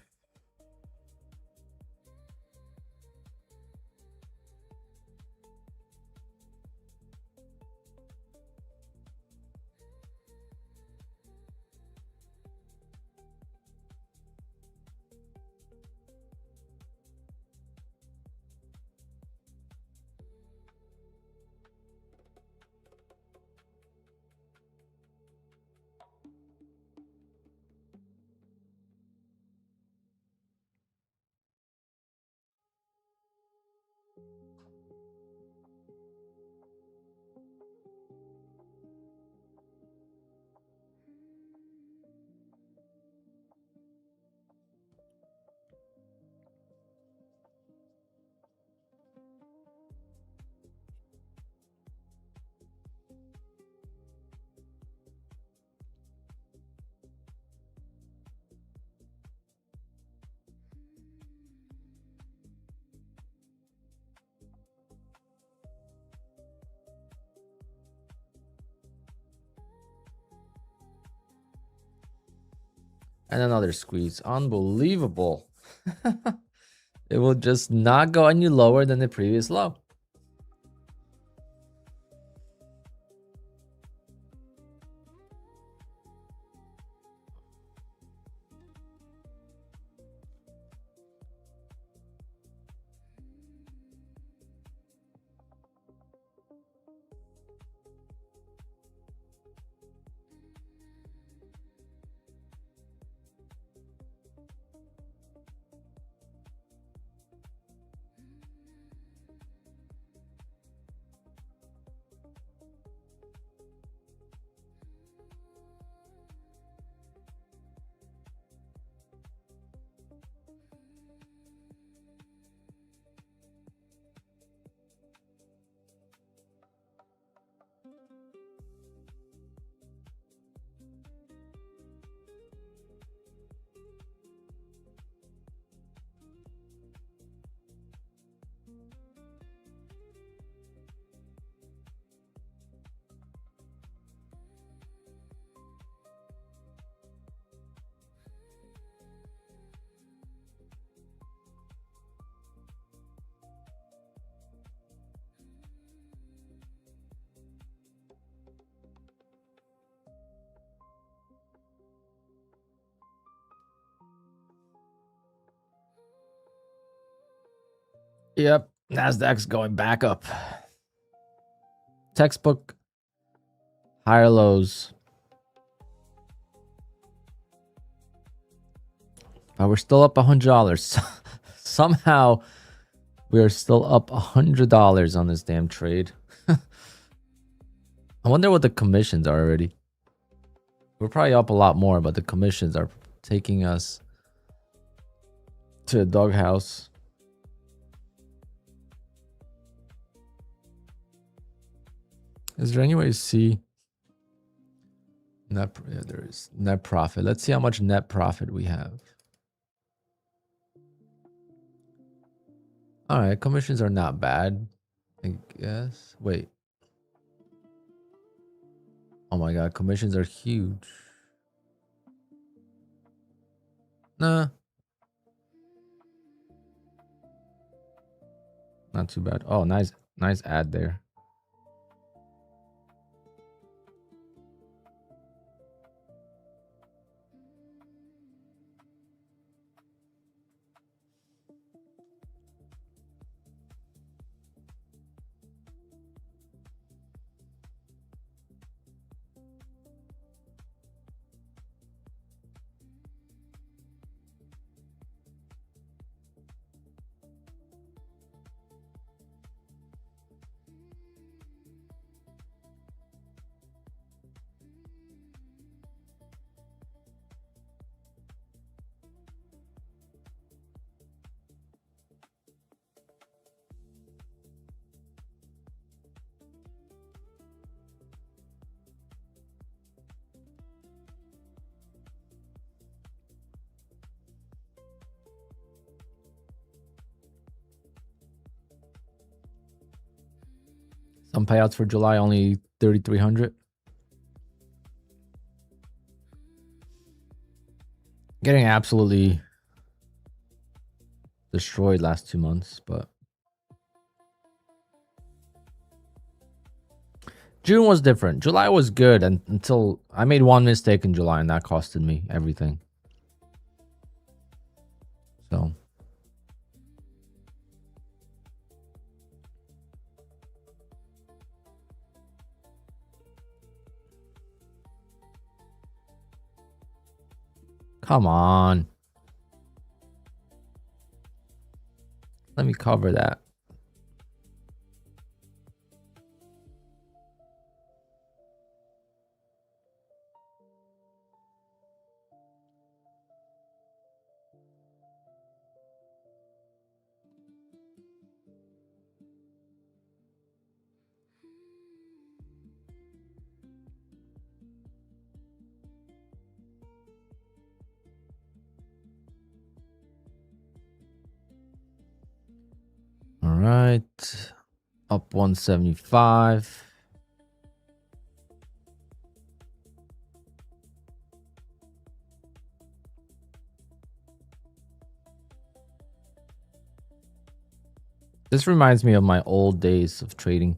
and another squeeze. Unbelievable. It will just not go any lower than the previous low. Yep, Nasdaq's going back up. Textbook higher lows. But we're still up $100. Somehow we are still up $100 on this damn trade. I wonder what the commissions are already. We're probably up a lot more, but the commissions are taking us to a doghouse. Is there any way to see net? Yeah, there is net profit. Let's see how much net profit we have. All right, commissions are not bad, I guess. Wait. Oh my god, commissions are huge. Nah. Not too bad. Oh, nice ad there. Some payouts for July only 3,300. Getting absolutely destroyed last 2 months, but June was different. July was good until I made one mistake in July and that costed me everything. So come on. Let me cover that. All right. Up 175. This reminds me of my old days of trading.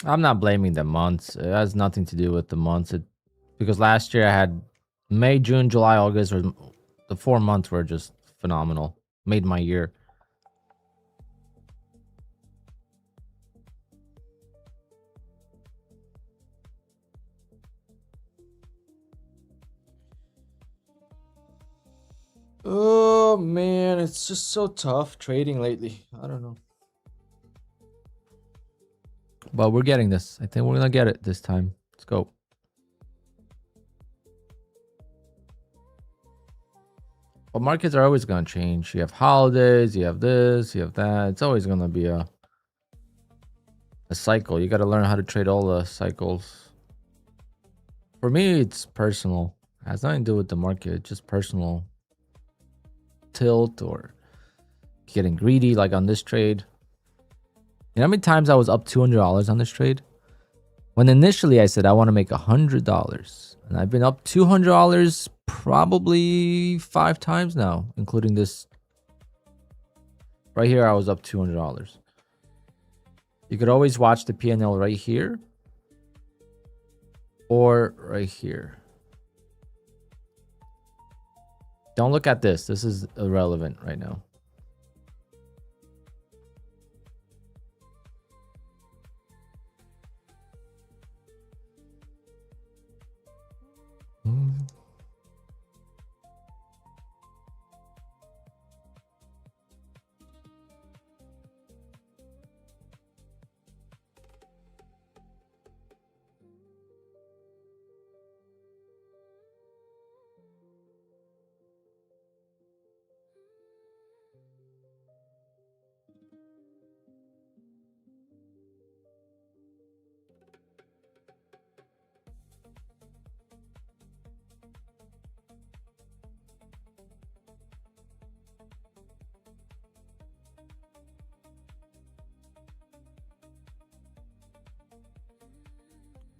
I'm not blaming the months. It has nothing to do with the months. Because last year I had May, June, July, August, or the 4 months were just phenomenal. Made my year. Oh man, it's just so tough trading lately. I don't know. But we're getting this. I think we're gonna get it this time. Let's go. But markets are always gonna change. You have holidays, you have this, you have that. It's always gonna be a a cycle. You got to learn how to trade all the cycles. For me, it's personal. It has nothing to do with the market. It's just personal tilt or getting greedy, like on this trade. You know how many times I was up $200 on this trade? When initially I said I want to make $100, and I've been up $200 probably 5 times now, including this. Right here, I was up $200. You could always watch the P&L right here or right here. Don't look at this. This is irrelevant right now.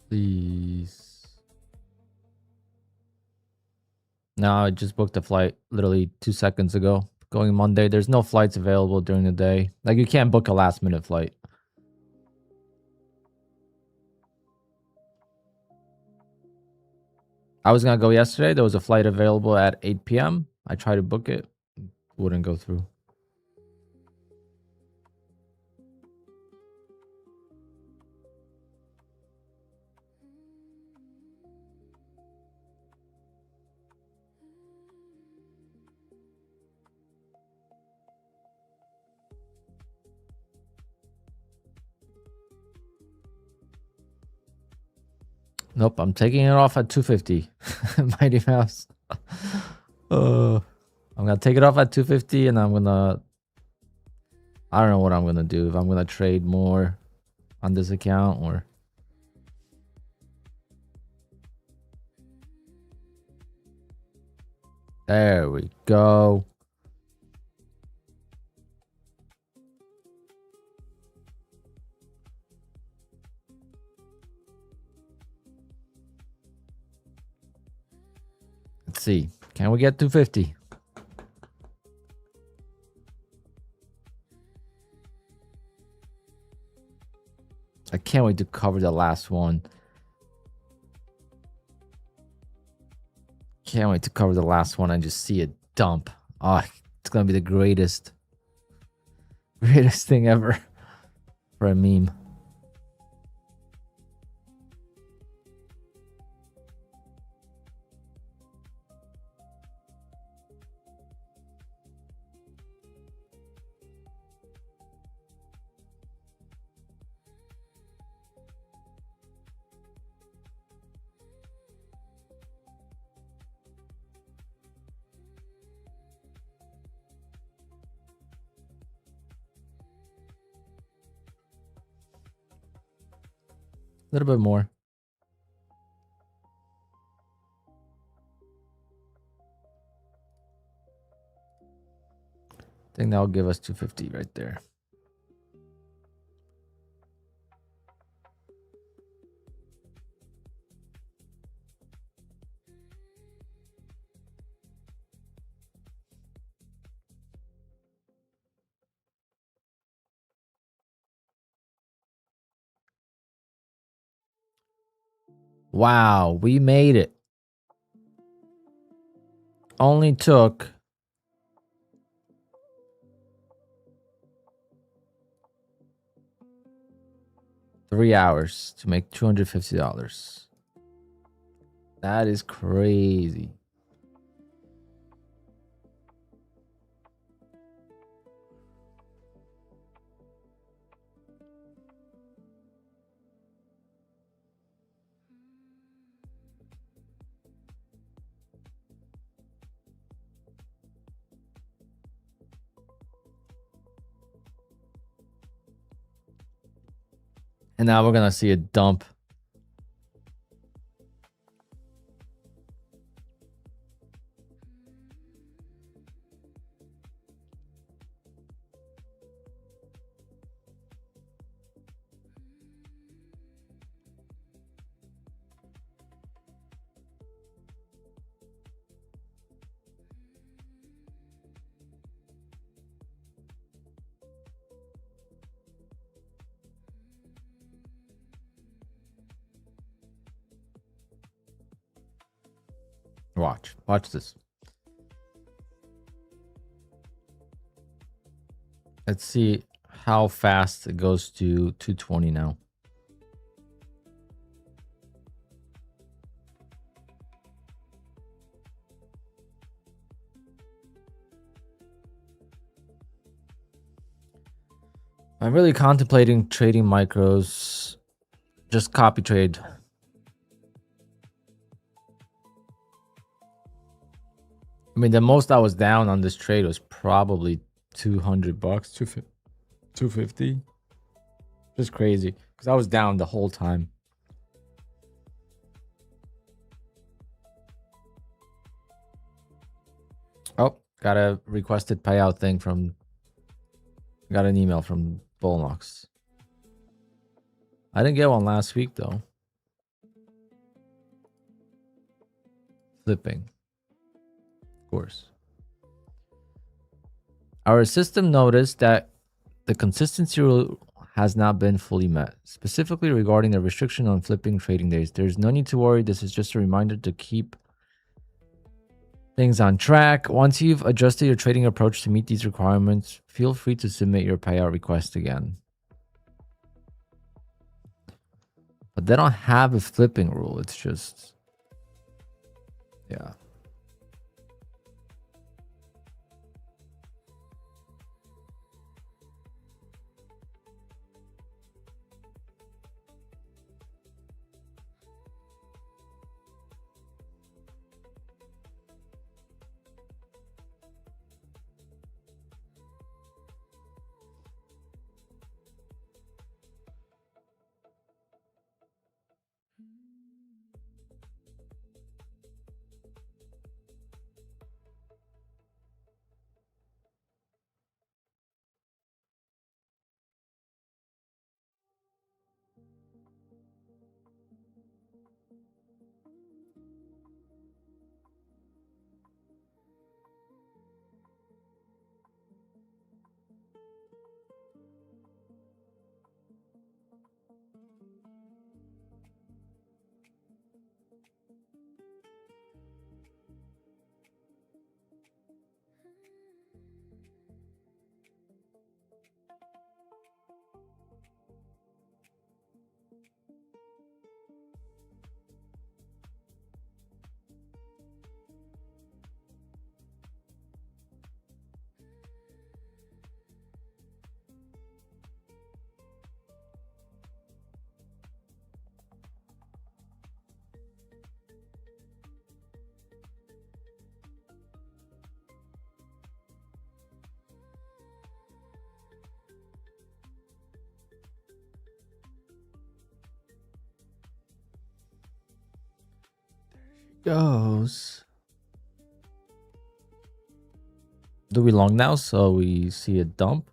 Please. No, I just booked a flight literally 2 seconds ago. Going Monday. There's no flights available during the day. Like, you can't book a last minute flight. I was going to go yesterday. There was a flight available at 8 p.m. I tried to book it. Wouldn't go through. Nope, I'm taking it off at 250. Mighty Mouse. I'm gonna take it off at 250, and I'm gonna. I don't know what I'm gonna do. If I'm gonna trade more on this account or. There we go. Let's see. Can we get 250? I can't wait to cover the last one. Can't wait to cover the last one and just see it dump. Oh, it's gonna be the greatest thing ever for a meme. A little bit more. I think that'll give us 250 right there. Wow, we made it. Only took 3 hours to make $250. That is crazy. And now we're gonna see a dump. Watch this. Let's see how fast it goes to 220 now. I'm really contemplating trading micros. Just copy trade. I mean, the most I was down on this trade was probably $200, 250. Just crazy, because I was down the whole time. Oh, got a requested payout thing from... Got an email from Bullnox. I didn't get one last week, though. Flipping. Of course. Our system noticed that the consistency rule has not been fully met, specifically regarding the restriction on flipping trading days. There's no need to worry. This is just a reminder to keep things on track. Once you've adjusted your trading approach to meet these requirements, feel free to submit your payout request again. But they don't have a flipping rule. It's just... Yeah. Goes. Do we long now so we see a dump?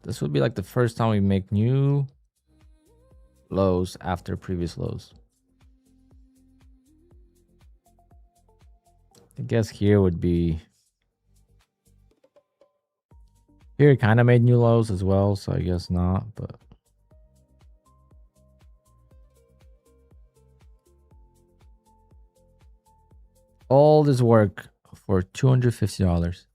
This would be like the first time we make new lows after previous lows. I guess here would be... Here it kind of made new lows as well, so I guess not, but... All this work for $250.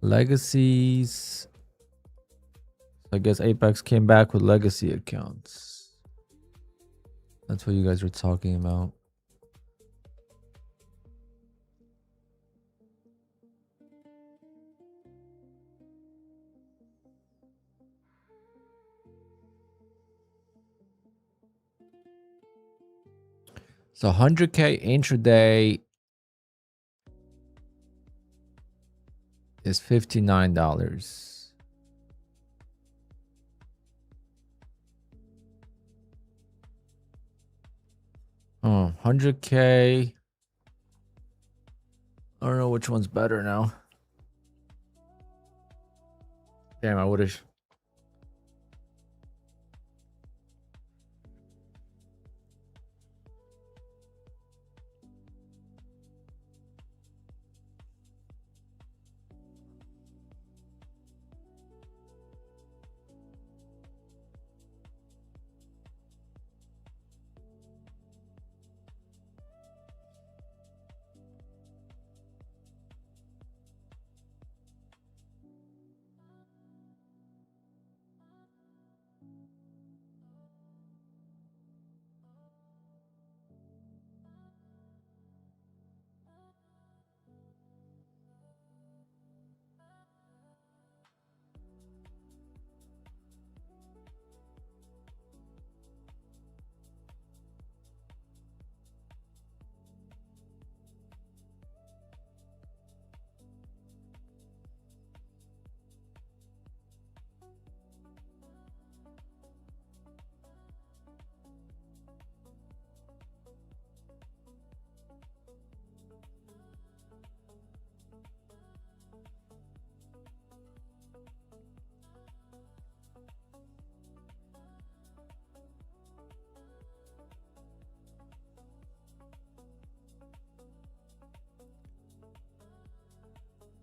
Legacies I guess Apex came back with legacy accounts. That's what you guys were talking about. So 100K intraday is $59. Oh, 100K. I don't know which one's better now. Damn, I would have.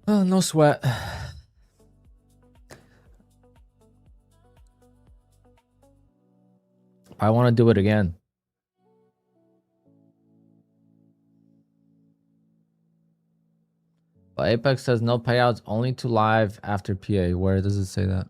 Oh, no sweat. I want to do it again. But Apex says no payouts, only to live after PA. Where does it say that?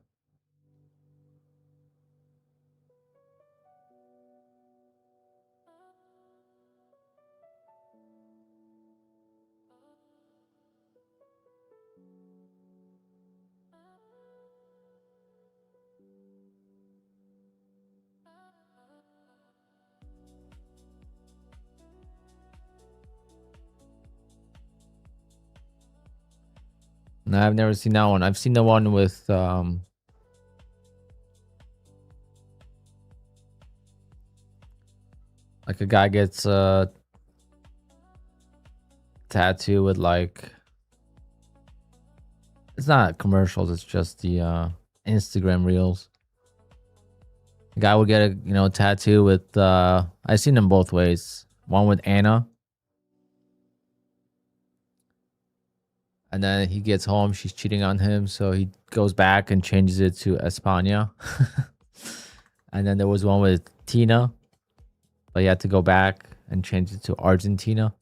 No, I've never seen that one. I've seen the one with like a guy gets a tattoo with like, it's not commercials, it's just the Instagram reels. The guy would get a tattoo with I've seen them both ways. One with Anna. And then he gets home, she's cheating on him, so he goes back and changes it to España. And then there was one with Tina, but he had to go back and change it to Argentina.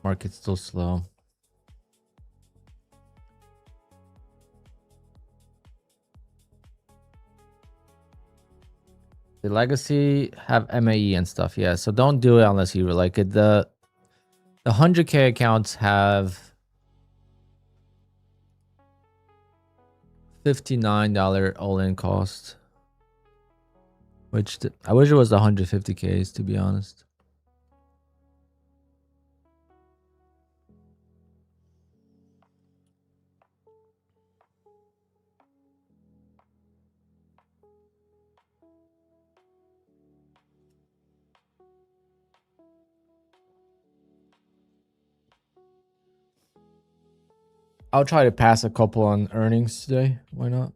Market's still slow. The legacy have MAE and stuff, yeah. So don't do it unless you like it. The 100K accounts have $59 all-in cost, which I wish it was 150Ks to be honest. I'll try to pass a couple on earnings today. Why not?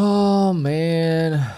Oh man.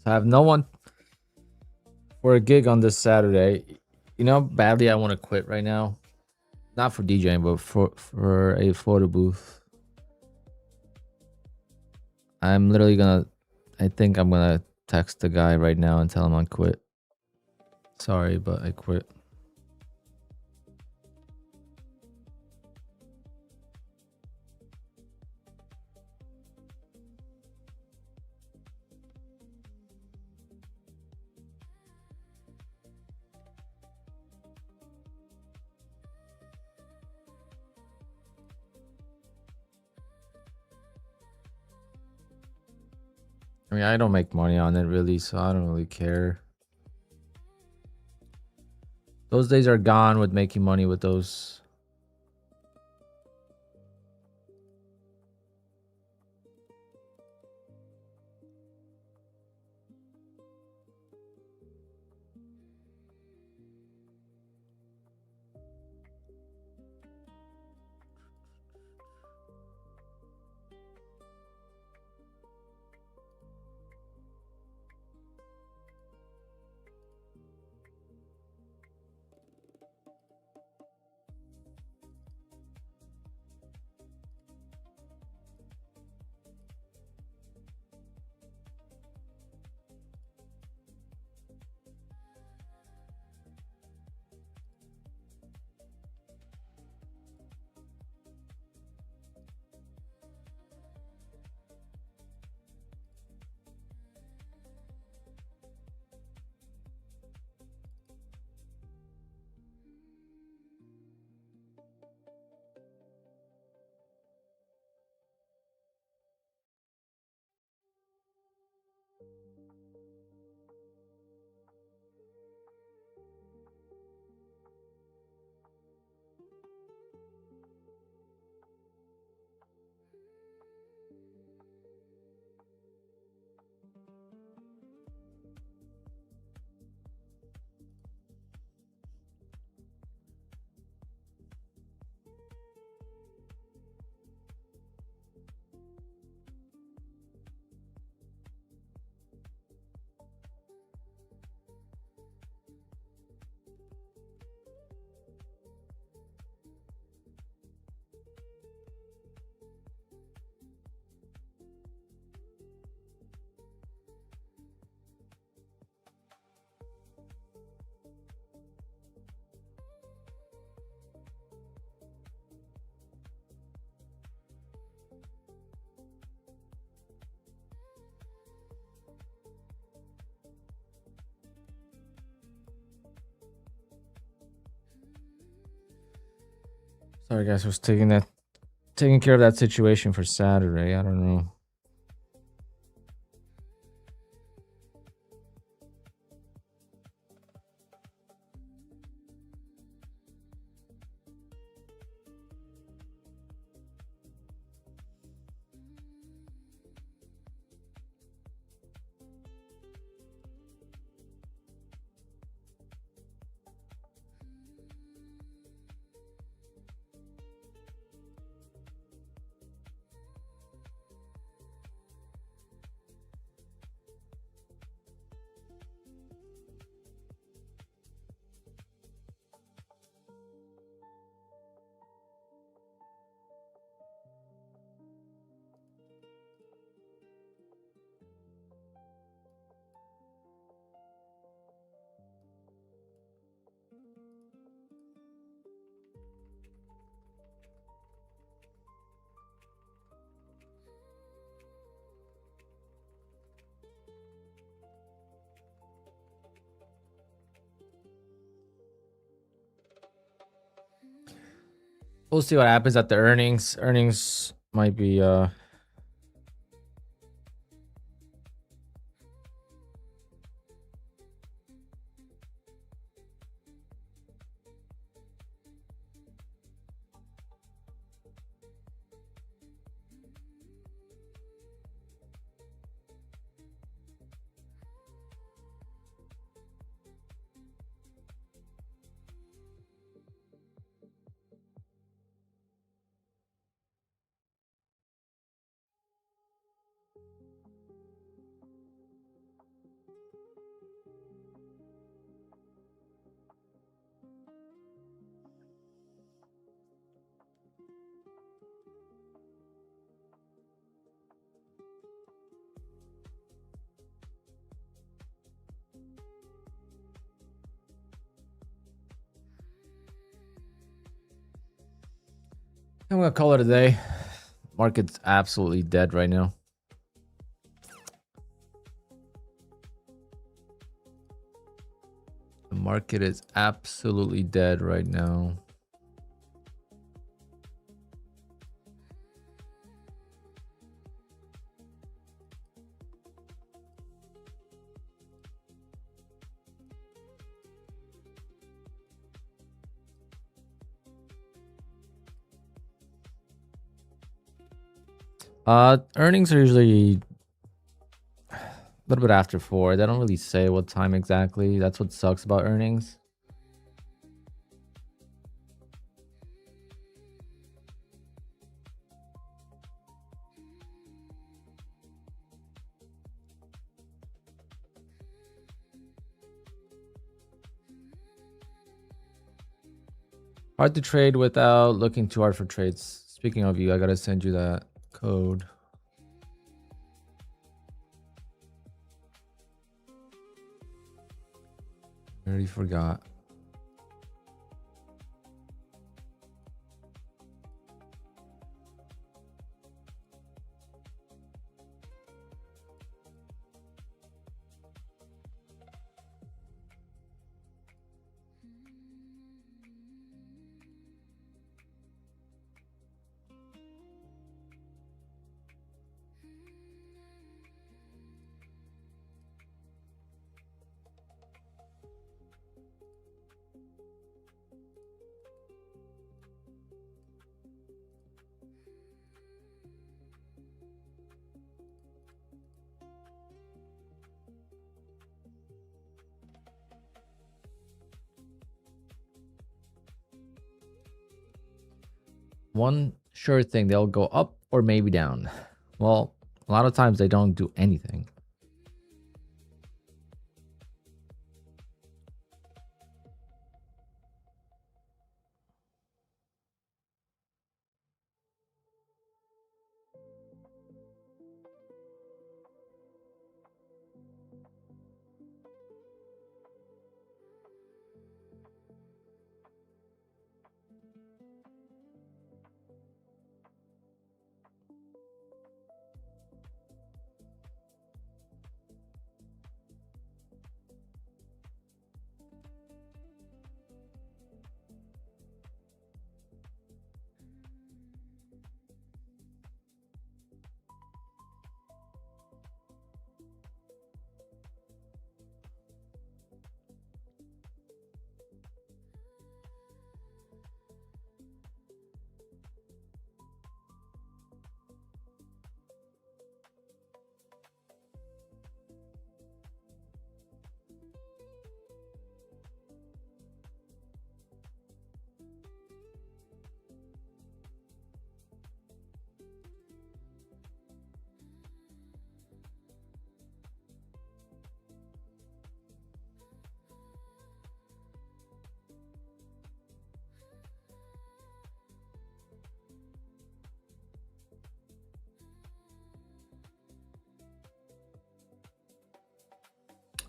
I have no one for a gig on this Saturday. You know, badly I want to quit right now. Not for DJing, but for a photo booth. I'm literally gonna. I think I'm gonna text the guy right now and tell him I quit. Sorry, but I quit. I mean, I don't make money on it really, so I don't really care. Those days are gone with making money with those. Sorry guys, I was taking care of that situation for Saturday. I don't know. We'll see what happens at the earnings. Earnings might be I'm gonna call it a day. Market's absolutely dead right now. The market is absolutely dead right now. Earnings are usually a little bit after 4. They don't really say what time exactly. That's what sucks about earnings. Hard to trade without looking too hard for trades. Speaking of you, I gotta send you that code. I already forgot. One sure thing, they'll go up or maybe down. Well, a lot of times they don't do anything.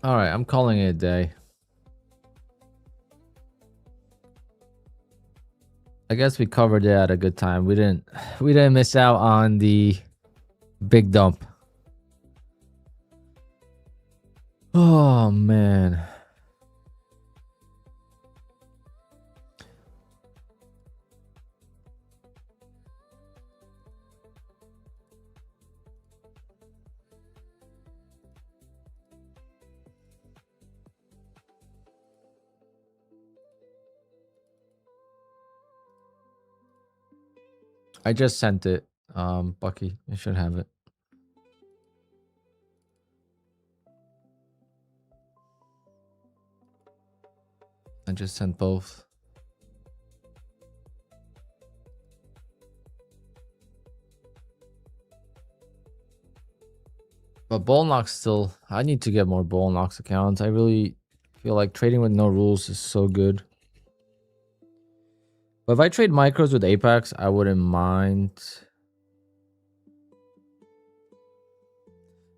All right, I'm calling it a day. I guess we covered it at a good time. We didn't miss out on the big dump. Oh man. I just sent it. Bucky, you should have it. I just sent both. But Bullnox still, I need to get more Bullnox accounts. I really feel like trading with no rules is so good. But if I trade micros with Apex, I wouldn't mind.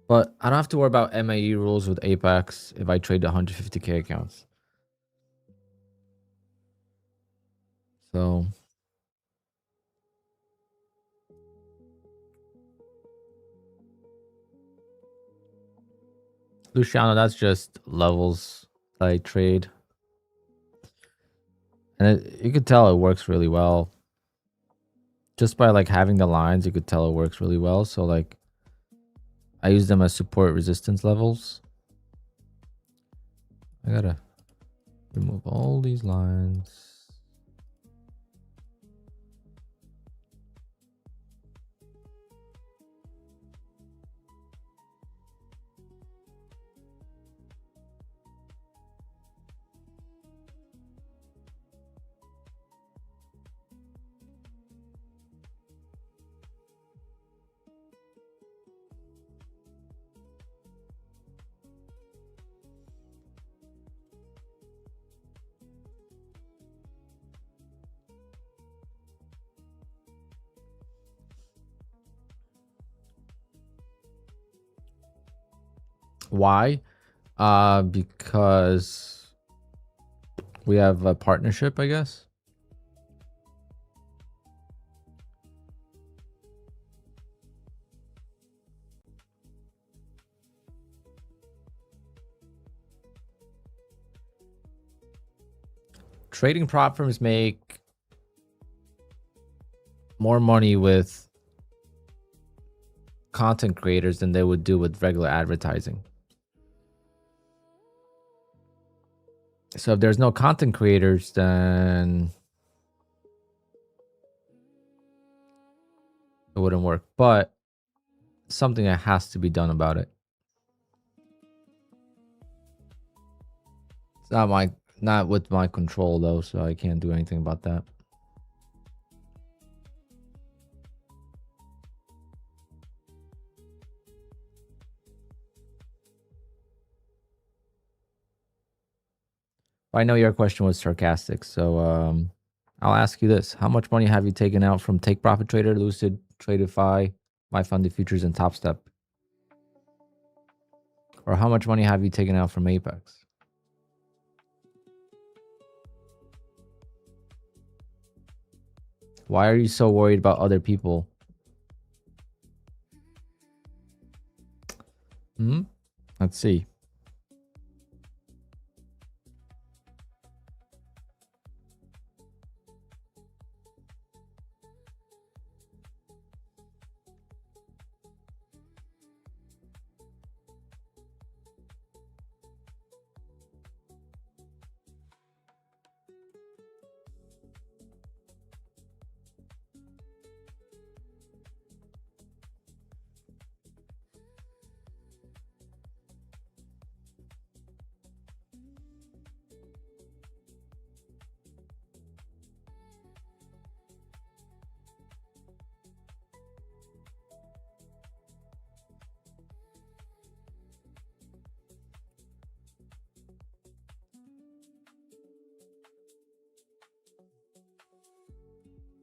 But I don't have to worry about MAE rules with Apex if I trade the 150k accounts. So Luciano, that's just levels that I trade. And you could tell it works really well. Just by like having the lines, you could tell it works really well. So like I use them as support resistance levels. I gotta remove all these lines. Why? Because we have a partnership, I guess. Trading prop firms make more money with content creators than they would do with regular advertising. So if there's no content creators, then it wouldn't work. But something that has to be done about it. It's not with my control though, so I can't do anything about that. I know your question was sarcastic, so I'll ask you this: how much money have you taken out from Take Profit Trader, Lucid, Tradeify, My Funded Futures, and Top Step? Or how much money have you taken out from Apex? Why are you so worried about other people? Let's see.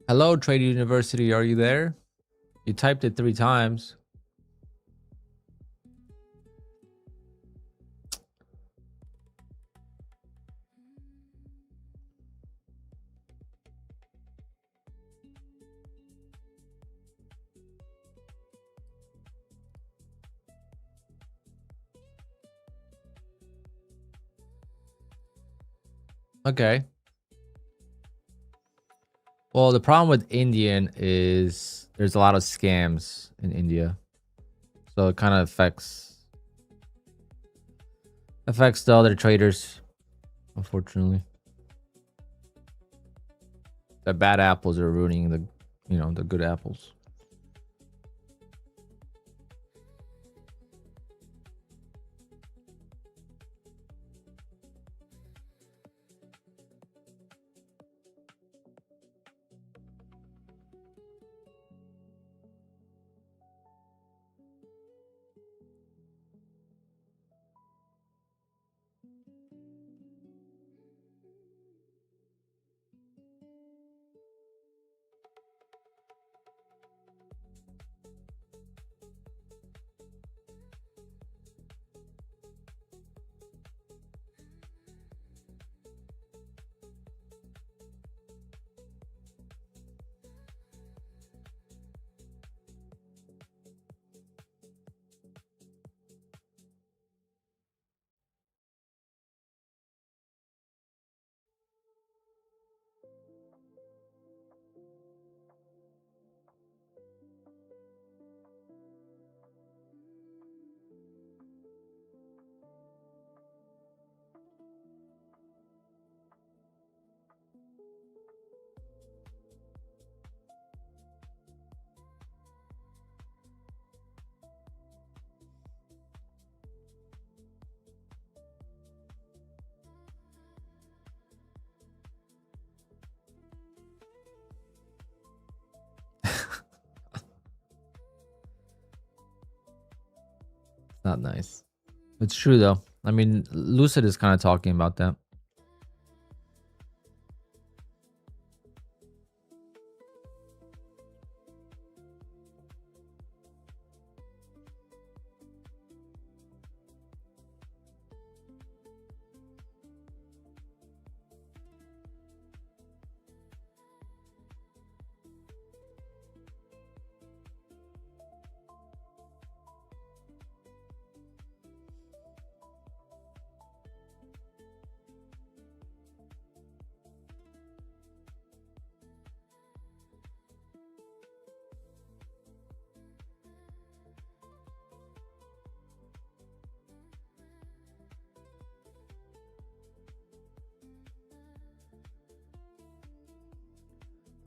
Hello, Trade University. Are you there? You typed it 3 times. Okay. Well, the problem with Indian is there's a lot of scams in India. So it kind of affects the other traders, unfortunately. The bad apples are ruining the good apples. Not nice. It's true though. I mean, Lucid is kind of talking about that.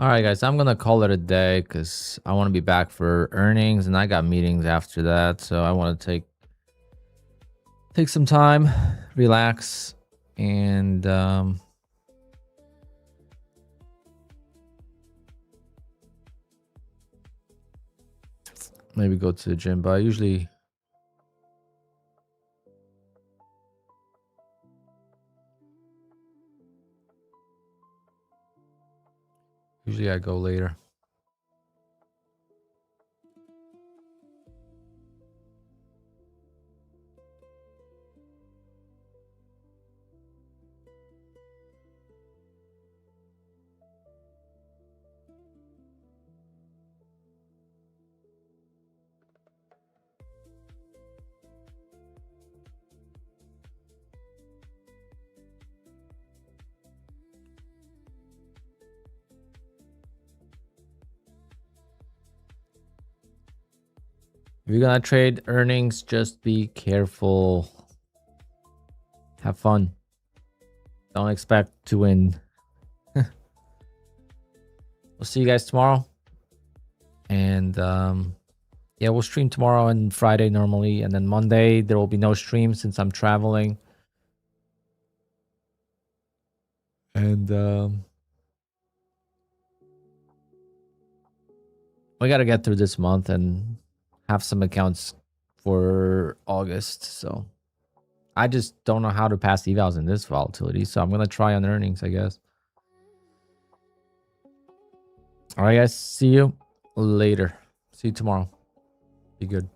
All right, guys, I'm gonna call it a day because I want to be back for earnings, and I got meetings after that. So I want to take some time, relax, and maybe go to the gym. But I usually I go later. If you're gonna trade earnings, just be careful. Have fun. Don't expect to win. We'll see you guys tomorrow. And yeah, we'll stream tomorrow and Friday normally. And then Monday, there will be no stream since I'm traveling. And we got to get through this month and have some accounts for August. So I just don't know how to pass evals in this volatility. So I'm going to try on earnings, I guess. All right, guys. See you later. See you tomorrow. Be good.